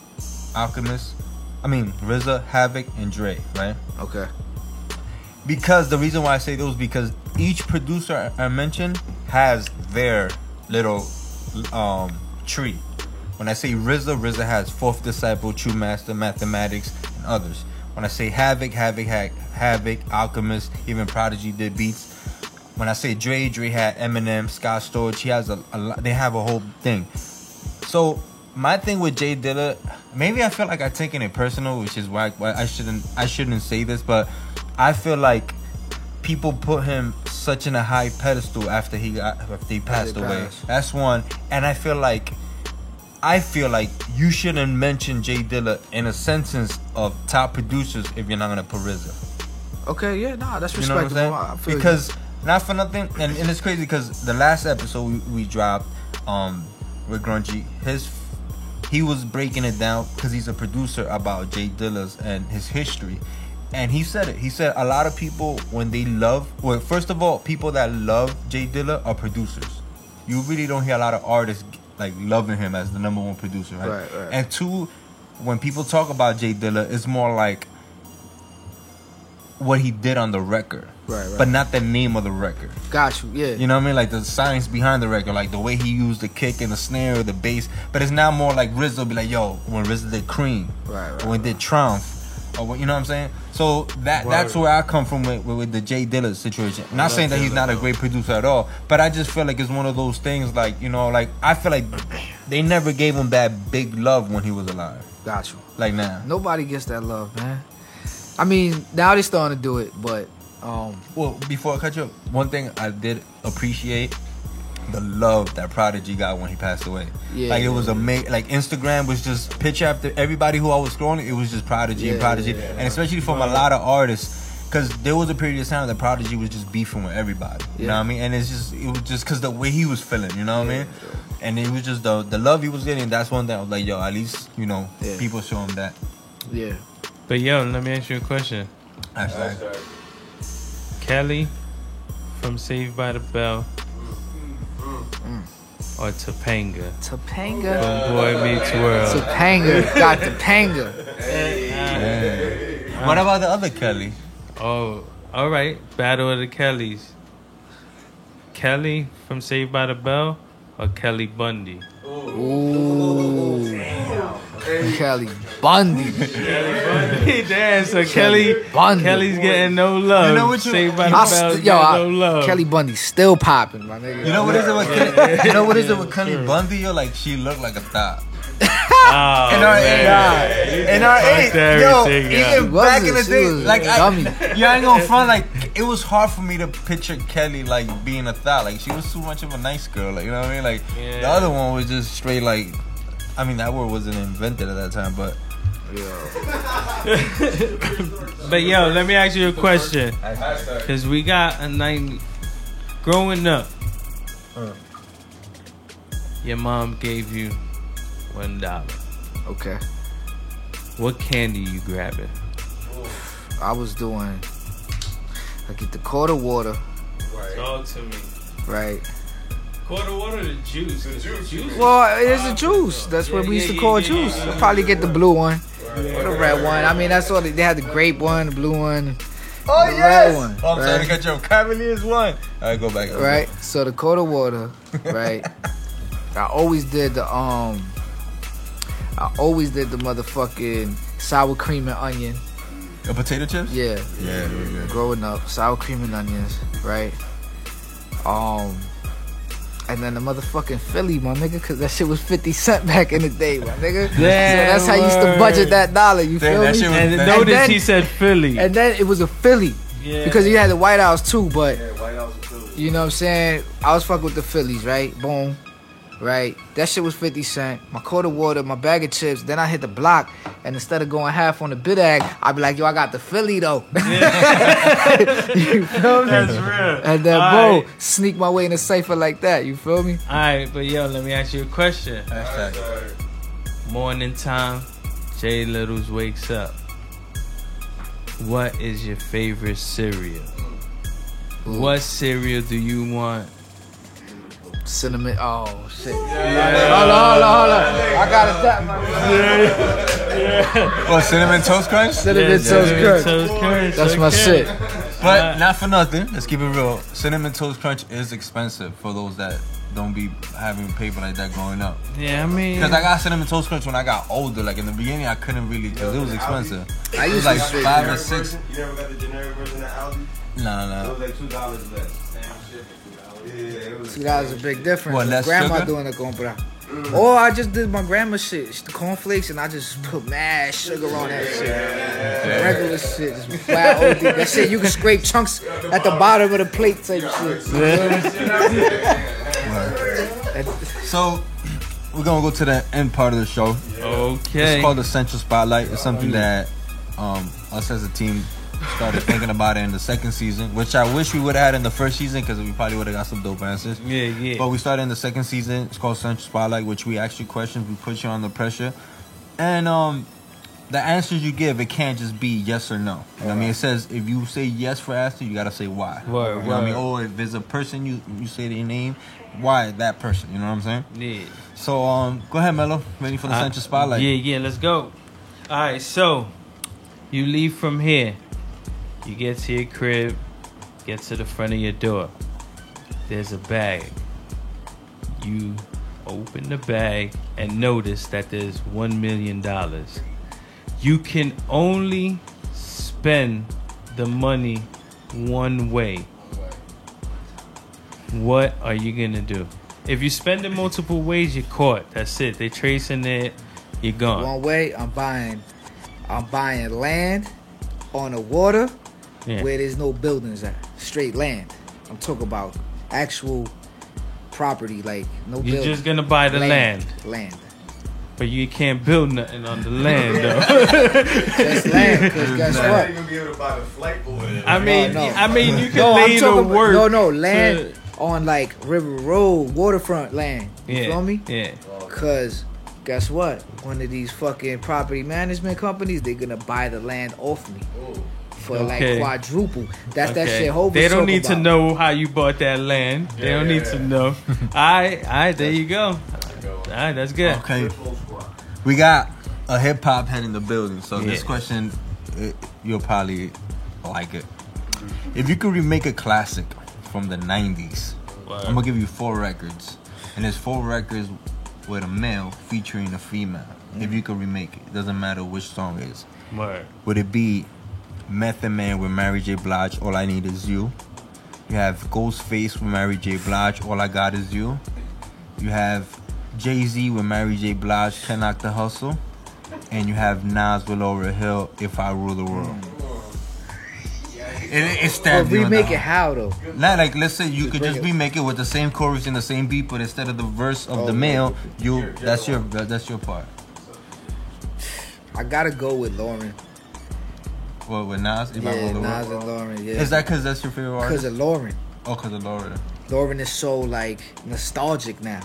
Alchemist. RZA, Havoc, and Dre, right?
Okay.
Because the reason why I say those because each producer I mentioned has their little tree. When I say RZA has Fourth Disciple, True Master, Mathematics, and others. When I say Havoc, Alchemist, even Prodigy did beats. When I say Dre had Eminem, Scott Storch. He has a lot. They have a whole thing. So my thing with Jay Dilla, maybe I feel like I'm taking it personal, which is why I shouldn't say this, but I feel like people put him such in a high pedestal after he passed away. That's one, and I feel like you shouldn't mention Jay Dilla in a sentence of top producers if you're not gonna put RZA.
Okay, yeah, nah, that's
You know what
respectable.
I'm saying? Because not for nothing, and it's crazy because the last episode we dropped with Grungy, he was breaking it down because he's a producer about Jay Dilla's and his history. And he said it. He said a lot of people, when they first of all, people that love Jay Dilla are producers. You really don't hear a lot of artists like loving him as the number one producer, right?
Right.
And two, when people talk about Jay Dilla, it's more like what he did on the record.
Right.
But not the name of the record.
Got you, yeah.
You know what I mean? Like the science behind the record, like the way he used the kick and the snare or the bass. But it's now more like RZA be like, yo, when RZA did Cream, or when did Triumph, or when, you know what I'm saying? So that's where I come from with the Jay Dilla situation. Not saying that he's not a great producer at all, but I just feel like it's one of those things, like, you know, like I feel like they never gave him that big love when he was alive.
Got you.
Like now.
Nobody gets that love, man. I mean, now they starting to do it, but
well, before I cut you up, one thing I did appreciate the love that Prodigy got when he passed away.
Yeah,
like it was amazing. Like Instagram was just picture after everybody who I was scrolling, it was just Prodigy and Prodigy, and especially from a lot of artists, because there was a period of time that Prodigy was just beefing with everybody. You know what I mean? And it was just because the way he was feeling. You know what I mean? And it was just the love he was getting. That's one thing I was like, yo, at least people show him that.
Yeah.
But yo, let me ask you a question. Kelly from Saved by the Bell or Topanga?
Topanga.
From Boy Meets World.
Topanga. Got Topanga.
What about the other Kelly?
Oh, all right. Battle of the Kellys. Kelly from Saved by the Bell or Kelly Bundy?
Ooh. Kelly Bundy.
Damn, so Kelly's getting no love.
You know what
Saved by the Bell no love.
Kelly Bundy still popping, my nigga.
You know what is it with Kelly? You know what is it with Kelly Bundy? Yo, like she looked like a thot.
Oh,
in our age, yo, even back in the day, like I ain't gonna front, like it was hard for me to picture Kelly like being a thot. Like she was too much of a nice girl. Like, you know what I mean? Like the other one was just straight like. I mean, that word wasn't invented at that time, but...
But, yo, let me ask you a question. Because we got a night... Growing up, your mom gave you $1.
Okay.
What candy you grabbing?
I was doing... I get the quarter water.
Talk to me.
Right.
Quarter water or the juice?
Well, it is a juice. That's what we used to call juice. I'll probably get the blue one or the red one. I mean, that's all they had, the grape one, the blue one,
the
red one.
Oh, I'm sorry to cut you off. Cavaliers one. All right, go back.
Right. So the quarter water, right? I always did the motherfucking sour cream and onion.
The potato chips?
Yeah. Growing up, sour cream and onions, right? And then the motherfucking Philly, my nigga, because that shit was 50 cents back in the day, my nigga.
Damn,
so that's how you used to budget that dollar, you feel me?
And notice he said Philly.
And then it was a Philly. Yeah. Because you had the White House too, but
White House and Philly.
you know what I'm saying? I was fucking with the Phillies, right? Boom. right? That shit was 50 cents. My quarter water, my bag of chips. Then I hit the block, and instead of going half on the bid-ag, I'd be like, yo, I got the Philly, though. You feel me?
That's real.
And then,
All right.
sneak my way in a cipher like that. You feel me?
All right, but yo, let me ask you a question. Morning time, Jay Littles wakes up. What is your favorite cereal? What cereal do you want?
Cinnamon. Oh, shit. Hold on. I got to tap my
What, Cinnamon Toast Crunch?
Cinnamon Toast Crunch. That's my shit.
But not for nothing. Let's keep it real. Cinnamon Toast Crunch is expensive for those that don't be having paper like that growing up.
Yeah, I mean,
Because I got Cinnamon Toast Crunch when I got older. Like in the beginning, I couldn't really because it was expensive.
I
It was
used
like
to
$5 or $6.
You never got the generic version of Aldi?
No.
It was like $2 less. Same shit for $2. Yeah, it was.
$2 a big difference.
What, less
grandma
sugar?
doing the compra. Or I just did my grandma shit, the cornflakes, and I just put mad sugar on that shit. Regular shit, just flat OD. That shit, you can scrape chunks at the bottom of the plate type shit.
So we're gonna go to the end part of the show.
okay.
It's called the Central Spotlight. It's something that us as a team started thinking about it in the second season, which I wish we would have had in the first season because we probably would have got some dope answers.
Yeah.
But we started in the second season. It's called Central Spotlight, which we ask you questions. We put you under pressure. And the answers you give, it can't just be yes or no. You know what I mean? It says if you say yes for answer, you got to say why.
Word,
You know what I mean?
word.
Or if there's a person, you say their name, why that person. You know what I'm saying?
Yeah.
So go ahead, Mello. Ready for the Central Spotlight?
Yeah, let's go. All right, so you leave from here. You get to your crib, get to the front of your door. There's a bag. You open the bag and notice that there's $1 million. You can only spend the money one way. What are you gonna do? If you spend it multiple ways, you're caught. That's it. They're tracing it. You're gone.
One way, I'm buying land on the water where there's no buildings at. Straight land. I'm talking about actual property, like no buildings.
You're just gonna buy the land.
Land.
But you can't build nothing on the land, though.
Just land, because guess
You're not
what?
even gonna be able to buy the flight or whatever.
I mean, you can
No, I'm
lay the
talking
work.
about, land on like River Road, waterfront land. You feel me?
Yeah.
Cause guess what? One of these fucking property management companies, they're gonna buy the land off me for
Okay.
like quadruple. That's that shit. Hov
They
was
don't
talking
need to
about.
know how you bought that land. They don't need to know. All right, there you go. All right, that's good.
Okay. We got a hip hop head in the building, so this
Yeah.
question, you'll probably like it. If you could remake a classic from the 90s, I'm gonna give you 4 records. And there's 4 records with a male featuring a female. If you could remake it, doesn't matter which song it is.
Word.
Would it be Method Man with Mary J. Blige, All I Need Is You? You have Ghostface with Mary J. Blige, All I Got Is You. You have Jay-Z with Mary J. Blige, Can Knock the Hustle. And you have Nas with Lauryn Hill, If I Rule the World. It's
But
that
remake it how though?
Not like, let's say you could just remake it with the same chorus and the same beat, but instead of the verse of the male, that's your part.
I gotta go with Lauren.
What, with Nas? If I
Yeah,
Rule the
Nas
World?
and Lauren. Yeah.
Is that because that's your favorite artist?
because of Lauren?
Oh, because of Lauryn.
Lauren is so like nostalgic now.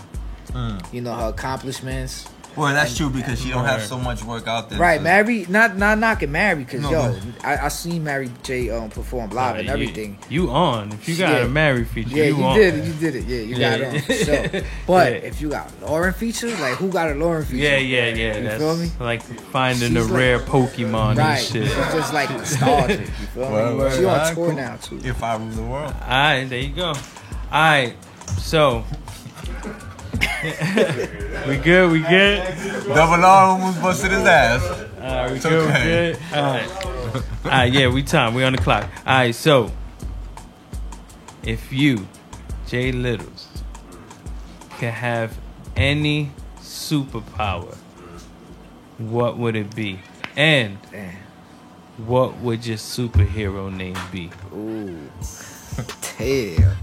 You know her accomplishments.
Well, that's true because she don't have so much work out there.
Right,
so-
Mary, not knocking Mary, because
No,
I seen Mary J perform live and everything.
You on. If you got a Mary feature,
Yeah,
you on.
did it. Yeah, you got it on. for sure. But
Yeah.
if you got Lauren feature, like who got a Lauren feature?
Yeah.
You
That's
feel me?
like finding
She's
the
like-
rare Pokemon
Right,
and shit.
she's just like nostalgic. You feel me? She on tour now too.
If I Rule the World.
All right, there you go. All right, so we good.
Double R almost busted his ass.
All right, we
It's
good.
okay.
We good. All right, yeah, we on the clock. All right, so if you, Jay Littles, could have any superpower, what would it be? And
Damn.
what would your superhero name be?
Ooh. Damn.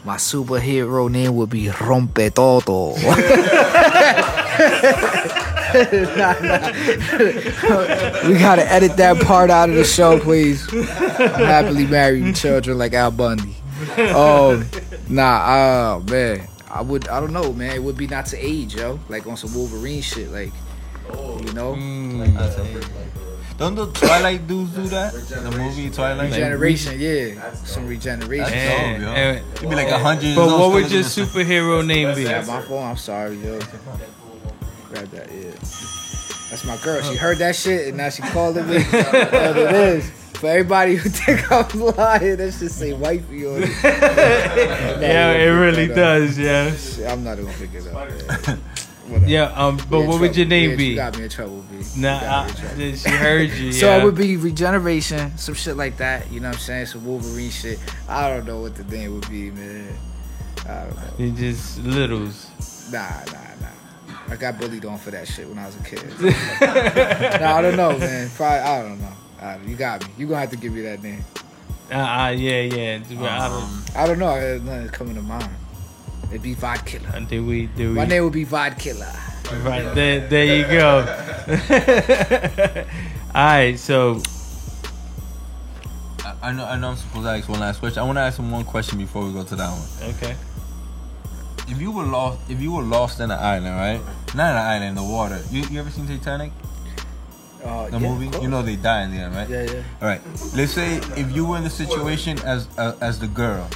My superhero name would be Rompe Todo. We gotta edit that part out of the show, please. I'm happily married with children like Al Bundy. Man. I don't know, man. It would be not to age, yo. Like on some Wolverine shit, like, you know?
Don't the Twilight dudes do that? The movie Twilight?
Regeneration, yeah. Some regeneration.
That's dope, yo. You'd be like 100 years
But
old.
what would your superhero name be?
Yeah, my phone, I'm sorry, yo. Grab that, yeah. That's my girl. She heard that shit and now she calling me. What it is. For everybody who think I'm lying, that should say wifey on it.
Yeah, it really does, yeah.
I'm not gonna pick it up.
Yeah, but what would your name be?
You got me in trouble, B.
Nah, she heard you.
So
yeah.
it would be regeneration, some shit like that. You know what I'm saying? Some Wolverine shit. I don't know what the name would be, man. I don't know.
You just littles.
Nah. I got bullied on for that shit when I was a kid. I don't know, man. Probably, I don't know. You got me. You gonna have to give me that name.
Yeah.
I don't know. Nothing's coming to mind. It'd be Vodkiller. My name would be Vodkiller.
Right there you go. All right, so
I know I'm supposed to ask one last question. I want to ask him one question before we go to that one.
okay.
If you were lost in an island, right? Not an island, the water. You ever seen Titanic? The movie? You know they die in the end, right?
Yeah.
All right. Let's say if you were in the situation as the girl,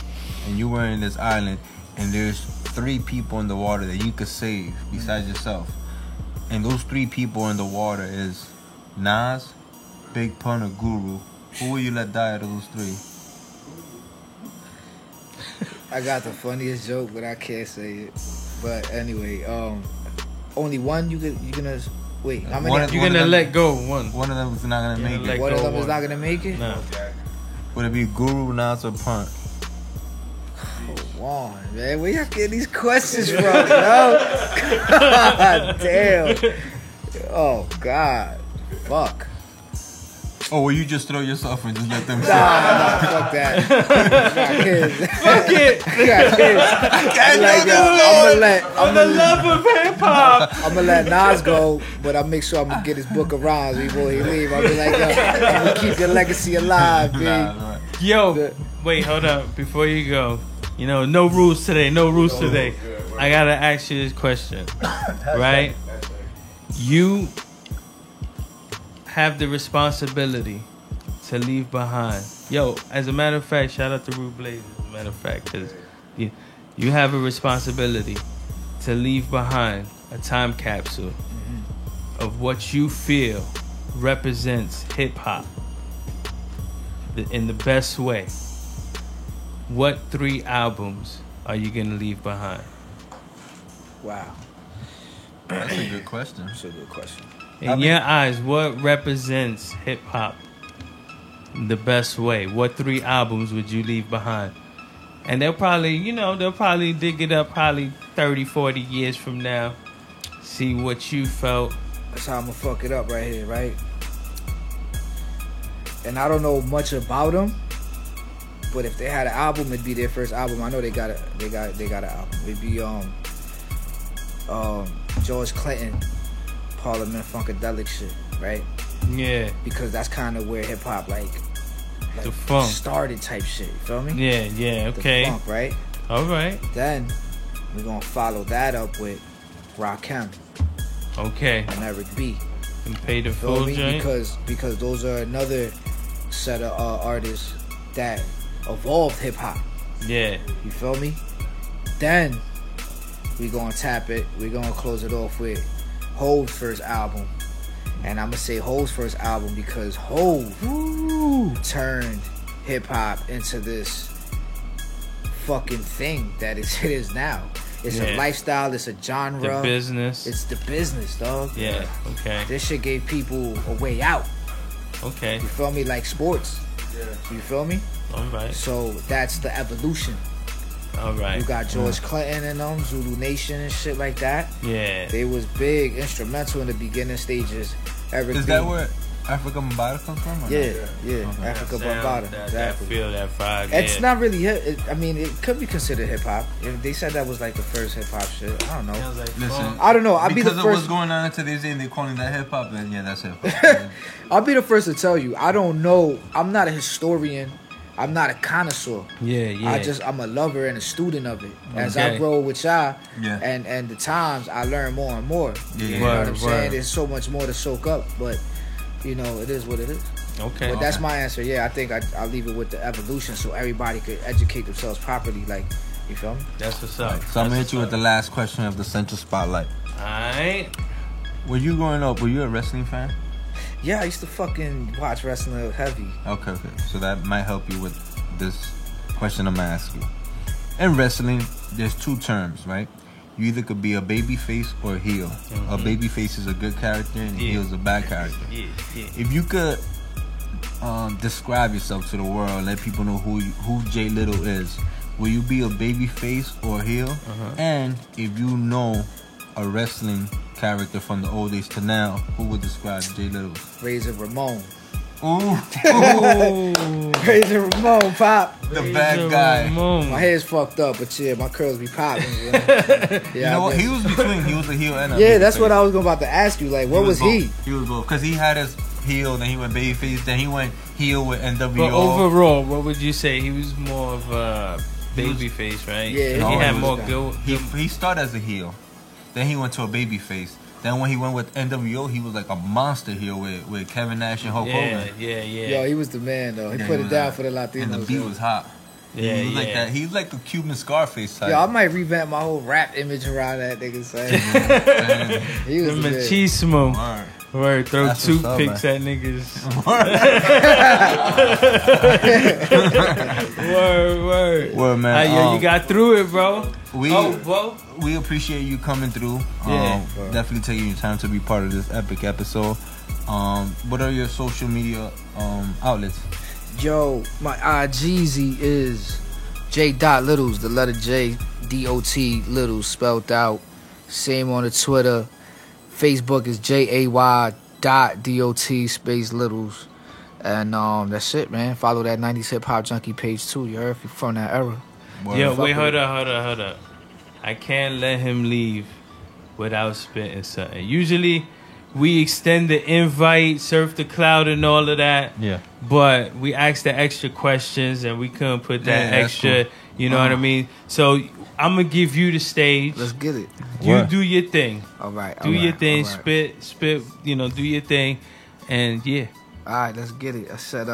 and you were in this island, and there's 3 people in the water that you could save besides yourself, and those 3 people in the water is Nas, Big Pun, or Guru. Who will you let die out of those 3?
I got the funniest joke, but I can't say it. But anyway, only one you gonna wait. How many?
You're gonna let go one.
One of them is not gonna make it.
One of them is not gonna make it.
No.
Would it be Guru, Nas, or Pun?
Come on, man. Where y'all getting these questions from, yo? God damn. Oh God. Fuck.
Oh, well, you just throw yourself and just let them say
Nah, fuck that. I got kids.
Fuck it.
I got kids.
I'm the love of hip hop.
I'm gonna let Nas go, but I make sure I'm gonna get his book of rhymes before he leave. I'll be like, yo, I'm gonna keep your legacy alive, big.
Yo, wait, hold up. Before you go, no rules today. I gotta ask you this question, right? You have the responsibility to leave behind. Yo, as a matter of fact, shout out to Rude Blaze. As a matter of fact, because you have a responsibility to leave behind a time capsule of what you feel represents hip hop in the best way. What 3 albums are you gonna leave behind?
Wow.
That's a good question.
That's a good question.
In your eyes, what represents hip hop the best way? What 3 albums would you leave behind? And they'll probably dig it up probably 30, 40 years from now. See what you felt.
That's how I'm gonna fuck it up right here, right? And I don't know much about them, but if they had an album, it'd be their first album. I know they got an album. It'd be George Clinton, Parliament Funkadelic shit, right?
Yeah.
Because that's kind of where hip hop like
the funk
started type shit. You feel me?
Yeah. Okay.
The funk, right?
All right.
Then we're gonna follow that up with Rakim.
Okay.
And Eric B.
And Pay the Full joint.
Because those are another set of artists that evolved hip hop.
Yeah.
You feel me? Then we gonna tap it. We're gonna close it off with Hov's first album. And I'm gonna say Hov's first album because Hov turned hip hop into this fucking thing that it is now. It's a lifestyle, it's a genre.
The business.
It's the business, dog.
Yeah, okay.
This shit gave people a way out.
Okay.
You feel me? Like sports. Yeah. You feel me?
All right.
So that's the evolution.
All right.
You got George Clinton and them, Zulu Nation and shit like that.
Yeah.
They was big, instrumental in the beginning stages.
Is that where Africa Bambaataa come from? Or
Yeah,
not?
yeah. Africa Bambaataa.
That
Exactly.
feel, that vibe.
It's
yeah.
not really hip. I mean, it could be considered hip hop. If they said that was like the first hip hop shit, I don't know.
Sounds like
Listen,
I don't know. I'll be
because
the
of what's
first.
going on into these days, they calling that hip hop, then yeah, that's hip hop.
I'll be the first to tell you. I don't know. I'm not a historian. I'm not a connoisseur.
yeah.
I'm a lover and a student of it. As
Okay.
I grow with y'all,
Yeah.
and the times I learn more and more.
Yeah,
You know what I'm
word,
saying?
word.
There's so much more to soak up, but you know, it is what it is.
Okay.
But that's my answer. Yeah, I think I'll leave it with the evolution so everybody could educate themselves properly. Like, you feel me?
That's what's up.
So I'm gonna hit you with the last question of the Central Spotlight.
Alright.
When you growing up, were you a wrestling fan?
Yeah, I used to fucking watch wrestling heavy.
Okay. So that might help you with this question I'm gonna ask you. In wrestling, there's two terms, right? You either could be a baby face or a heel. A baby face is a good character and a heel is a bad character.
Yeah.
If you could describe yourself to the world, let people know who Jay Little is, will you be a baby face or a heel? And if you know a wrestling character from the old days to now, who would describe Jay Little?
Razor Ramon.
Ooh,
Razor Ramon, pop.
the bad guy.
My hair's fucked up, but yeah, my curls be popping. Yeah,
You know what? He was between. He was a heel and a
Yeah, that's
babyface.
what I was about to ask you. Like, what was he?
both. He was both. Because he had his heel, then he went babyface, then he went heel with NWO.
But overall, what would you say? He was more of a baby face, right?
Yeah,
No,
he had
he
more
was-
good.
He started as a heel. Then he went to a baby face. Then when he went with NWO, he was like a monster heel with Kevin Nash and Hulk Hogan.
Yeah.
Yo, he was the man though. He
Yeah,
put
he
it
was
down
hot.
for the Latinos.
And the beat
yo.
was hot.
Yeah,
he was like
yeah.
that. He's like the Cuban Scarface type.
Yo, I might revamp my whole rap image around that nigga. Say he was
The
the man.
machismo.
Word.
Word, throw
That's what's up,
toothpicks at niggas. Word.
Word, man.
Yo, you got through it, bro.
We we appreciate you coming through.
Yeah.
Definitely taking your time to be part of this epic episode. What are your social media outlets?
Yo, my IGZ is J.Littles, the letter J, D-O-T, Littles, spelled out. Same on the Twitter. Facebook is JAY.DOT space Littles. And that's it, man. Follow that 90s Hip Hop Junkie page too, you heard? If you're from that era.
Word.
Yo,
Fuck
wait,
with
hold up. I can't let him leave without spitting something. Usually, we extend the invite, surf the cloud and all of that.
Yeah.
But we asked the extra questions and we couldn't put that
Yeah, that's
extra,
cool.
you know what I mean? So, I'm going to give you the stage.
Let's get it.
You
Word.
do your thing.
All right.
Do your thing,
all right.
spit, do your thing. And yeah.
All right, let's get it. I said,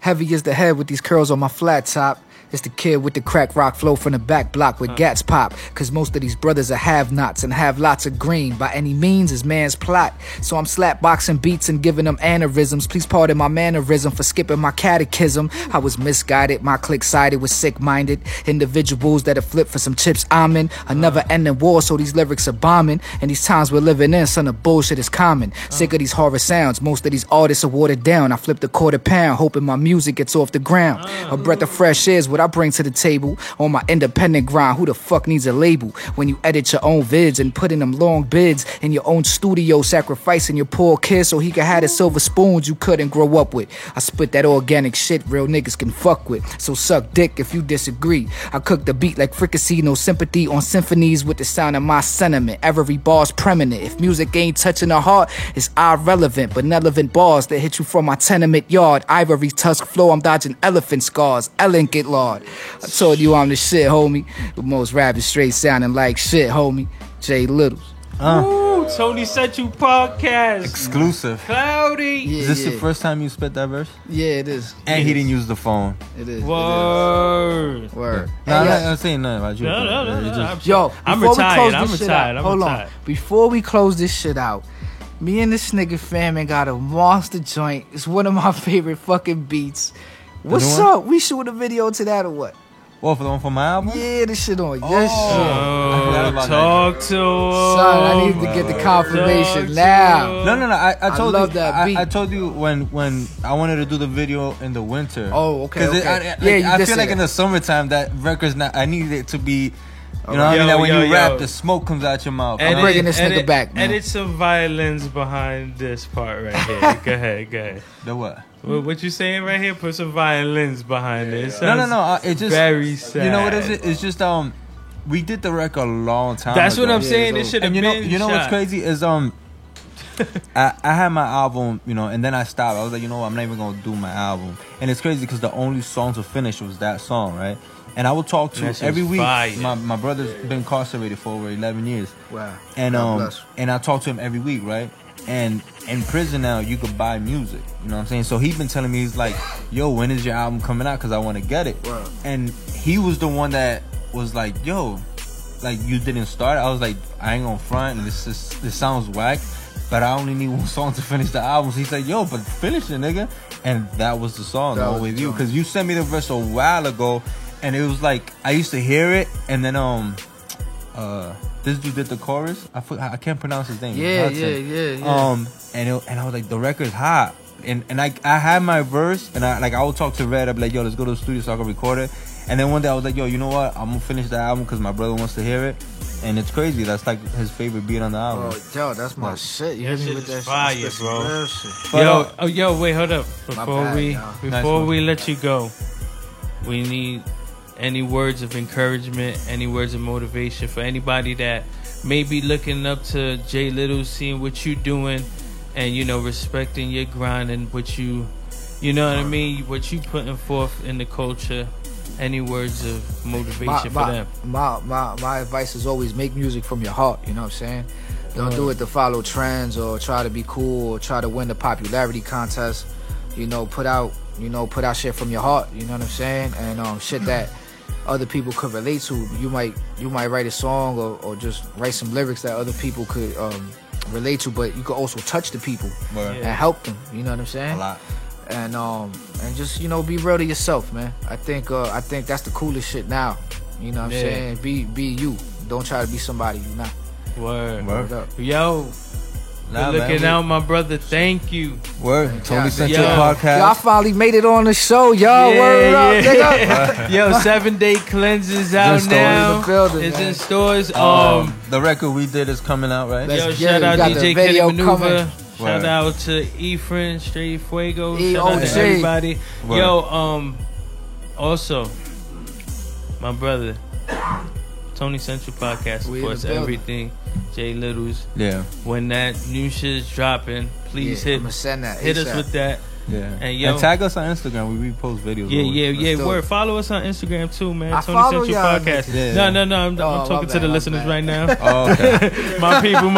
heavy is the head with these curls on my flat top. It's the kid with the crack rock flow from the back block with gats pop. Cause most of these brothers are have-nots and have lots of green. By any means is man's plot. So I'm slap boxing beats and giving them aneurysms. Please pardon my mannerism for skipping my catechism. I was misguided, my clique sided with sick-minded individuals that have flipped for some chips I'm in. A never-ending war, so these lyrics are bombing. And these times we're living in, son of bullshit is common. Sick of these horror sounds, most of these artists are watered down. I flipped a quarter pound, hoping my music gets off the ground. A breath of fresh air is what I bring to the table. On my independent grind, who the fuck needs a label? When you edit your own vids and put in them long bids in your own studio, sacrificing your poor kid so he could have the silver spoons you couldn't grow up with. I spit that organic shit real niggas can fuck with. So suck dick if you disagree. I cook the beat like fricassee, no sympathy on symphonies with the sound of my sentiment. Every bar's permanent. If music ain't touching the heart, it's irrelevant. Benevolent bars that hit you from my tenement yard. Ivory tusk flow, I'm dodging elephant scars. Ellen get lord. I told you I'm the shit, homie. The most rapping straight sounding like shit, homie. Jay Littles.
Ooh, Tony Central Podcast.
Exclusive.
Cloudy.
Yeah,
Is this
yeah.
the first time you spit that verse?
Yeah, it is.
And he didn't use the phone.
It is.
Word.
It is. Word.
No, I'm
Hey,
not saying nothing about you.
No.
It just-
Yo,
I'm
before we
retired.
close
I'm
this shit
retired.
out,
I'm
hold
retired.
on. Before we close this shit out, me and this nigga Famin got a monster joint. It's one of my favorite fucking beats. What's
new one?
up? We shoot a video to that or what?
What, for the one for my album?
Yeah, this shit on your
I
shit.
forgot about
Talk to him.
Son, I need to get the confirmation
Talk
now.
to him.
No. I told
love
you.
that beat.
I told you when I wanted to do the video in the winter.
Oh, okay,
'Cause
okay.
I
Yeah, you
I
did
feel
say
like
that.
in the summertime that record's not. I need it to be You know what I mean? That when you rap,
yo.
the smoke comes out your mouth.
I'm bringing this nigga back, man.
Edit some violins behind this part right here. Go ahead.
The what?
What you saying right here? Put some violins behind it.
No. It's just
very sad.
You know what is it? It's just we did the record a long time
That's
ago.
what I'm saying. It should have been.
You know what's crazy is I had my album, and then I stopped. I was like, you know what? I'm not even gonna do my album. And it's crazy because the only song to finish was that song, right? And I would talk to every week. My brother's been incarcerated for over 11 years.
Wow.
And I talk to him every week, right? And in prison now, you could buy music. You know what I'm saying? So he's been telling me, he's like, yo, when is your album coming out? Because I want to get it.
Wow.
And he was the one that was like, yo, like, you didn't start. I was like, I ain't gonna front, and this sounds whack, but I only need one song to finish the album. So he's like, yo, but finish it, nigga. And that was the song, All With You. Because you sent me the verse a while ago, and it was like, I used to hear it, and then this dude did the chorus. I can't pronounce his name.
Yeah.
And I was like, the record's hot. And I had my verse, and I would talk to Red. I'd be like, yo, let's go to the studio so I can record it. And then one day I was like, yo, you know what? I'm gonna finish the album because my brother wants to hear it. And it's crazy. That's like his favorite beat on the album.
Oh, yo, that's my shit. You hit me with that
fire,
shit.
bro.
Shit.
Yo, wait, hold up. Before we let you go, we need any words of encouragement, any words of motivation for anybody that may be looking up to Jay Little, seeing what you doing, and respecting your grind and what you know what I mean, what you putting forth in the culture. Any words of motivation for them?
My advice is always make music from your heart. You know what I'm saying? Don't do it to follow trends or try to be cool or try to win the popularity contest. Put out shit from your heart. You know what I'm saying? And shit that other people could relate to. You might write a song or just write some lyrics that other people could relate to, but you could also touch the people and help them. You know what I'm saying?
A lot.
And just be real to yourself, man. I think that's the coolest shit now. You know what I'm saying? Be you. Don't try to be somebody you're not.
Word up. Yo, looking out, my brother. Thank you.
Word. Tony Central Podcast.
Y'all finally made it on the show, y'all. Word up, nigga.
Yo, 7 Day Cleanse is out now. It's in stores.
The record we did is coming out, right?
Yo, shout out DJ Kenny Maneuver. Shout out to Efren, Straight Fuego. Shout out to everybody.
Word.
Yo, also, my brother, Tony Central Podcast supports everything. Jay Little's.
Yeah.
When that new shit is dropping, please hit us with that.
Yeah.
And
tag us on Instagram. We repost videos.
Yeah. Word. Follow us on Instagram too, man.
I
Tony Central Podcast.
Yeah.
No. I'm talking to the listeners right now.
Oh, okay.
my people.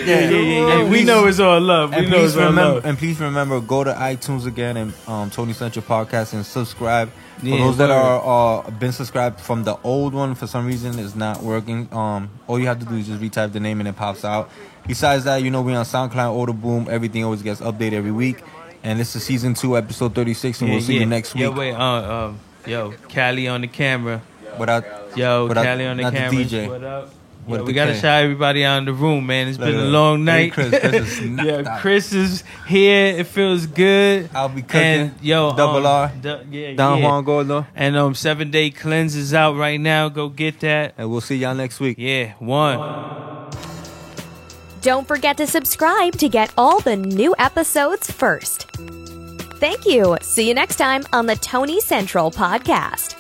Yeah. We know it's all love.
And please remember, go to iTunes again and Tony Central Podcast and subscribe. For those that are been subscribed from the old one, for some reason it's not working. All you have to do is just retype the name and it pops out. Besides that, we on SoundCloud, Audible, everything always gets updated every week. And this is season 2, episode 36, and we'll see you next week.
Yo, Cali on the camera.
Cali
on the camera.
The DJ.
What up? Yo, we gotta shout everybody out in the room, man. It's been a long night. Chris is here. It feels good.
I'll be cooking.
And
Double R. Don Juan Gordo.
And 7 Day Cleanse is out right now. Go get that.
And we'll see y'all next week.
Yeah, one.
Don't forget to subscribe to get all the new episodes first. Thank you. See you next time on the Tony Central Podcast.